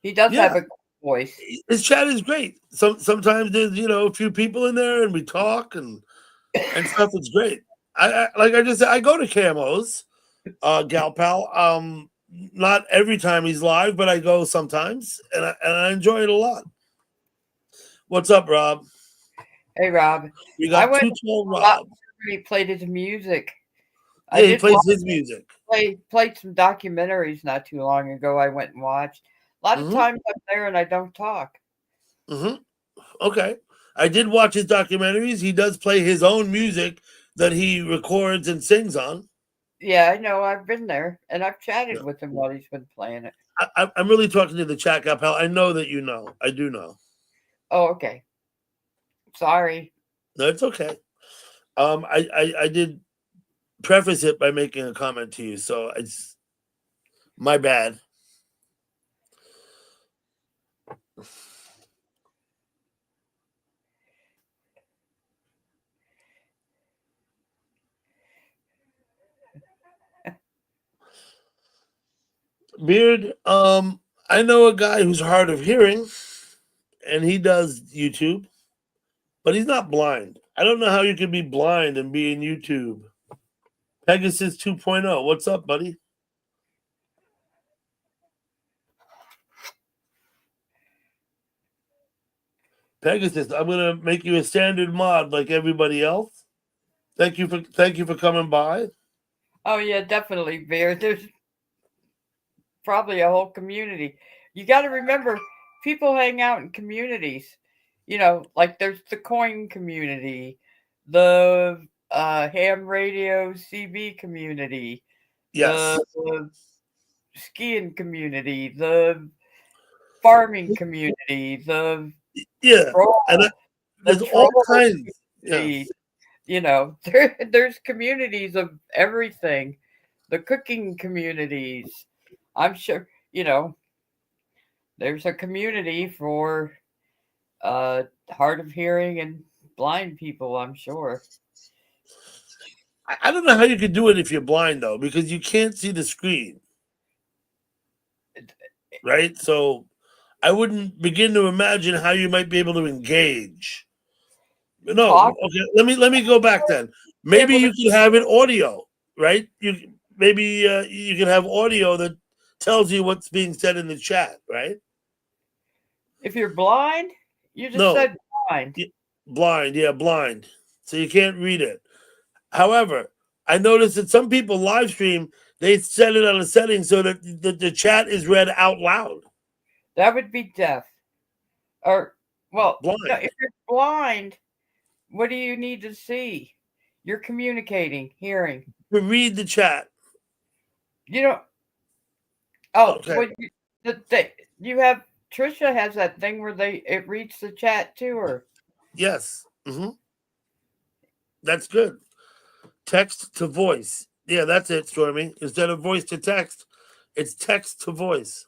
He does have a good voice. His chat is great. Sometimes there's a few people in there and we talk and stuff. It's great. I like I just said, I go to Camo's, Gal Pal. Not every time he's live, but I go sometimes, and I enjoy it a lot. What's up, Rob? Hey, Rob. You got 212 Rob. He played his music. Yeah, he plays his music. Played some documentaries not too long ago. I went and watched. A lot of times I'm there and I don't talk. Mm-hmm. Okay. I did watch his documentaries. He does play his own music that he records and sings on. Yeah, I know. I've been there and I've chatted with him while he's been playing it. I'm really talking to the chat, Gal Pal. I know that you know. I do know. Oh, okay. Sorry. No, it's okay. I did preface it by making a comment to you, so it's my bad. Beard, I know a guy who's hard of hearing, and he does YouTube, but he's not blind. I don't know how you can be blind and be in YouTube. Pegasus 2.0, what's up, buddy? Pegasus, I'm gonna make you a standard mod like everybody else. Thank you for coming by. Oh yeah, definitely, Bear. There's probably a whole community. You got to remember, people hang out in communities. Like there's the coin community, the ham radio CB community, Yes. the skiing community, the farming community, the Yeah. And troll, the there's all troll kinds. Yeah. community. There's communities of everything. The cooking communities. I'm sure, there's a community for hard of hearing and blind people, I'm sure. I don't know how you could do it if you're blind though, because you can't see the screen. Right? So I wouldn't begin to imagine how you might be able to engage. No, Talk, okay. Let me go back then. Maybe able you to, can have it audio, right? You can have audio that tells you what's being said in the chat, right? if you're blind, you just No, said blind. blind, yeah, blind. So you can't read it. However, I noticed that some people live stream, they set it on a setting so that the chat is read out loud. That would be deaf. Or, well, no, Blind. if you're blind, what do you need to see? You're communicating, hearing. To read the chat. You don't. Oh, Okay. well, you have Trisha has that thing where it reads the chat to her. Yes. That's good. Text to voice. Yeah, that's it, Stormy. Instead of voice to text, it's text to voice.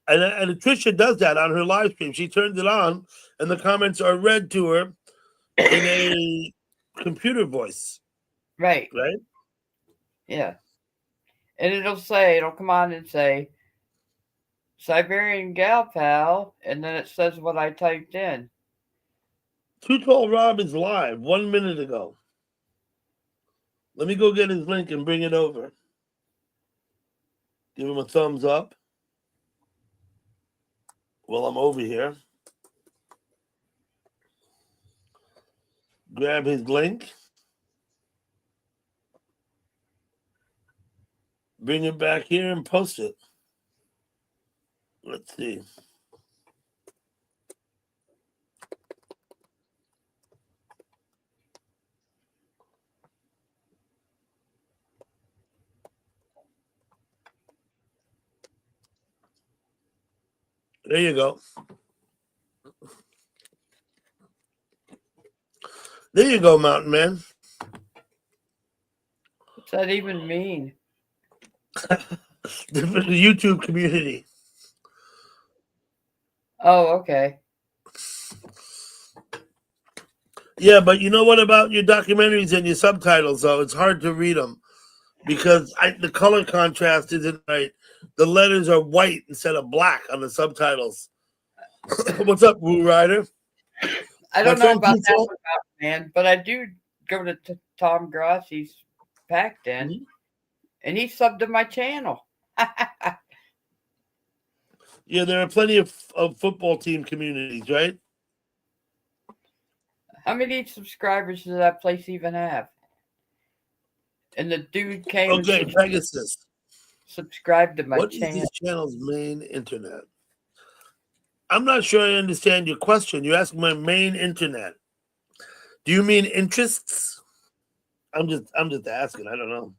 And Tricia does that on her live stream. She turns it on, and the comments are read to her in a computer voice. Right. Right? Yeah. And it'll come on and say, Siberian Gal Pal, and then it says what I typed in. Too Tall Rob is live 1 minute ago. Let me go get his link and bring it over. Give him a thumbs up. While I'm over here. Grab his link. Bring it back here and post it. Let's see. There you go. There you go, Mountain Man. What's that even mean? The YouTube community. Oh, okay. Yeah, but you know what about your documentaries and your subtitles, though? It's hard to read them because the color contrast isn't right. The letters are white instead of black on the subtitles. What's up, Woo Rider? I don't know about that one, man, but I do go to Tom Grassi's Packed In, and he subbed to my channel. Yeah, there are plenty of football team communities, right? How many subscribers does that place even have? And the dude came and Pegasus. Subscribed to my channel. What is this channel's main internet? I'm not sure I understand your question. You're asking my main internet. Do you mean interests? I'm just asking. I don't know.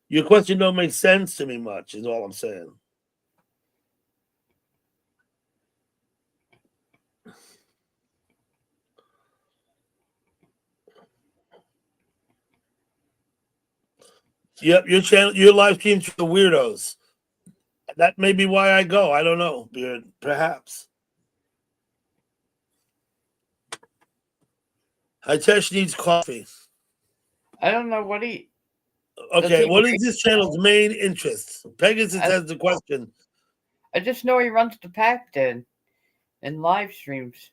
Your question don't make sense to me much, is all I'm saying. Yep, your live streams for the weirdos. That may be why I go. I don't know, Beard. Perhaps. Hitesh needs coffee. I don't know what he. Okay, what is this channel's main interest? Pegasus has the question. I just know he runs the Packed In and live streams.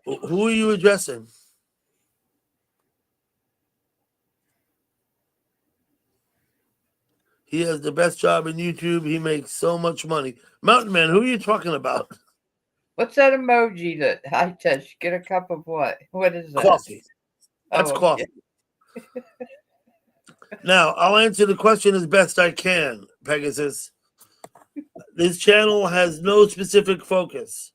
Who are you addressing? He has the best job in YouTube. He makes so much money. Mountain Man, who are you talking about? What's that emoji that I touch? Get a cup of what? What is that? Coffee. That's Oh, coffee. Now, I'll answer the question as best I can, Pegasus. This channel has no specific focus.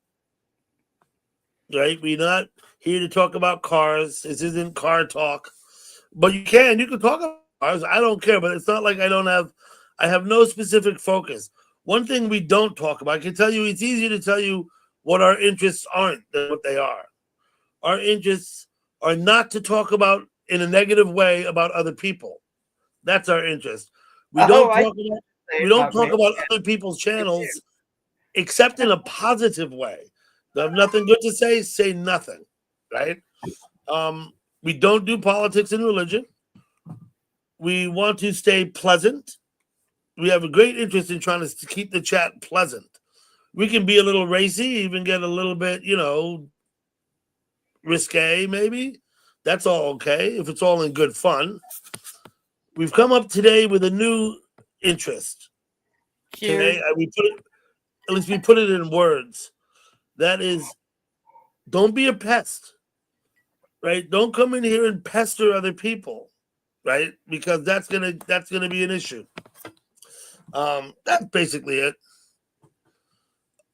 Right? We're not here to talk about cars. This isn't car talk. But you can talk about cars. I don't care, but it's not like I have no specific focus. One thing we don't talk about, I can tell you, it's easier to tell you what our interests aren't than what they are. Our interests are not to talk about in a negative way about other people. That's our interest. We don't talk about other people's channels except in a positive way. They have nothing good to say nothing, right? We don't do politics and religion. We want to stay pleasant. We have a great interest in trying to keep the chat pleasant. We can be a little racy, even get a little bit, risque, maybe. That's all okay if it's all in good fun. We've come up today with a new interest. Cheers. Today, we put it in words. That is, don't be a pest, right? Don't come in here and pester other people, right? Because that's gonna be an issue. That's basically it.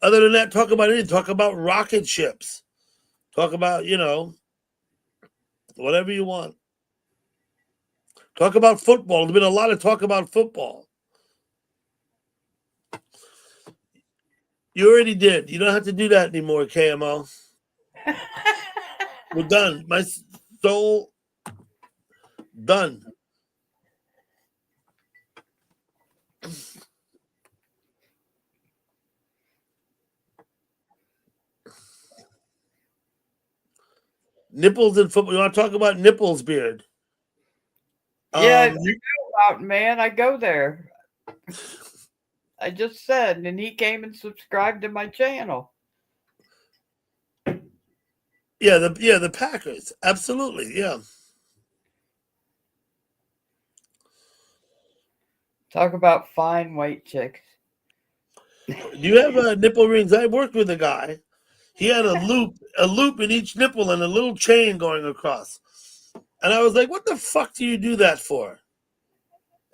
Other than that, talk about anything. Talk about rocket ships. Talk about, whatever you want. Talk about football. There's been a lot of talk about football. You already did. You don't have to do that anymore, KMO. We're done. My soul, done. Nipples and football. You want to talk about Nipples Beard? Yeah, I know about, man. I go there. I just said, and he came and subscribed to my channel. Yeah, the Packers. Absolutely, yeah. Talk about fine white chicks. Do you have nipple rings? I worked with a guy. He had a loop in each nipple and a little chain going across. And I was like, what the fuck do you do that for?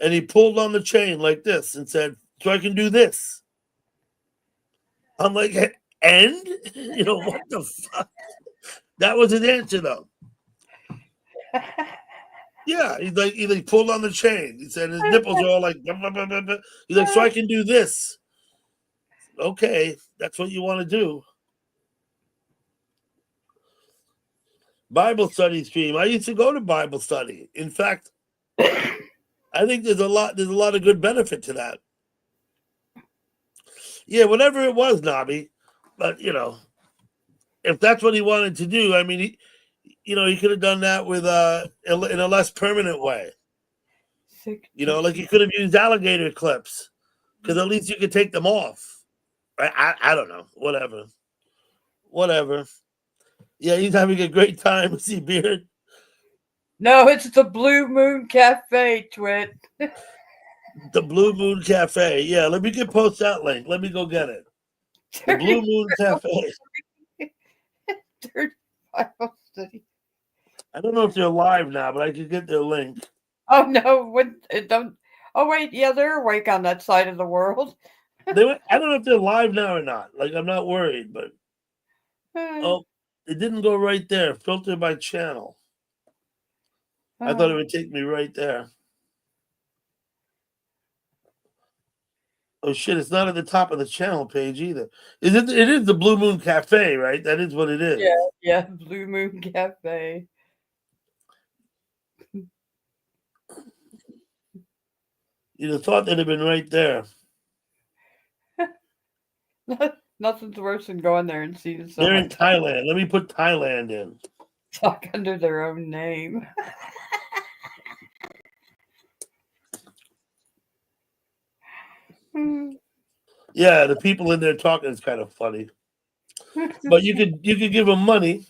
And he pulled on the chain like this and said, so I can do this. I'm like, and? What the fuck? That was his answer, though. Yeah, he pulled on the chain. He said his nipples are all like, blah, blah, blah, blah. He's like, so I can do this. Okay, that's what you want to do. Bible study stream. I used to go to Bible study. In fact, I think there's a lot of good benefit to that. Yeah, whatever it was, Nobby. But if that's what he wanted to do, I mean, he could have done that with in a less permanent way. Like you could have used alligator clips, because at least you could take them off. I don't know. Whatever. Yeah, he's having a great time. See, Beard. No, it's the Blue Moon Cafe, Twit. The Blue Moon Cafe. Yeah, let me post that link. Let me go get it. The Blue Moon Cafe. I don't know if they're live now, but I can get their link. Oh no, it don't. Oh wait, yeah, they're awake on that side of the world. I don't know if they're live now or not. Like, I'm not worried, but it didn't go right there. Filter by channel. I thought it would take me right there. Oh shit! It's not at the top of the channel page either. It is the Blue Moon Cafe, right? That is what it is. Yeah, Blue Moon Cafe. You'd have thought they'd have been right there. Nothing's worse than going there and seeing someone. They're in Thailand. Let me put Thailand in. Talk under their own name. Yeah, the people in there talking is kind of funny. But you could give them money.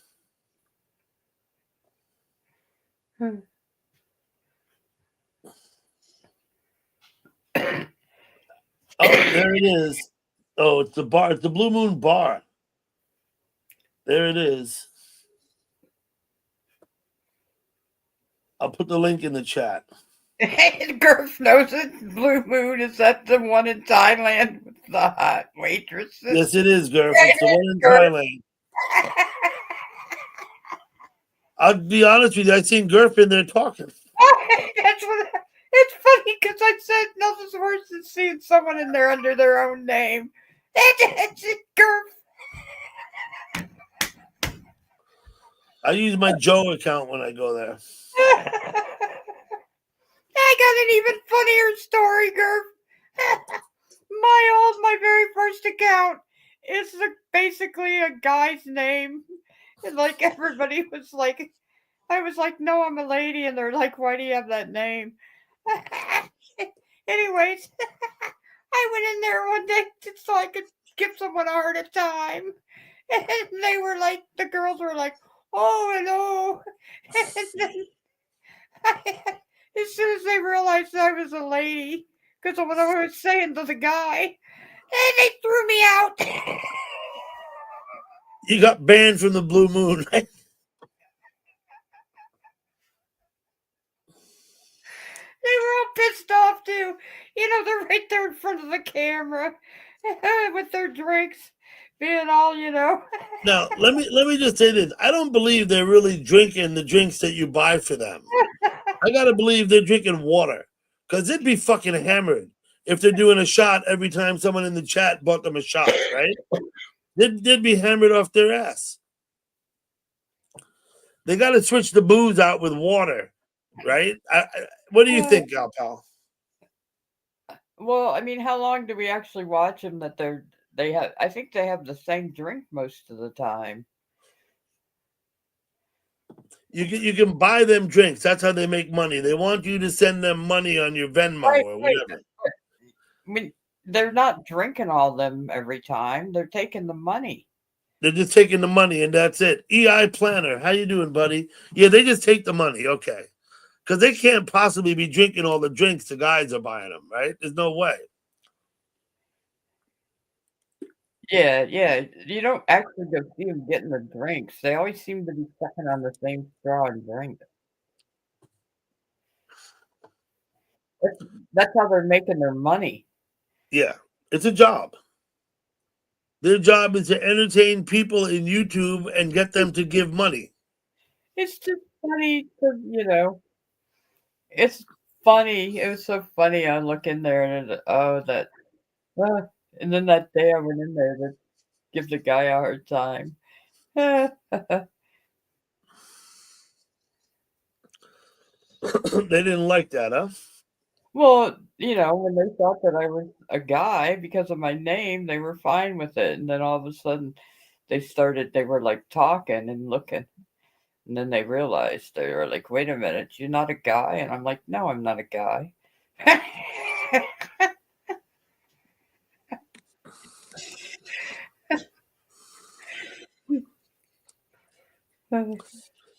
There it is. Oh, it's the bar. It's the Blue Moon Bar. There it is. I'll put the link in the chat. Gerf knows it. Blue Moon, is that the one in Thailand with the hot waitresses? Yes, it is, Gerf. It's the one in Thailand. I'll be honest with you. I seen Gerf in there talking. It's funny because I said nothing's worse than seeing someone in there under their own name. It's Gerf. I use my Joe account when I go there. I got an even funnier story, Gerf. My very first account is basically a guy's name. And like everybody was like, I was like, no, I'm a lady. And they're like, why do you have that name? Anyways, I went in there one day just so I could give someone a hard time. And they were like, the girls were like, oh, hello. And then as soon as they realized I was a lady, because of what I was saying to the guy, and they threw me out. You got banned from the Blue Moon, right? They were all pissed off too. You know, they're right there in front of the camera with their drinks, being all, you know. Now, let me just say this. I don't believe they're really drinking the drinks that you buy for them. I gotta believe they're drinking water, because they'd be fucking hammered if they're doing a shot every time someone in the chat bought them a shot, right? They'd be hammered off their ass. They got to switch the booze out with water, right? What do you think, Gal Pal? Well, I mean, how long do we actually watch them that they have? I think they have the same drink most of the time. You can buy them drinks. That's how they make money. They want you to send them money on your Venmo or whatever. I mean, they're not drinking all them every time. They're taking the money. They're just taking the money and that's it. EI Planner, how you doing, buddy? Yeah, they just take the money. Okay. Because they can't possibly be drinking all the drinks the guys are buying them, right? There's no way. Yeah. You don't actually go see them getting the drinks. They always seem to be sucking on the same straw and drink. That's how they're making their money. Yeah, it's a job. Their job is to entertain people in YouTube and get them to give money. It's just funny to, you know, it's funny. It was so funny. I look in there and and then that day I went in there to give the guy a hard time. They didn't like that, huh? Well, you know, when they thought that I was a guy because of my name, they were fine with it. And then all of a sudden they were like talking and looking. And then they realized, they were like, wait a minute, you're not a guy? And I'm like, no, I'm not a guy.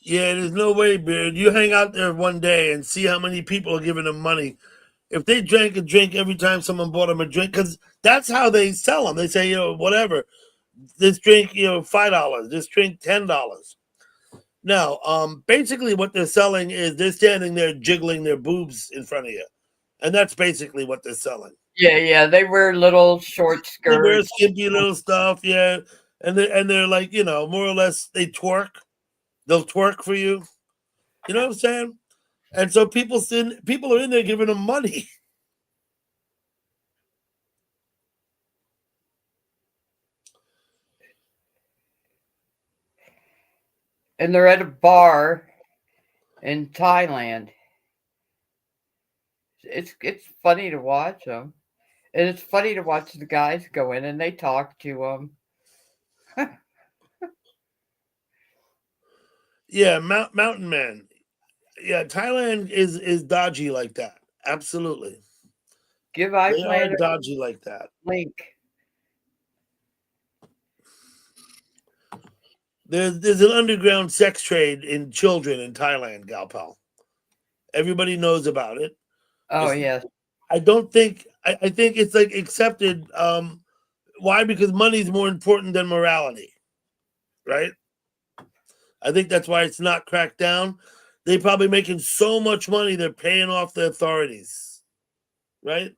Yeah, there's no way, Beard. You hang out there one day and see how many people are giving them money. If they drank a drink every time someone bought them a drink, because that's how they sell them. They say, you know, whatever, this drink, you know, $5, this drink $10. Now, basically what they're selling is they're standing there jiggling their boobs in front of you. And that's basically what they're selling. Yeah, they wear little short skirts. They wear skimpy little stuff, yeah. And they're like, you know, more or less they twerk. They'll twerk for you. You know what I'm saying? And so people are in there giving them money. And they're at a bar in Thailand. It's funny to watch them. And it's funny to watch the guys go in and they talk to them. Yeah, Mountain Man. Yeah, Thailand is dodgy like that. Absolutely. Give They are iPlanet dodgy like that. link. There's an underground sex trade in children in Thailand, Gal Pal. Everybody knows about it. Oh, yes. I don't think I think it's like accepted. Why? Because money is more important than morality, right? I think that's why it's not cracked down. They probably making so much money they're paying off the authorities, right?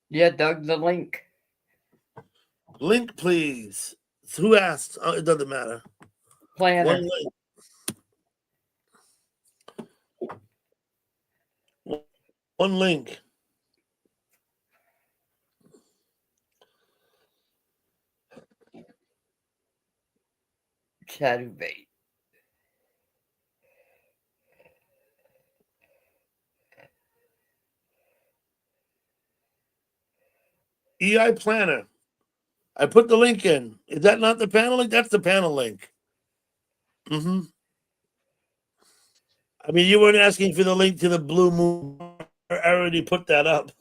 Yeah, Doug, the link. Link, please. Who asked? It doesn't matter. Planner. One link. One link. Chatterbait. EI Planner. I put the link in. Is that not the panel link? That's the panel link. Mm-hmm. I mean, you weren't asking for the link to the Blue Moon. I already put that up.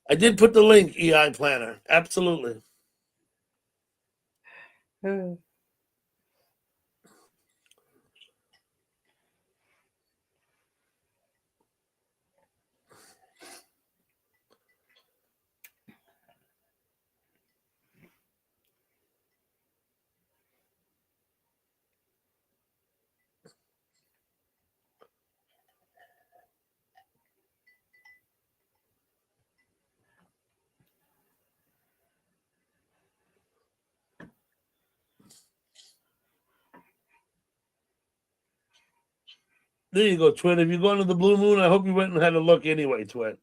I did put the link, EI Planner. Absolutely. There you go, Twin. If you're going to the Blue Moon, I hope you went and had a look anyway, Twin.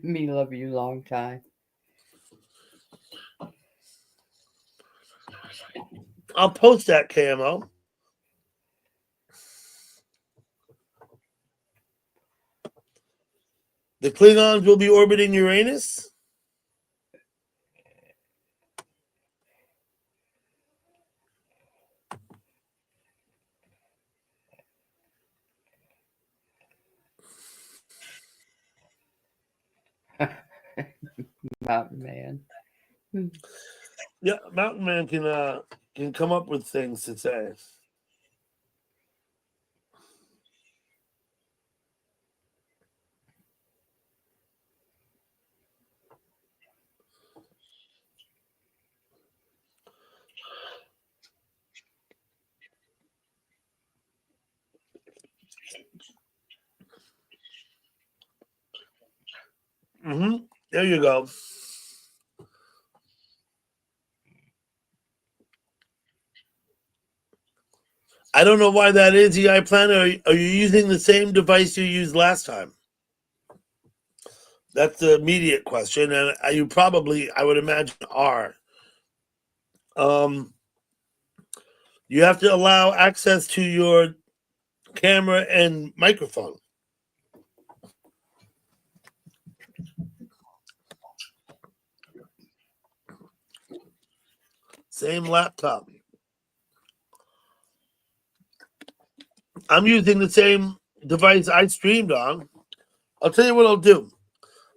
Me love you long time. I'll post that, KMO. The Klingons will be orbiting Uranus. Mountain Man. Yeah, Mountain Man can come up with things to say. Mm-hmm. There you go. I don't know why that is, EI Planner. Are you using the same device you used last time? That's the immediate question, and you probably, I would imagine, are. You have to allow access to your camera and microphone. Same laptop. I'm using the same device I streamed on. I'll tell you what I'll do.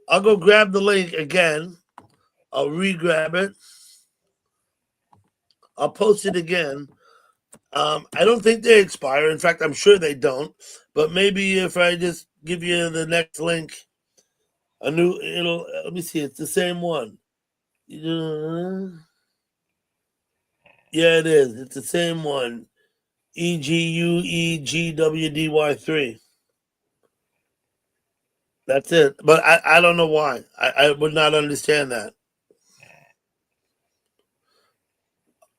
I'll go grab the link again. I'll re-grab it. I'll post it again. I don't think they expire. In fact, I'm sure they don't. But maybe if I just give you the next link, let me see, it's the same one. Yeah, it is. It's the same one. EGUEGWDY3. That's it. But I don't know why. I would not understand that.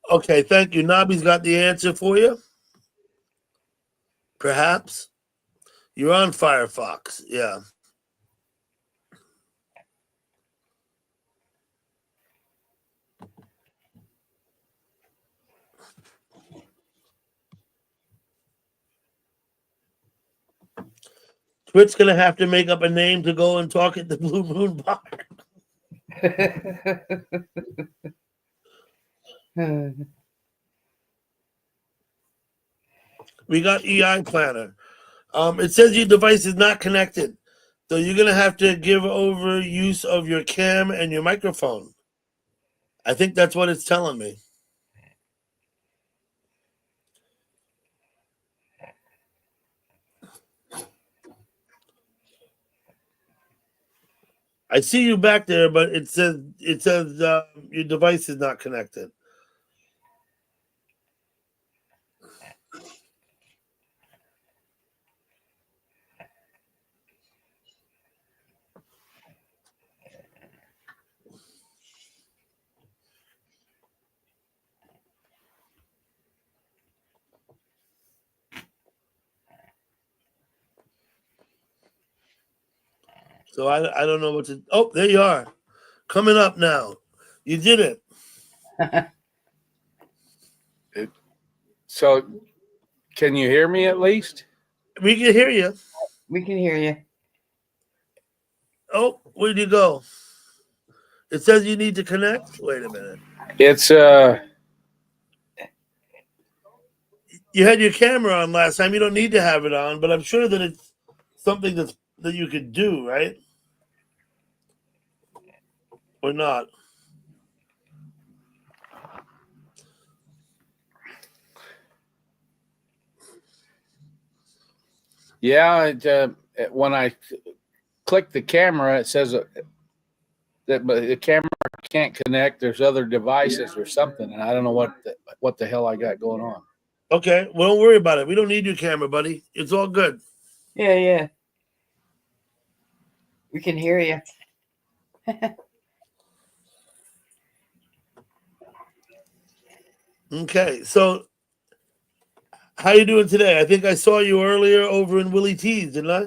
Okay, thank you. Nabi's got the answer for you. Perhaps. You're on Firefox. Yeah. Twit's going to have to make up a name to go and talk at the Blue Moon Bar. We got EI Planner. It says your device is not connected. So you're going to have to give over use of your cam and your microphone. I think that's what it's telling me. I see you back there, but it says your device is not connected. So I don't know what to. Oh, there you are, coming up now. You did it. So, can you hear me at least? We can hear you. We can hear you. Oh, where'd you go? It says you need to connect. Wait a minute. It's You had your camera on last time. You don't need to have it on, but I'm sure that it's something that you could do, right? Or not? yeah. When I click the camera, it says that the camera can't connect. There's other devices or something, and I don't know what the hell I got going on. Okay, well, don't worry about it. We don't need your camera, buddy. It's all good. Yeah. We can hear you. Okay, so how you doing today? I think I saw you earlier over in Willie T's, didn't I?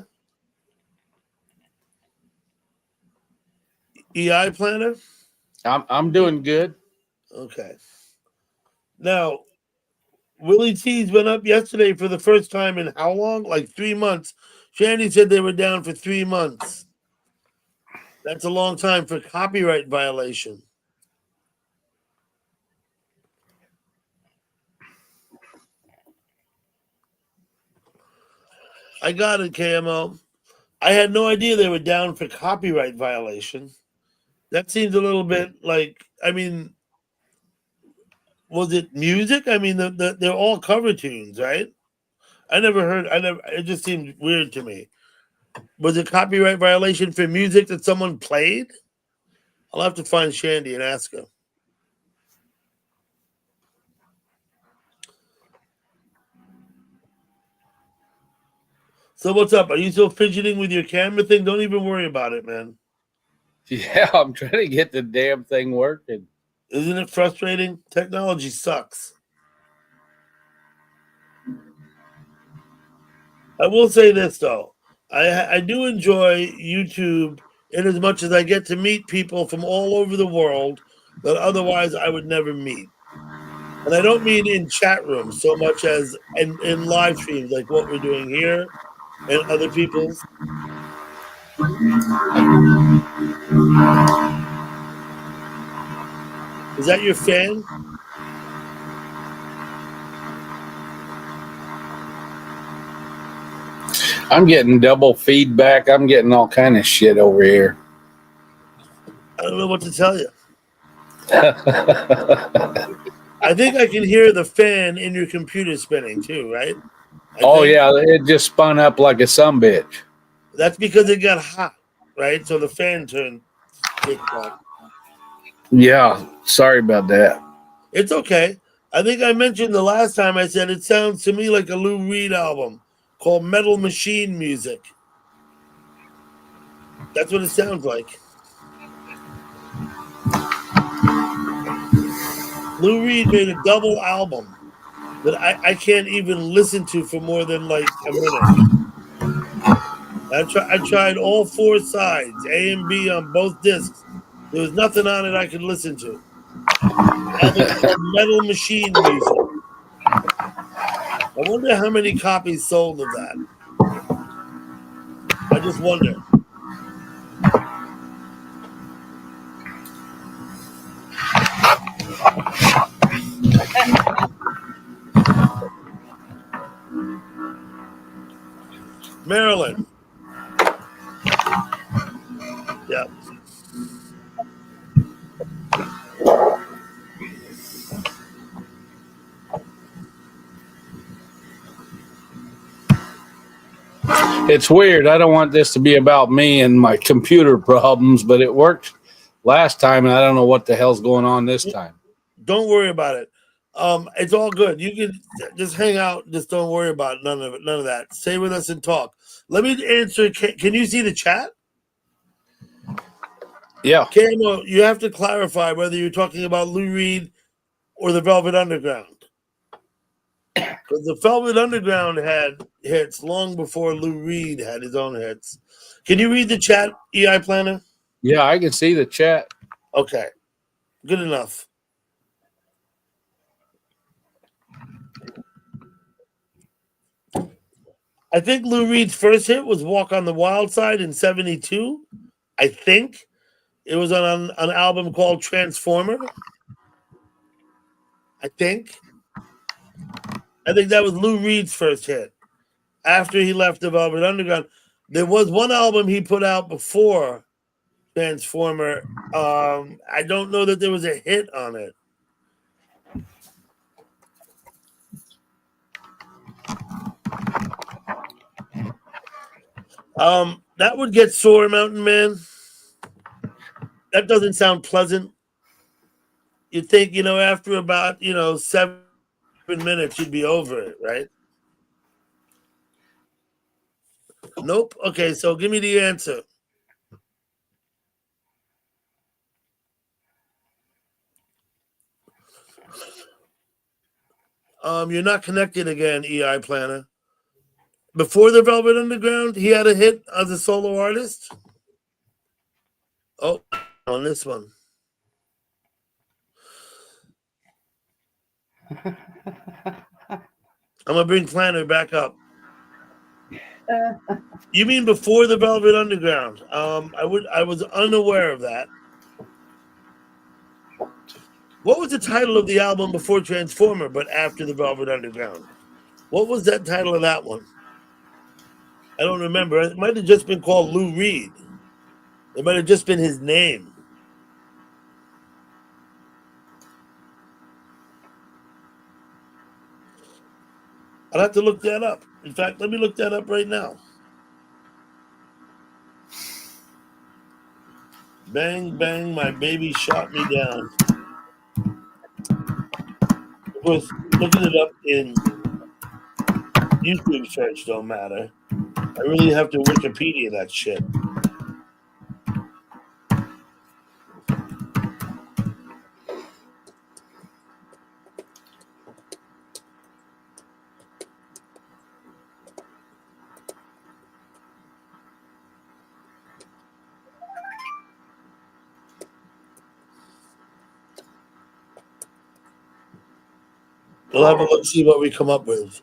EI Planner? I'm doing good. Okay. Now, Willie T's went up yesterday for the first time in how long? Like 3 months. Shandy said they were down for 3 months. That's a long time for copyright violation. I got it, KMO. I had no idea they were down for copyright violation. That seems a little bit like, I mean, was it music? I mean, they're all cover tunes, right? It just seemed weird to me. Was it copyright violation for music that someone played? I'll have to find Shandy and ask her. So what's up? Are you still fidgeting with your camera thing? Don't even worry about it, man. Yeah, I'm trying to get the damn thing working. Isn't it frustrating? Technology sucks. I will say this though. I do enjoy YouTube in as much as I get to meet people from all over the world that otherwise I would never meet. And I don't mean in chat rooms so much as in live streams like what we're doing here and other people's. Is that your fan? I'm getting double feedback. I'm getting all kind of shit over here. I don't know what to tell you. I think I can hear the fan in your computer spinning too, right? Yeah, it just spun up like a sumbitch. That's because it got hot, right? So the fan turned kicked on. Yeah, sorry about that. It's okay. I think I mentioned the last time I said it sounds to me like a Lou Reed album called Metal Machine Music. That's what it sounds like. Lou Reed made a double album that I can't even listen to for more than like a minute. I tried all 4 sides, A and B on both discs. There was nothing on it I could listen to. Album called Metal Machine Music. I wonder how many copies sold of that. I just wonder. Maryland. Yeah. It's weird. I don't want this to be about me and my computer problems, but it worked last time, and I don't know what the hell's going on this time. Don't worry about it. It's all good. You can just hang out. Just don't worry about none of it. None of that. Stay with us and talk. Let me answer. Can you see the chat? Yeah. Camo, you have to clarify whether you're talking about Lou Reed or the Velvet Underground. Because the Velvet Underground had hits long before Lou Reed had his own hits. Can you read the chat, EI Planner? Yeah, I can see the chat. Okay. Good enough. I think Lou Reed's first hit was Walk on the Wild Side in 72. I think it was on an album called Transformer. I think that was Lou Reed's first hit after he left the Velvet Underground. There was one album he put out before Transformer. I don't know that there was a hit on it. That would get sore, Mountain Man. That doesn't sound pleasant. You'd think, after about, 7 minutes, you'd be over it, right? Nope. Okay, so give me the answer. You're not connected again, EI Planner. Before the Velvet Underground, he had a hit as a solo artist. Oh, on this one. I'm gonna bring Planner back up. You mean before the Velvet Underground? I was unaware of that. What was the title of the album before Transformer, but after the Velvet Underground? What was that title of that one? I don't remember. It might have just been called Lou Reed. It might have just been his name. I'll have to look that up. In fact, let me look that up right now. Bang, bang, my baby shot me down. Of course, looking it up in YouTube search don't matter. I really have to Wikipedia that shit. We'll have a look, see what we come up with.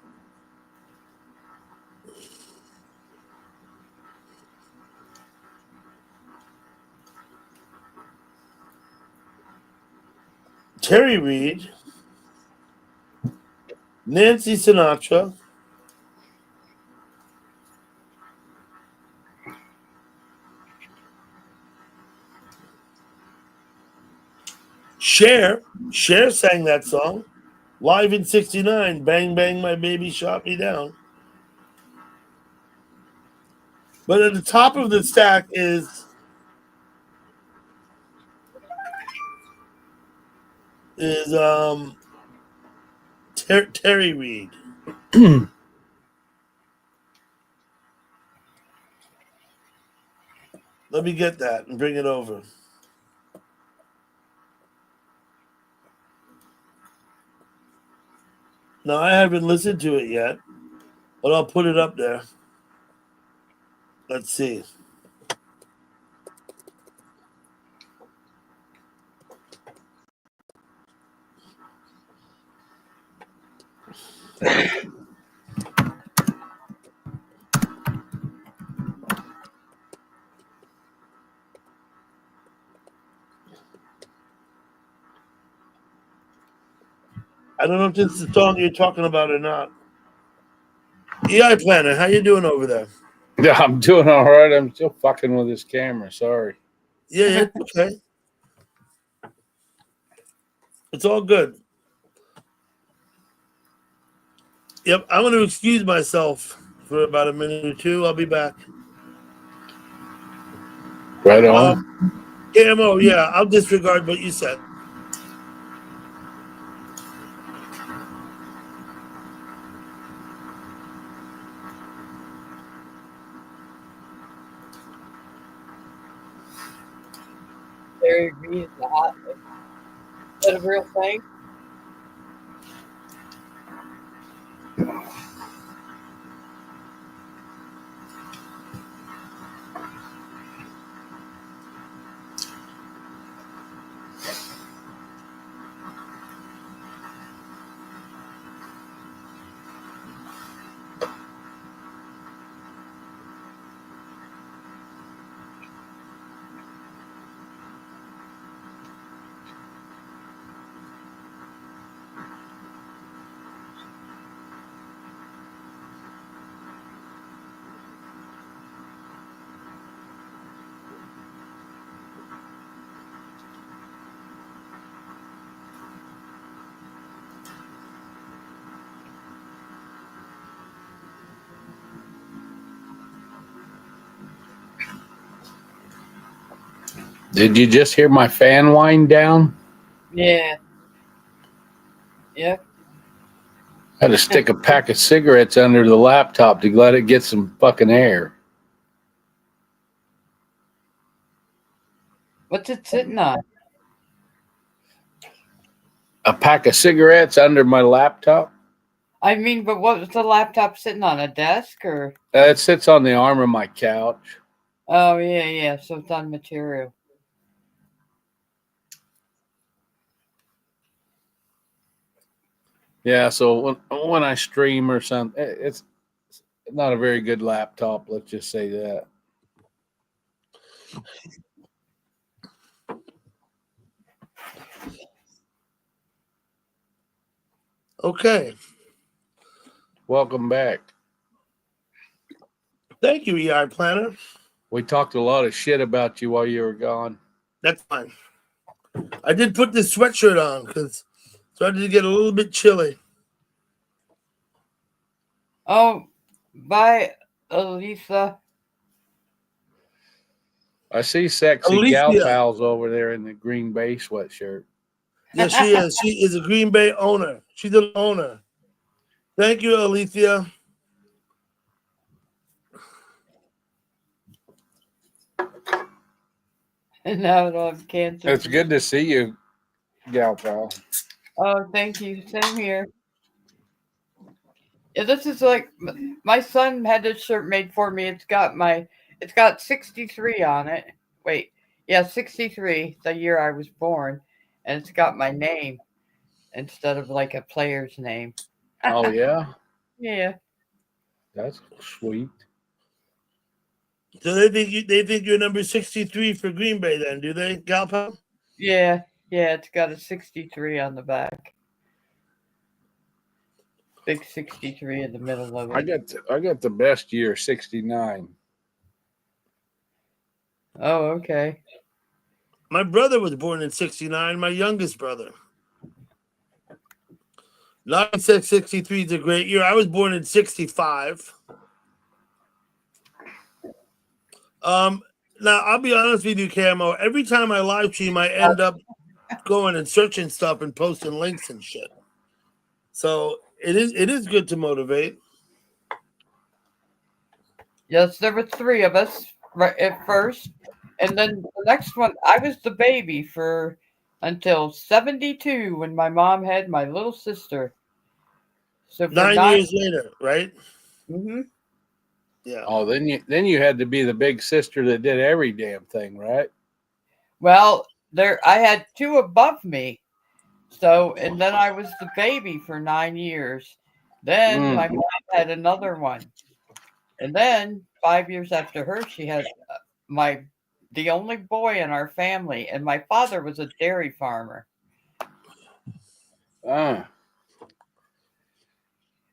Terry Reid, Nancy Sinatra, Cher sang that song live in '69. Bang, bang, my baby shot me down. But at the top of the stack is Terry Reid. Let me get that and bring it over. Now, I haven't listened to it yet, but I'll put it up there. Let's see. I don't know if this is the song you're talking about or not. EI Planner, how you doing over there? Yeah, I'm doing all right. I'm still fucking with this camera. Sorry. Yeah, okay. It's all good. Yep, I'm going to excuse myself for about a minute or two. I'll be back. Right on. KMO, yeah, I'll disregard what you said. Dairy Green is the hot. Is that a real thing? Did you just hear my fan wind down? Yeah. Yep. I had to stick a pack of cigarettes under the laptop to let it get some fucking air. What's it sitting on? A pack of cigarettes under my laptop. I mean, but what was the laptop sitting on? A desk or? It sits on the arm of my couch. Oh, yeah, yeah. So it's on material. Yeah, so when I stream or something, it's not a very good laptop. Let's just say that. Okay. Welcome back. Thank you, ER Planner. We talked a lot of shit about you while you were gone. That's fine. I did put this sweatshirt on because it started to get a little bit chilly. Oh, bye, Elisa. I see sexy gal Alicia. pals over there in the Green Bay sweatshirt. Yes, she is. She is a Green Bay owner. She's the owner. Thank you, Alicia. Now I don't have cancer. It's good to see you, gal pal. Oh, thank you. Same here. Yeah, this is like my son had this shirt made for me. It's got 63 on it. Wait, yeah, 63, the year I was born, and it's got my name instead of like a player's name. Oh yeah, Yeah, that's sweet. So they think you're number 63 for Green Bay then, do they, Galpal? yeah, yeah. It's got a 63 on the back. Big 63 in the middle of it. I got the best year, 69. Oh, okay. My brother was born in 69, my youngest brother. 1963 is a great year. I was born in 65. Now I'll be honest with you, Camo. Every time I live stream, I end up going and searching stuff and posting links and shit. So it is good to motivate. Yes, there were three of us right at first, and then the next one, I was the baby for until 72 when my mom had my little sister. So for 9 years later, right? Mm-hmm. Yeah. Oh, then you had to be the big sister that did every damn thing, right? Well, I had two above me. So, and then I was the baby for 9 years. Then my mom had another one. And then 5 years after her, she had the only boy in our family. And my father was a dairy farmer. Ah,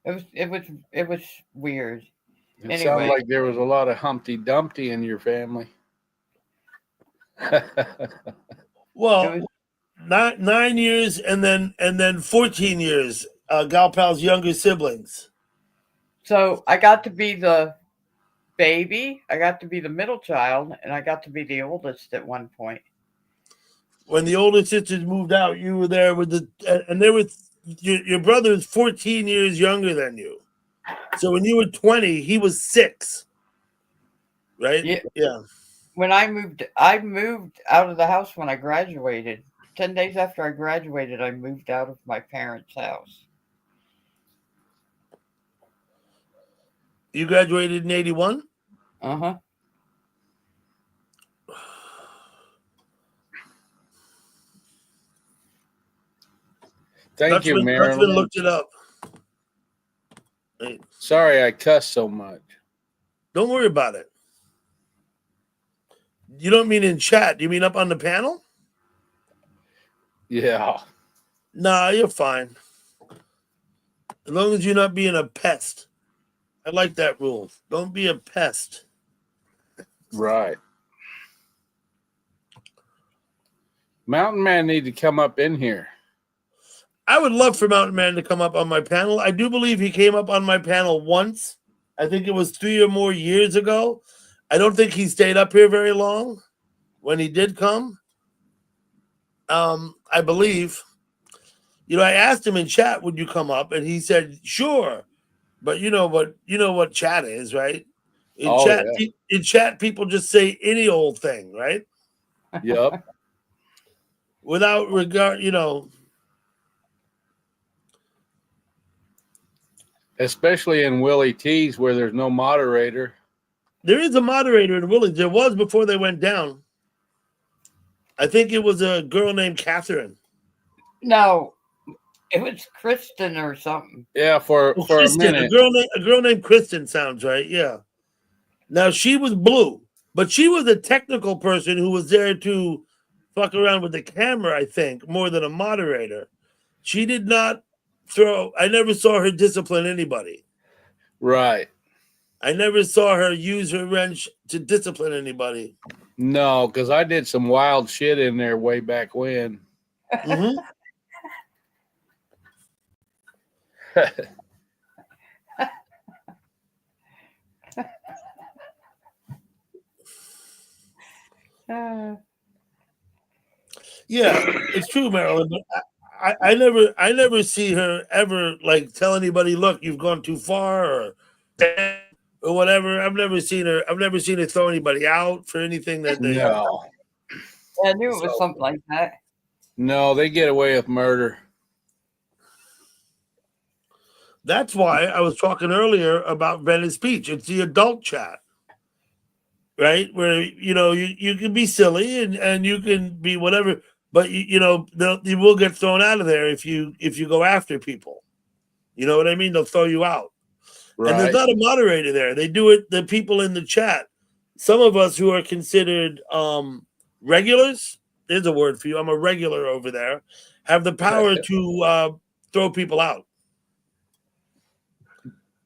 It was weird. It sounds Anyway. like there was a lot of Humpty Dumpty in your family. Well, It was, 9 years and then 14 years. Gal Pal's younger siblings. so I got to be the baby, I got to be the middle child, and I got to be the oldest at one point. When the older sisters moved out, you were there with and they were your brother is 14 years younger than you. So when you were 20, he was 6. Right? Yeah. When I moved out of the house when I graduated. 10 days after I graduated, I moved out of my parents' house. You graduated in 81? Uh-huh. Thank you, Dutchman Marilyn. looked it up. Hey, Sorry I cuss so much. don't worry about it. You don't mean in chat. You mean up on the panel? Yeah. Nah, you're fine. As long as you're not being a pest. I like that rule. Don't be a pest. Right. Mountain Man need to come up in here. I would love for Mountain Man to come up on my panel. I do believe he came up on my panel once. I think it was 3 or more years ago. I don't think he stayed up here very long when he did come. I believe. I asked him in chat, would you come up? And he said, sure. But you know what chat is, right? In chat, people just say any old thing, right? Yep. Without regard, Especially in Willie T's where there's no moderator. There is a moderator in Willings. There was before they went down. I think it was a girl named Catherine. No, it was Kristen or something. Yeah, for Kristen, a minute. A girl named Kristen sounds right. Yeah. Now she was blue, but she was a technical person who was there to fuck around with the camera, I think, more than a moderator. She did not I never saw her discipline anybody. Right. I never saw her use her wrench to discipline anybody. No, because I did some wild shit in there way back when. Mm-hmm. Yeah, it's true, Marilyn. But I never see her ever like tell anybody, look, you've gone too far or whatever. I've never seen her throw anybody out for anything that they No. Yeah, I knew it was something like that. No, they get away with murder. That's why I was talking earlier about Venice Beach. It's the adult chat. Right? Where you can be silly and you can be whatever, but you will get thrown out of there if you go after people. You know what I mean? They'll throw you out. Right. And there's not a moderator there. They do it, the people in the chat. Some of us who are considered regulars, there's a word for you. I'm a regular over there, have the power to throw people out.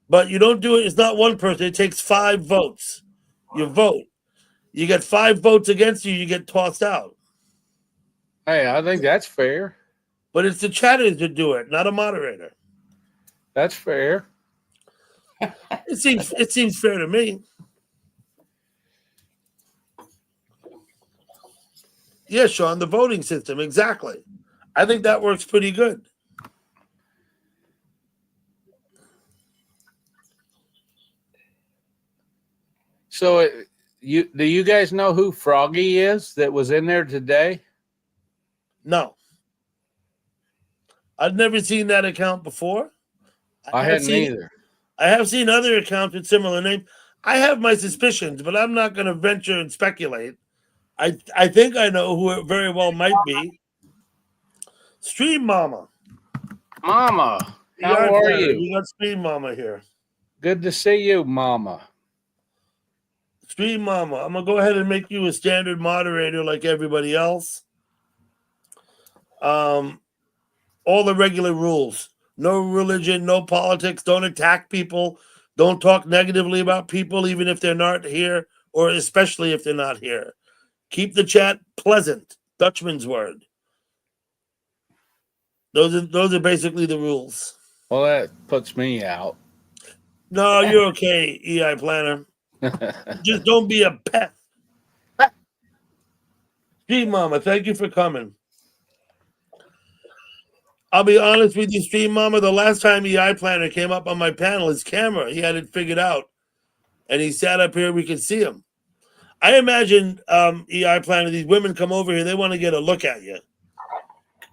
But you don't do it. It's not one person. It takes 5 votes. You vote. You get 5 votes against you, you get tossed out. Hey, I think that's fair. But it's the chatters that do it, not a moderator. That's fair. It seems fair to me. Yeah, Sean, the voting system, exactly. I think that works pretty good. So, do you guys know who Froggy is that was in there today? No. I've never seen that account before. I hadn't either. I have seen other accounts with similar names. I have my suspicions, but I'm not going to venture and speculate. I think I know who it very well might be. Stream Mama. Mama, how are you? You got Stream Mama here. Good to see you, Mama. Stream Mama. I'm going to go ahead and make you a standard moderator like everybody else. All the regular rules. No religion, no politics. Don't attack people. Don't talk negatively about people, even if they're not here, or especially if they're not here. Keep the chat pleasant. Dutchman's word. Those are basically the rules. Well, that puts me out. No, you're okay, EI Planner. Just don't be a pest. Stream Mama, thank you for coming. I'll be honest with you, Stream Mama. The last time EI Planner came up on my panel, his camera, he had it figured out. And he sat up here, we could see him. I imagine EI Planner, these women come over here, they want to get a look at you.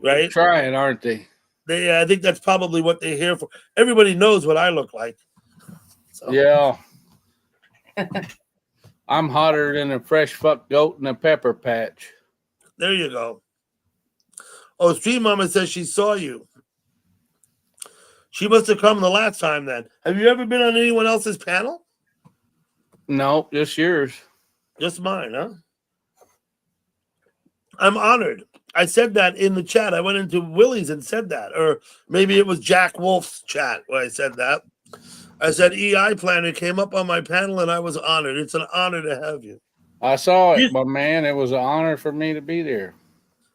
Right? They're trying, aren't they? I think that's probably what they're here for. Everybody knows what I look like. So. Yeah. I'm hotter than a fresh fucked goat in a pepper patch. There you go. Oh, Stream Mama says she saw you. She must have come the last time then. Have you ever been on anyone else's panel? No, just yours. Just mine, huh? I'm honored. I said that in the chat. I went into Willie's and said that. Or maybe it was Jack Wolf's chat where I said that. I said EI Planner came up on my panel and I was honored. It's an honor to have you. I saw it, but man, it was an honor for me to be there.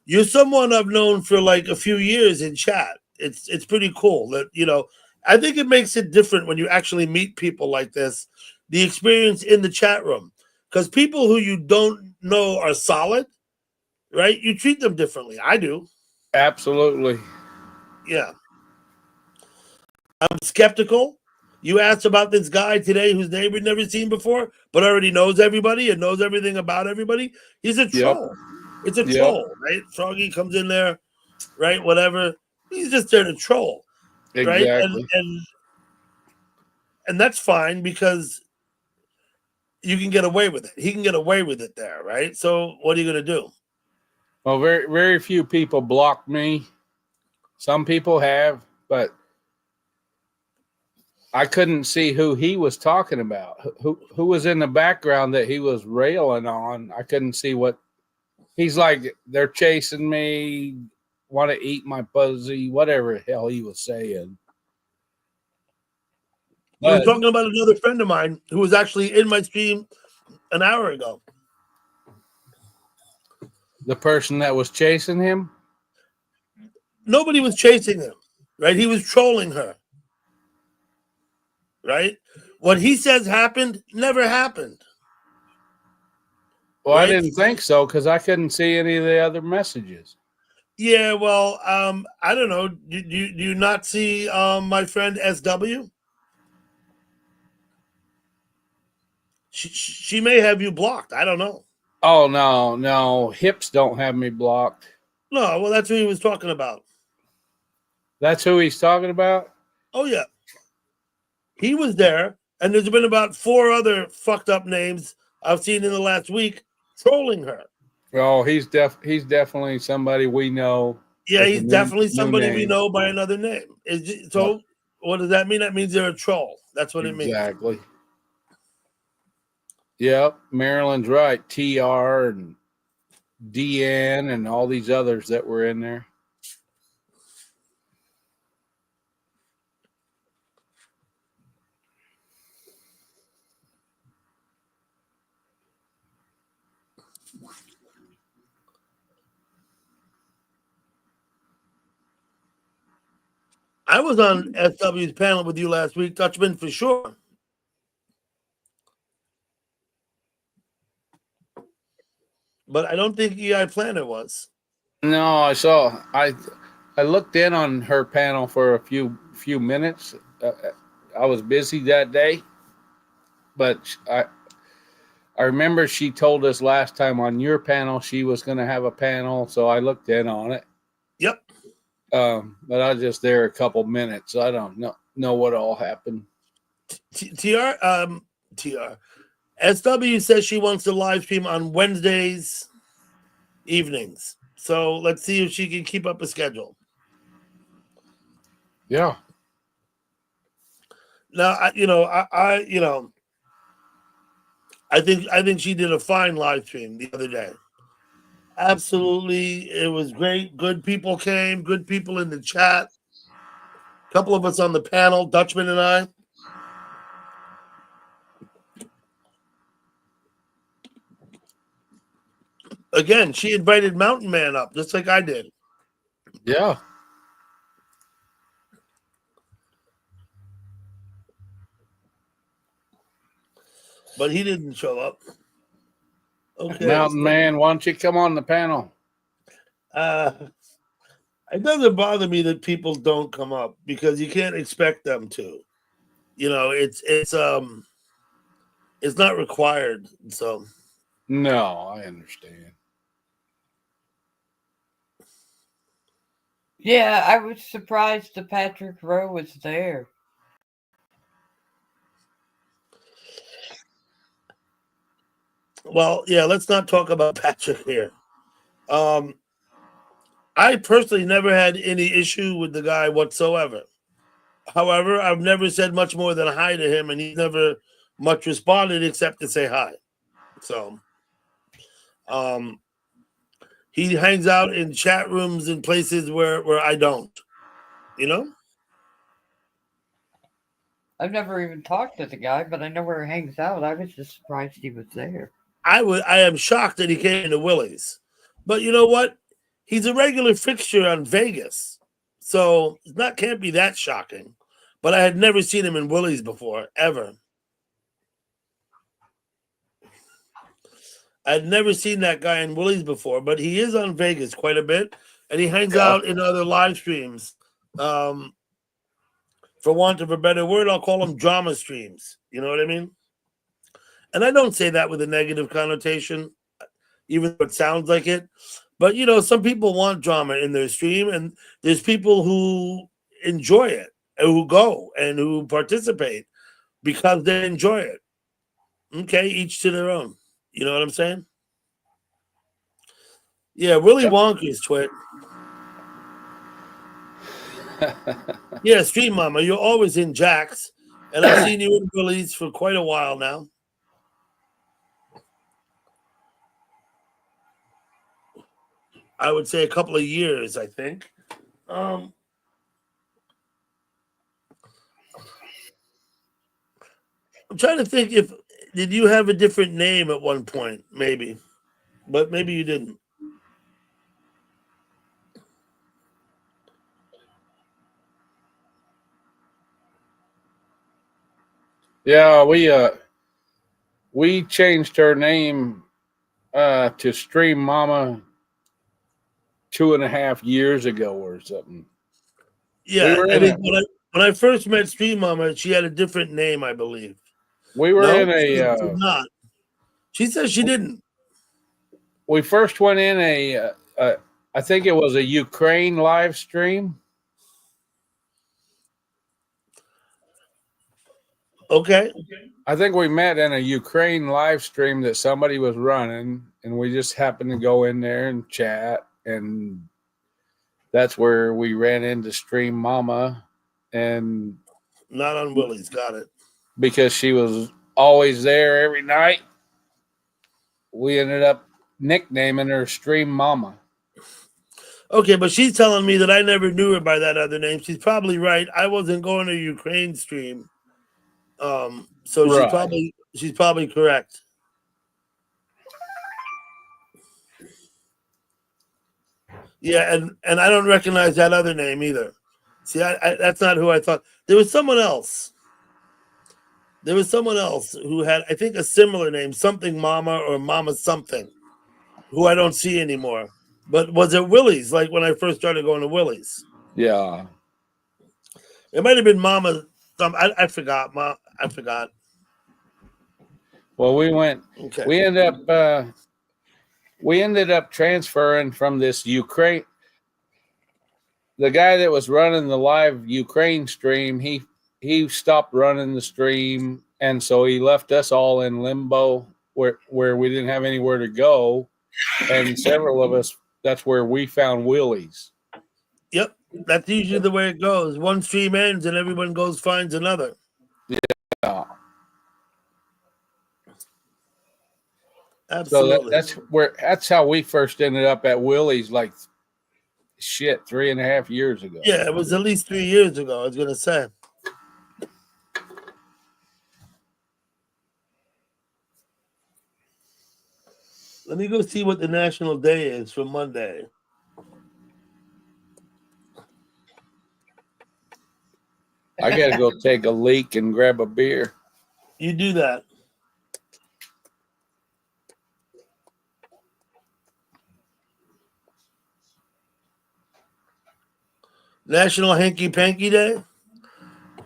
You're someone I've known for like a few years in chat. It's pretty cool that, you know, I think it makes it different when you actually meet people like this, the experience in the chat room. Because people who you don't know are solid, right? You treat them differently. I do. Absolutely. Yeah. I'm skeptical. You asked about this guy today whose name we've never seen before, but already knows everybody and knows everything about everybody. He's a troll. It's a troll, right? Froggy comes in there, right? Whatever. He's just there to troll, Exactly. right? And that's fine because you can get away with it. He can get away with it there, right? So what are you going to do? Well, very, very few people block me. Some people have, but I couldn't see who he was talking about. Who was in the background that he was railing on? I couldn't see what. He's like, they're chasing me, want to eat my pussy, whatever the hell he was saying. I was talking about another friend of mine who was actually in my stream an hour ago. The person that was chasing him? Nobody was chasing him, right? He was trolling her, right? What he says happened never happened. Well, right? I didn't think so because I couldn't see any of the other messages. Yeah, well, I don't know. Do you not see my friend SW? She may have you blocked. I don't know. Oh, no. Hips don't have me blocked. No, well, that's who he was talking about. That's who he's talking about? Oh, yeah. He was there, and there's been about 4 other fucked up names I've seen in the last week trolling her. Oh, he's definitely somebody we know. Yeah, he's definitely somebody we know by another name. So what does that mean? That means they're a troll. That's what it means. Exactly. Yep, Marilyn's right. TR and DN and all these others that were in there. I was on SW's panel with you last week, Dutchman, for sure. But I don't think EI Planner was. No, I looked in on her panel for a few minutes. I was busy that day, but I remember she told us last time on your panel she was going to have a panel, so I looked in on it. Yep. But I was just there a couple minutes. So I don't know what all happened. SW says she wants to live stream on Wednesdays evenings. So let's see if she can keep up a schedule. Yeah. Now, I think she did a fine live stream the other day. Absolutely, it was great. Good people came. Good people in the chat. A couple of us on the panel, Dutchman and I. Again, she invited Mountain Man up, just like I did. Yeah. But he didn't show up. Okay. Mountain Man, why don't you come on the panel? It doesn't bother me that people don't come up because you can't expect them to. You know, it's not required. So No, I understand. Yeah, I was surprised that Patrick Rowe was there. well, yeah, let's not talk about Patrick here. I personally never had any issue with the guy whatsoever. However, I've never said much more than hi to him, and he's never much responded except to say hi. So, he hangs out in chat rooms in places where I don't. You know, I've never even talked to the guy, but I know where he hangs out. I was just surprised he was there. I am shocked that he came into Willie's, but you know what? He's a regular fixture on Vegas, so can't be that shocking. But I had never seen him in Willie's before, ever. I'd never seen that guy in Willie's before, but he is on Vegas quite a bit, and he hangs out in other live streams. For want of a better word, I'll call them drama streams. You know what I mean? And I don't say that with a negative connotation, even though it sounds like it. But, you know, some people want drama in their stream, and there's people who enjoy it, and who go and who participate because they enjoy it. Okay, each to their own. You know what I'm saying? Yeah, Willy Wonka's twit. Yeah, Stream Mama, you're always in Jack's, and I've seen you in Willie's for quite a while now. I would say a couple of years, I think. I'm trying to think did you have a different name at one point, maybe, but maybe you didn't. Yeah, we changed her name to Stream Mama 2.5 years ago or something. Yeah, I think when I first met Stream Mama, she had a different name, I believe. We were in she a did not. She says she didn't. We first went in I think it was a Ukraine live stream. Okay. I think we met in a Ukraine live stream that somebody was running, and we just happened to go in there and chat, and that's where we ran into Stream Mama, and not on Willie's. Got it. Because she was always there every night, we ended up nicknaming her Stream Mama. Okay, but she's telling me that I never knew her by that other name. She's probably right. I wasn't going to Ukraine stream. So right. she's probably correct. Yeah, and I don't recognize that other name either. See, I that's not who I thought. There was someone else. There was someone else who had, I think, a similar name, something Mama or Mama something, who I don't see anymore. But was it Willie's? Like when I first started going to Willie's? Yeah. It might have been Mama. I forgot. I forgot. Well, we went. Okay. We ended up transferring from this Ukraine. The guy that was running the live Ukraine stream, he stopped running the stream, and so he left us all in limbo where we didn't have anywhere to go, and several of us. That's where we found Willie's. Yep, that's usually the way it goes. One stream ends, and everyone finds another. Yeah. Absolutely. So that's how we first ended up at Willie's, like 3.5 years ago. Yeah, it was at least 3 years ago, I was gonna say. Let me go see what the national day is for Monday. I got to go take a leak and grab a beer. You do that. National Hanky Panky Day?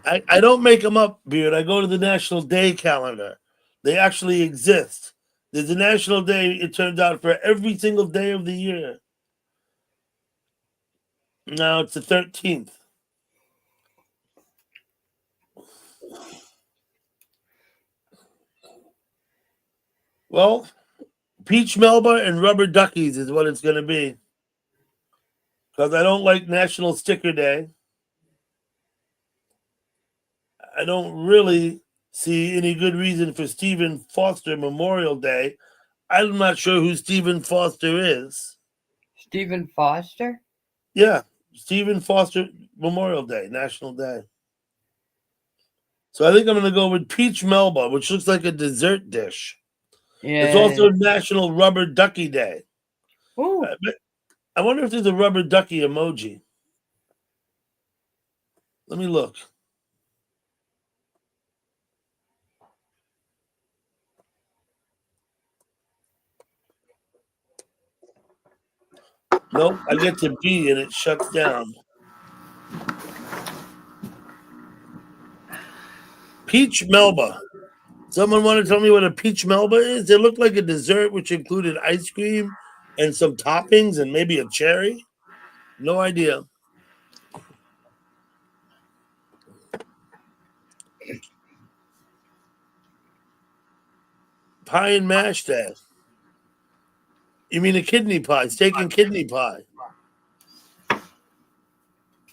I don't make them up, Beard. I go to the National Day calendar. They actually exist. There's a National Day, it turns out, for every single day of the year. Now it's the 13th. Well, Peach Melba and Rubber Duckies is what it's going to be. Because I don't like National Sticker Day. I don't really see any good reason for Stephen Foster Memorial Day. I'm not sure who Stephen Foster is. Stephen Foster? Yeah, Stephen Foster Memorial Day, National Day. So I think I'm going to go with Peach Melba, which looks like a dessert dish. Yeah. It's also National Rubber Ducky Day. Ooh. I wonder if there's a rubber ducky emoji. Let me look. Nope, I get to B and it shuts down. Peach Melba. Someone want to tell me what a peach Melba is? It looked like a dessert which included ice cream and some toppings and maybe a cherry. No idea. Pie and mash day. You mean a kidney pie? Steak and kidney pie. I'm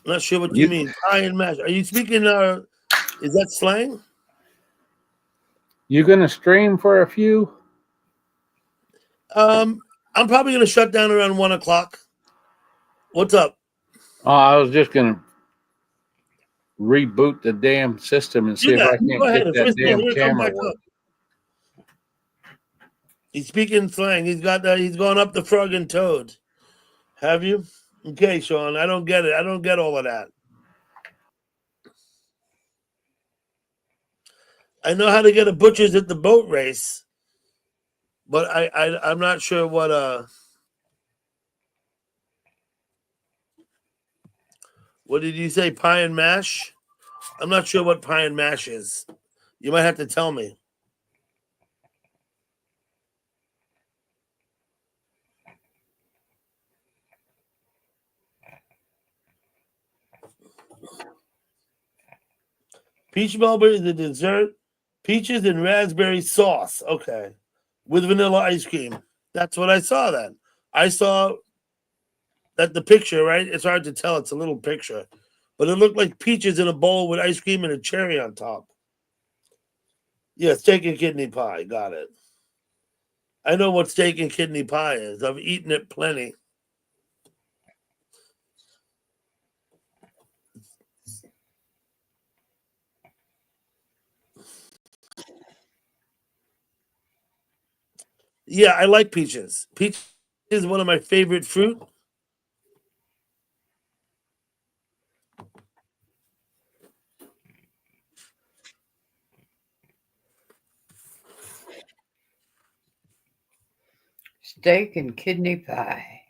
not sure what you mean. Pie and mash. Are you speaking? Is that slang? You gonna stream for a few? I'm probably gonna shut down around 1 o'clock. What's up? Oh, I was just gonna reboot the damn system and see if I Go can't ahead. get that First thing, damn we're gonna come camera back working. up. He's speaking slang. He's gone up the frog and toad. Have you? Okay, Sean. I don't get it. I don't get all of that. I know how to get a butcher's at the boat race, but I'm not sure what did you say? Pie and mash? I'm not sure what pie and mash is. You might have to tell me. Peach Melba is a dessert. Peaches and raspberry sauce. Okay. With vanilla ice cream. That's what I saw then. I saw that the picture, right? It's hard to tell. It's a little picture. But it looked like peaches in a bowl with ice cream and a cherry on top. Yeah, steak and kidney pie. Got it. I know what steak and kidney pie is. I've eaten it plenty. Yeah, I like peaches. Peach is one of my favorite fruit. Steak and kidney pie.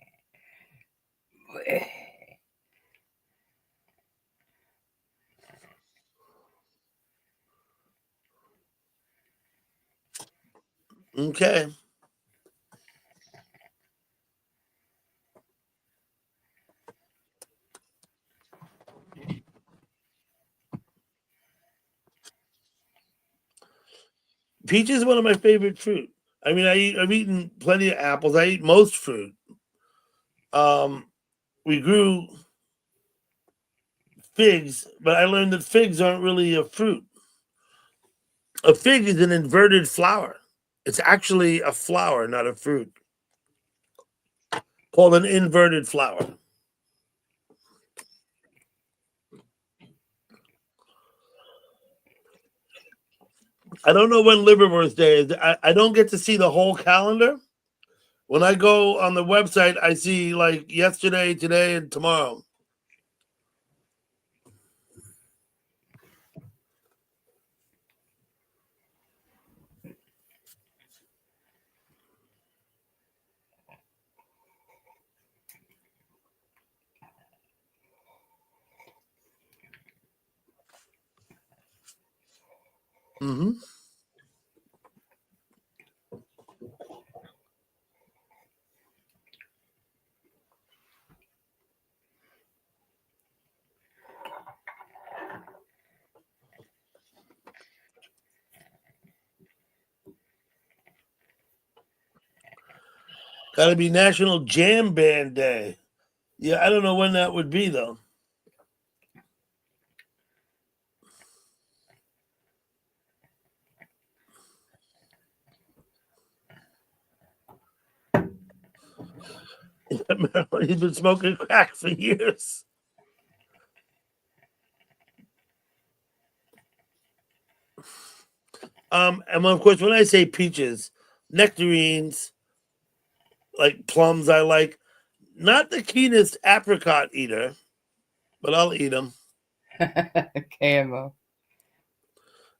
Okay. Peach is one of my favorite fruit. I mean, I've eaten plenty of apples. I eat most fruit. We grew figs, but I learned that figs aren't really a fruit. A fig is an inverted flower. It's actually a flower, not a fruit. Called an inverted flower. I don't know when Liverpool's Day is. I don't get to see the whole calendar, When I go on the website, I see like yesterday, today, and tomorrow. Mm-hmm. Got to be National Jam Band Day. Yeah, I don't know when that would be though. He's been smoking crack for years. And of course, when I say peaches, nectarines, like plums, I like. Not the keenest apricot eater, but I'll eat them. Camo.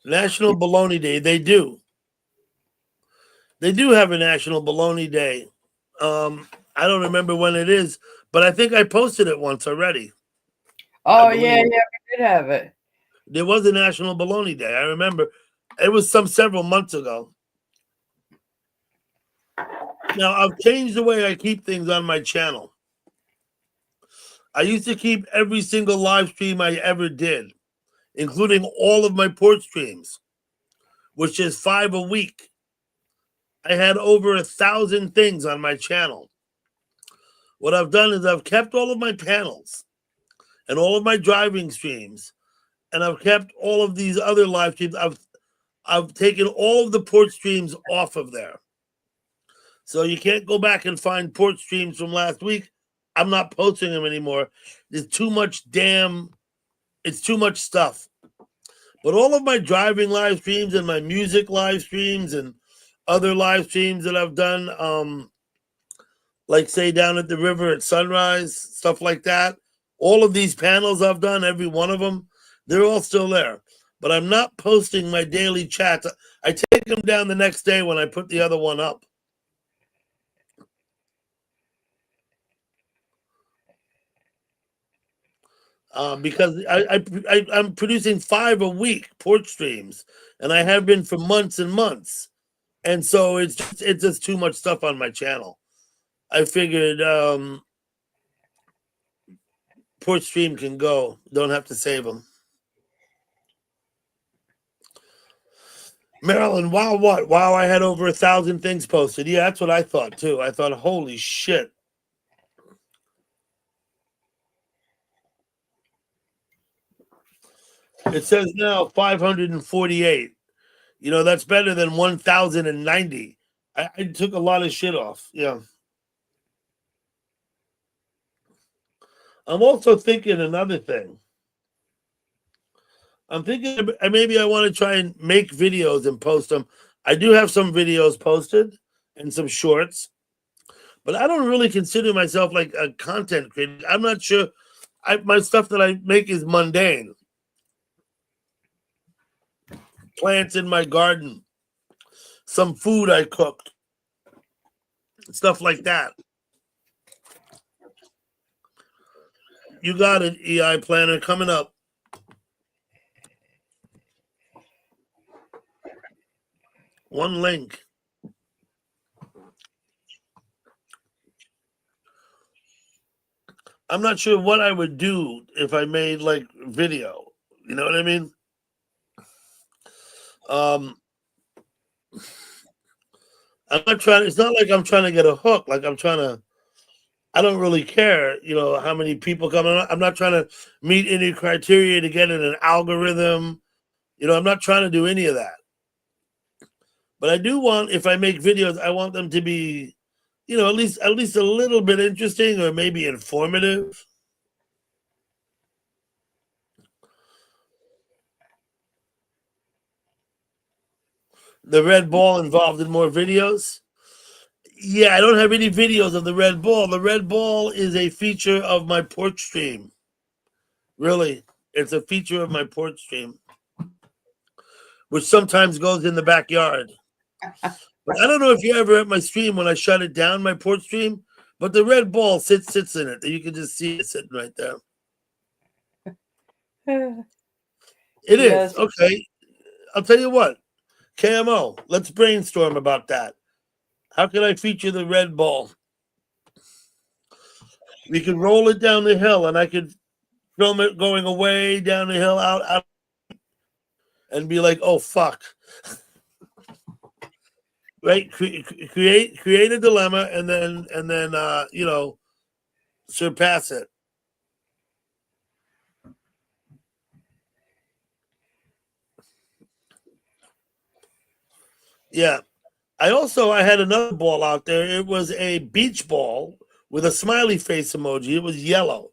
National Bologna Day. They do. They do have a National Bologna Day. I don't remember when it is, but I think I posted it once already. Oh yeah, we did have it. There was a National Bologna Day. I remember. It was several months ago. Now I've changed the way I keep things on my channel. I used to keep every single live stream I ever did, including all of my port streams, which is 5 a week. I had over 1,000 things on my channel. What I've done is I've kept all of my panels and all of my driving streams, and I've kept all of these other live streams. I've taken all of the port streams off of there. So you can't go back and find port streams from last week. I'm not posting them anymore. There's too much it's too much stuff. But all of my driving live streams and my music live streams and other live streams that I've done, like say down at the river at sunrise, stuff like that. All of these panels I've done, every one of them, they're all still there. But I'm not posting my daily chats. I take them down the next day when I put the other one up. Because I'm producing 5 a week port streams, and I have been for months and months, and so it's just too much stuff on my channel. I figured port stream can go, don't have to save them. Maryland, wow, what? Wow, I had over 1,000 things posted. Yeah, that's what I thought too. I thought, holy shit. It says now 548. You know, that's better than 1,090. I took a lot of shit off. Yeah. I'm also thinking another thing. I'm thinking maybe I want to try and make videos and post them. I do have some videos posted and some shorts, but I don't really consider myself like a content creator. I'm not sure. My stuff that I make is mundane. Plants in my garden, some food I cooked, stuff like that. You got it, EI Planner, coming up. One link. I'm not sure what I would do if I made like video. You know what I mean? I'm not trying. It's not like I'm trying to get a hook. Like I don't really care, you know, how many people come. I'm not trying to meet any criteria to get in an algorithm. You know, I'm not trying to do any of that. But I do want, if I make videos, I want them to be, you know, at least a little bit interesting or maybe informative. The red ball involved in more videos. Yeah, I don't have any videos of the red ball. The red ball is a feature of my porch stream. Really, it's a feature of my porch stream, which sometimes goes in the backyard. But I don't know if you're ever at my stream when I shut it down, my porch stream, but the red ball sits in it. You can just see it sitting right there. It Yes. is. Okay. I'll tell you what. KMO, let's brainstorm about that. How can I feature the red ball? We could roll it down the hill and I could film it going away down the hill out and be like, oh fuck. Right? Create a dilemma and then surpass it. Yeah. I had another ball out there. It was a beach ball with a smiley face emoji. It was yellow.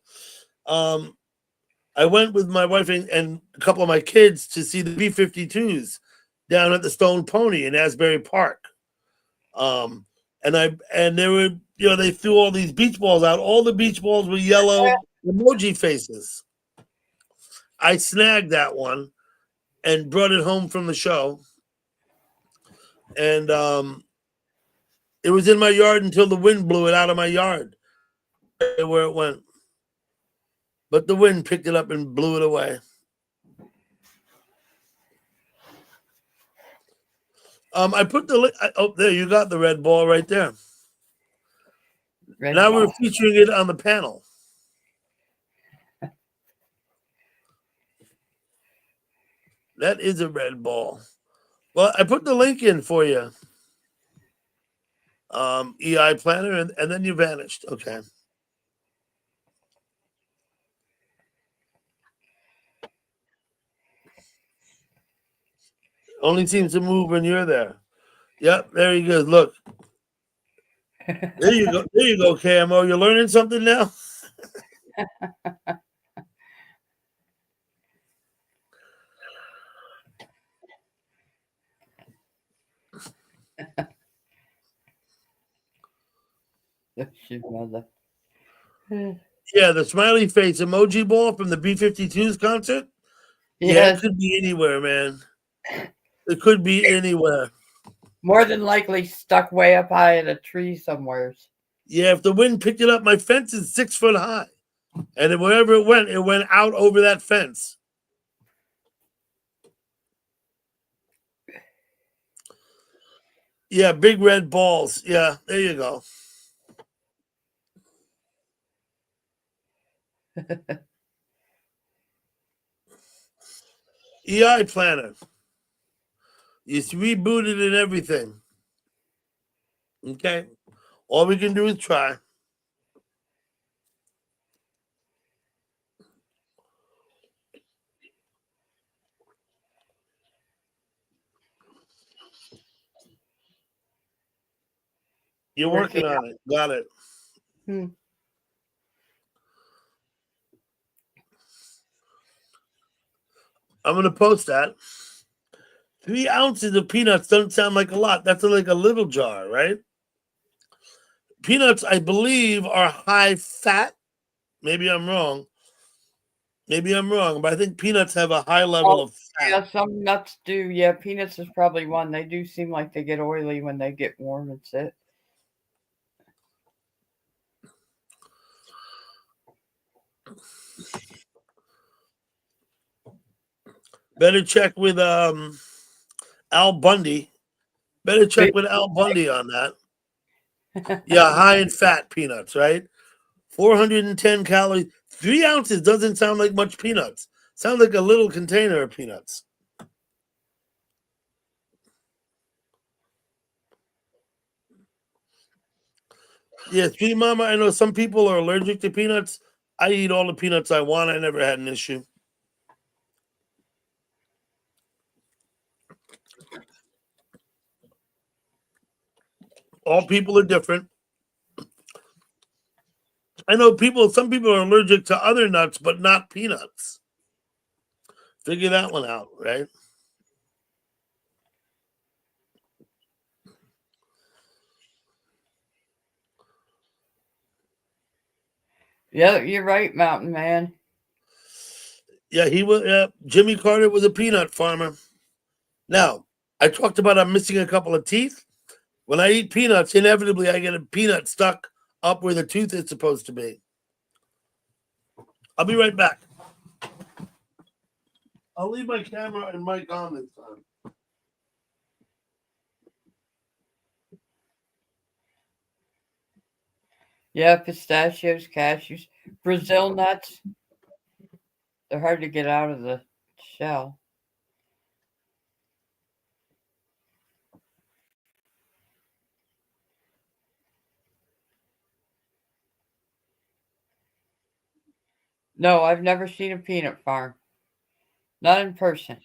I went with my wife and a couple of my kids to see the B-52s down at the Stone Pony in Asbury Park. And they were, they threw all these beach balls out. All the beach balls were yellow emoji faces. I snagged that one and brought it home from the show. And it was in my yard until the wind blew it out of my yard where it went. But the wind picked it up and blew it away. I put there you got the red ball right there. Red Now ball. we're featuring it on the panel. That is a red ball. Well, I put the link in for you. EI Planner, and then you vanished. Okay. Only seems to move when you're there. Yep, there he goes. Look. There you go. There you go, KMO. You're learning something now? Your mother. Yeah, the smiley face emoji ball from the B-52s concert. Yeah, it Yes. could be anywhere, man. It could be anywhere. More than likely stuck way up high in a tree somewhere. Yeah, if the wind picked it up, my fence is 6 foot high. And wherever it went out over that fence. Yeah, big red balls. Yeah, there you go. EI Planner. It's rebooted and everything. Okay. All we can do is try. You're working on it. Got it. Hmm. I'm going to post that. 3 ounces of peanuts doesn't sound like a lot. That's like a little jar, right? Peanuts, I believe, are high fat. Maybe I'm wrong. But I think peanuts have a high level of fat. Yeah, some nuts do. Yeah, peanuts is probably one. They do seem like they get oily when they get warm and sit. Better check with Al Bundy. Better check with Al Bundy on that. Yeah, high in fat peanuts, right? 410 calories. 3 ounces doesn't sound like much peanuts. Sounds like a little container of peanuts. Yeah, Sweet Mama, I know some people are allergic to peanuts. I eat all the peanuts I want. I never had an issue. All people are different. I know some people are allergic to other nuts, but not peanuts. Figure that one out, right? Yeah, you're right, Mountain Man. Yeah, he was. Jimmy Carter was a peanut farmer. Now, I talked about I'm missing a couple of teeth. When I eat peanuts, inevitably I get a peanut stuck up where the tooth is supposed to be. I'll be right back. I'll leave my camera and mic on this time. Yeah, pistachios, cashews, Brazil nuts. They're hard to get out of the shell. No, I've never seen a peanut farm. Not in person.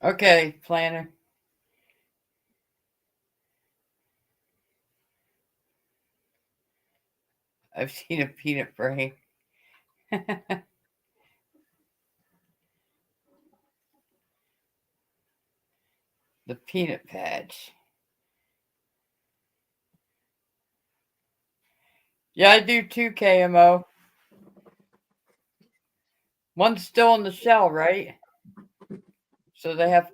Okay, planner. I've seen a peanut brain. The peanut patch. Yeah, I do too, KMO. One's still in the shell, right? So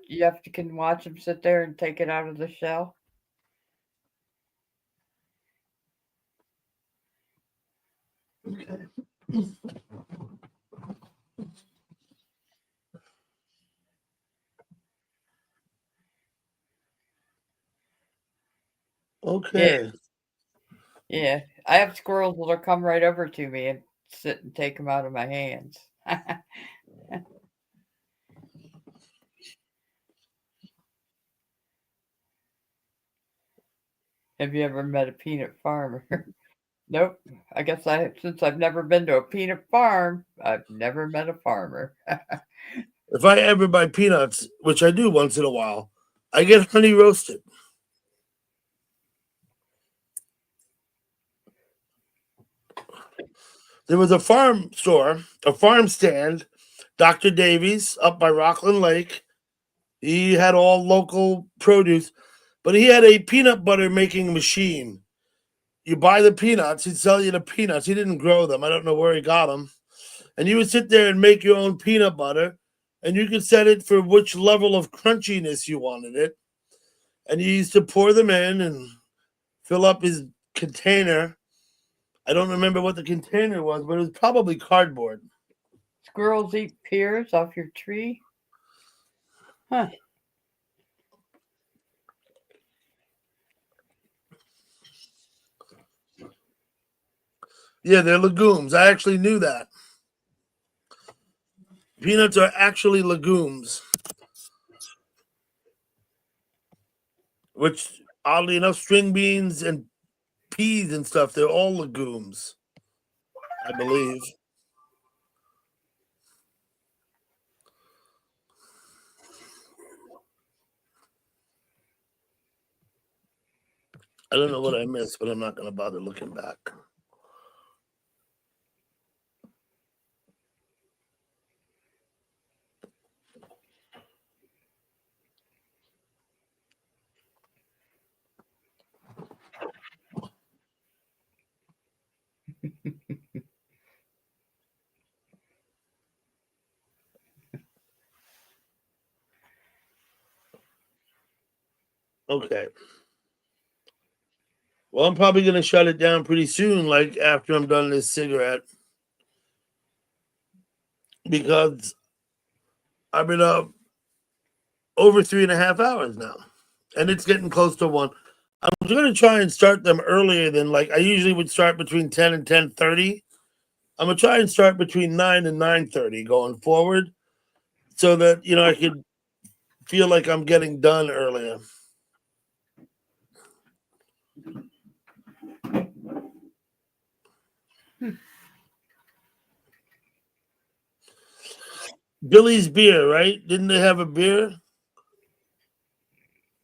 you can watch them sit there and take it out of the shell. Okay. Yeah. I have squirrels that'll come right over to me and sit and take them out of my hands. Have you ever met a peanut farmer? Nope. I guess since I've never been to a peanut farm, I've never met a farmer. If I ever buy peanuts, which I do once in a while, I get honey roasted. There was a farm store, a farm stand, Dr. Davies up by Rockland Lake. He had all local produce, but he had a peanut butter making machine. You buy the peanuts, he'd sell you the peanuts. He didn't grow them. I don't know where he got them. And you would sit there and make your own peanut butter, and you could set it for which level of crunchiness you wanted it. And you used to pour them in and fill up his container. I don't remember what the container was, but it was probably cardboard. Squirrels eat pears off your tree? Huh. Yeah, they're legumes. I actually knew that. Peanuts are actually legumes, which oddly enough, string beans and peas and stuff, they're all legumes, I believe. I don't know what I missed, but I'm not going to bother looking back. Okay. Well, I'm probably going to shut it down pretty soon, like after I'm done this cigarette, because I've been up over 3.5 hours now, and it's getting close to 1. I'm going to try and start them earlier than like I usually would start between 10 and 10:30. I'm going to try and start between 9 and 9:30 going forward, so that I could feel like I'm getting done earlier. Billy's beer, right? Didn't they have a beer?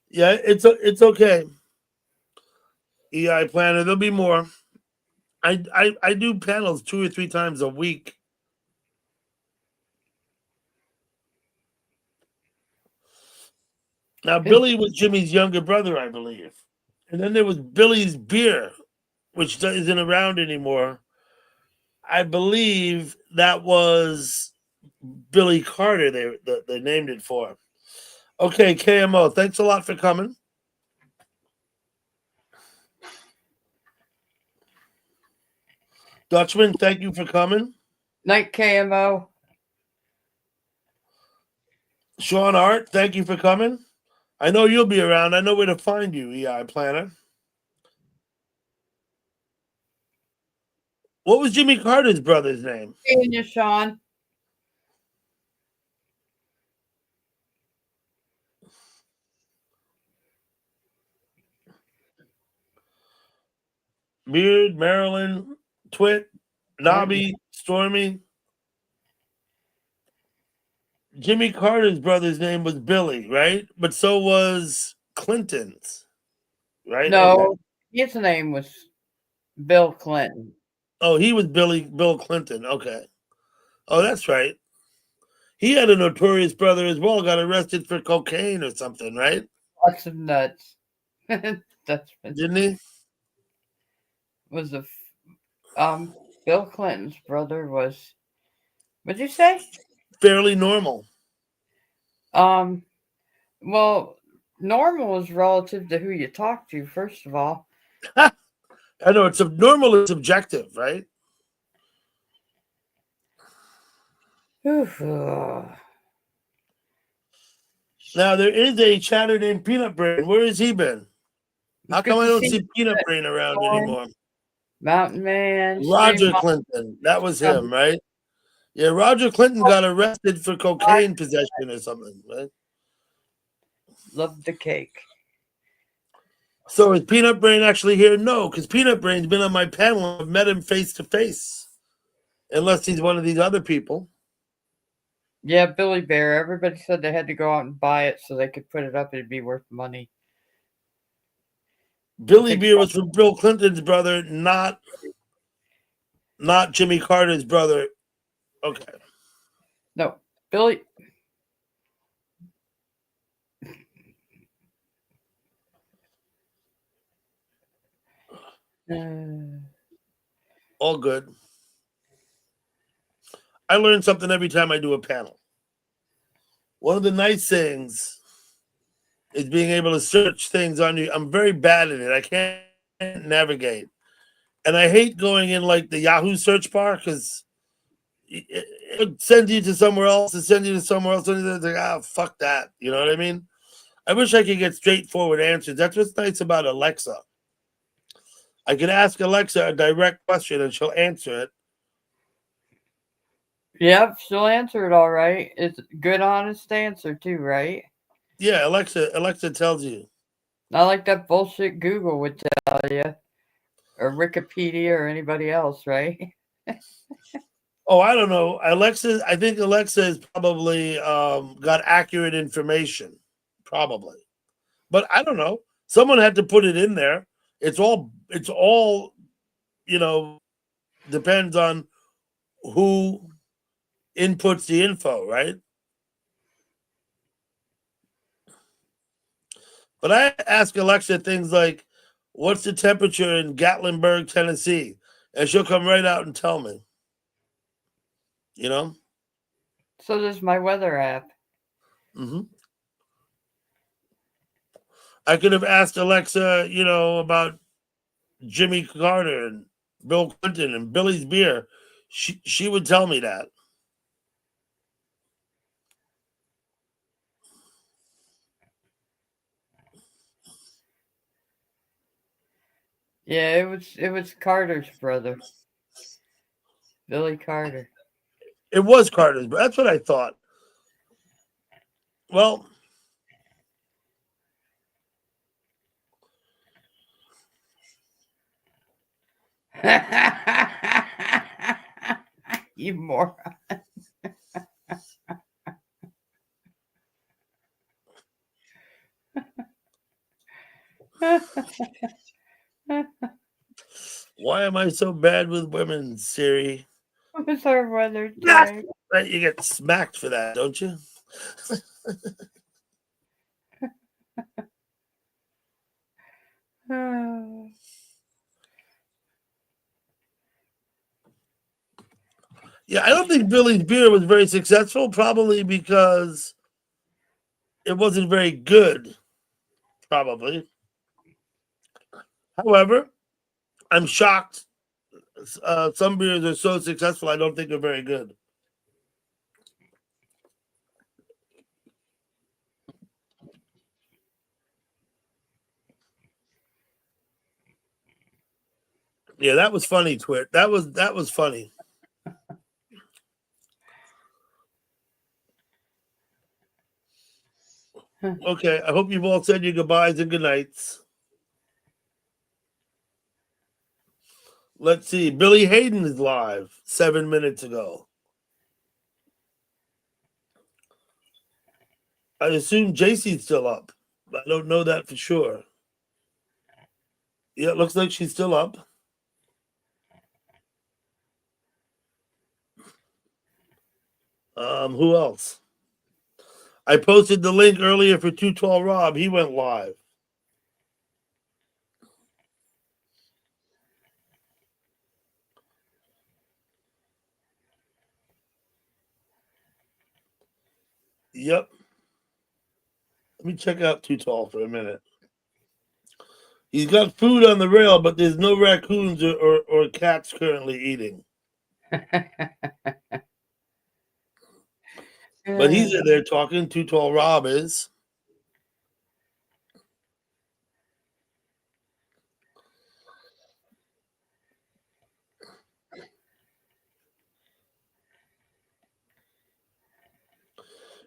Yeah, it's okay. EI planner. There'll be more. I do panels 2 or 3 times a week. Now Billy was Jimmy's younger brother, I believe, and then there was Billy's beer, which isn't around anymore. I believe that was Billy Carter. They named it for. Okay, KMO. Thanks a lot for coming. Dutchman, thank you for coming. Night KMO. Sean Hart, thank you for coming. I know you'll be around. I know where to find you, EI Planner. What was Jimmy Carter's brother's name? Seeing you, Sean. Beard, Marilyn, Twit, Nobby, Stormy. Jimmy Carter's brother's name was Billy, right? But so was Clinton's, right? No, Okay. his name was Bill Clinton. Oh, he was Bill Clinton. Okay. Oh, that's right. He had a notorious brother as well. Got arrested for cocaine or something, right? Lots of nuts. Didn't he? Was Bill Clinton's brother was. What'd you say? Fairly normal. Well, normal is relative to who you talk to, first of all. I know it's normal is subjective, right? Now there is a chatter named Peanut Brain. Where has he been? How come I don't see Peanut Brain around anymore? Mountain Man. Roger Clinton. That was him, right? Yeah, Roger Clinton got arrested for cocaine possession or something, right? Love the cake. So is Peanut Brain actually here? No, because Peanut Brain's been on my panel. I've met him face to face. Unless he's one of these other people. Yeah, Billy Bear. Everybody said they had to go out and buy it so they could put it up. It'd be worth money. Billy Beer was from Bill Clinton's brother, not Jimmy Carter's brother. Okay. No, Billy. All good. I learn something every time I do a panel. One of the nice things is being able to search things on you. I'm very bad at it. I can't navigate. And I hate going in like the Yahoo search bar because it sends you to somewhere else. It sends you to somewhere else. And it's like, fuck that. You know what I mean? I wish I could get straightforward answers. That's what's nice about Alexa. I could ask Alexa a direct question and she'll answer it. Yep, she'll answer it all right. It's a good, honest answer too, right? Yeah, Alexa tells you. Not like that bullshit Google would tell you, or Wikipedia, or anybody else, right? Oh, I don't know. I think Alexa has probably got accurate information, probably. But I don't know. Someone had to put it in there. It's all, depends on who inputs the info, right? But I ask Alexa things like, what's the temperature in Gatlinburg, Tennessee? And she'll come right out and tell me. You know? So does my weather app. Mm-hmm. I could have asked Alexa, about Jimmy Carter and Bill Clinton and Billy's beer. She would tell me that. Yeah, it was Carter's brother, Billy Carter. It was Carter's, but that's what I thought. Well, You moron. Why am I so bad with women, Siri? What's our weather Yes! today? Right, you get smacked for that, don't you? Oh. Yeah, I don't think Billy's beer was very successful, probably because it wasn't very good. Probably. However, I'm shocked. Some beers are so successful, I don't think they're very good. Yeah, that was funny, Twit. That was funny. Okay, I hope you've all said your goodbyes and good nights. Let's see. Billy Hayden is live 7 minutes ago. I assume JC's still up. I don't know that for sure. Yeah, it looks like she's still up. Who else? I posted the link earlier for 212 Rob. He went live. Yep. Let me check out 212 for a minute. He's got food on the rail, but there's no raccoons or cats currently eating. But he's in there talking. 212 Rob is.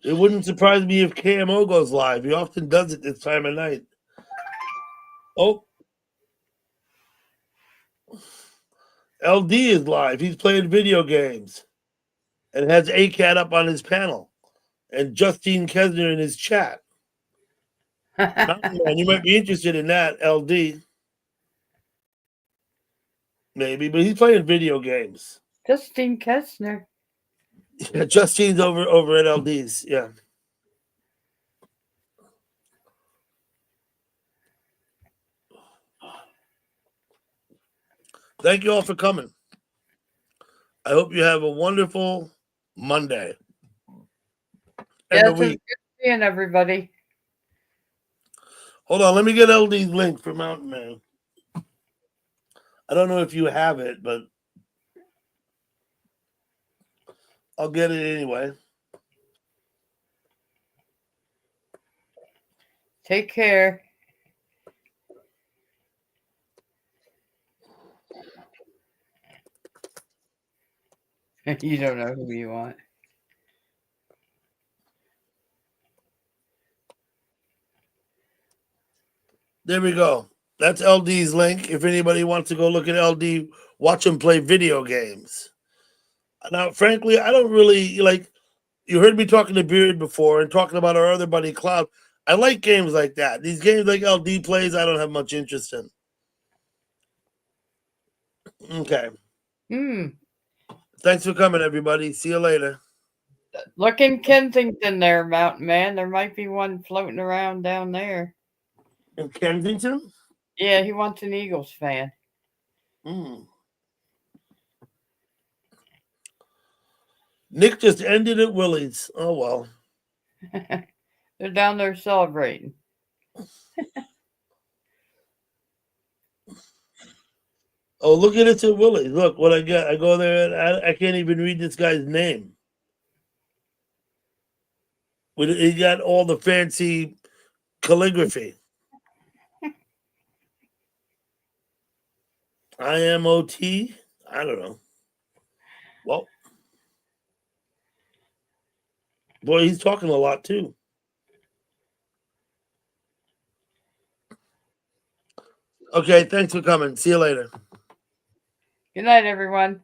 It wouldn't surprise me if KMO goes live. He often does it this time of night. Oh. LD is live. He's playing video games and has ACAT up on his panel and Justine Kesner in his chat. Mountain Man, you might be interested in that, LD. Maybe, but he's playing video games. Justine Kessner. Yeah, Justine's over at LD's. Yeah. Thank you all for coming. I hope you have a wonderful Monday. Yeah, And the it's week. good seeing everybody. Hold on, let me get LD's link for Mountain Man. I don't know if you have it, but I'll get it anyway. Take care. You don't know who you want. There we go. That's LD's link. If anybody wants to go look at LD, watch him play video games. Now, frankly, I don't really like. You heard me talking to Beard before and talking about our other buddy Cloud. I like games like that. These games like LD plays, I don't have much interest in. Okay. Thanks for coming, everybody. See you later. Look in Kensington there, Mountain Man. There might be one floating around down there. In Kensington? Yeah, he wants an Eagles fan. Nick just ended at Willie's. Oh, well. They're down there celebrating. Oh, look at it at Willie's. Look what I got. I go there and I can't even read this guy's name. He got all the fancy calligraphy. IMOT? I don't know. Well, boy, he's talking a lot too. Okay, thanks for coming. See you later. Good night, everyone.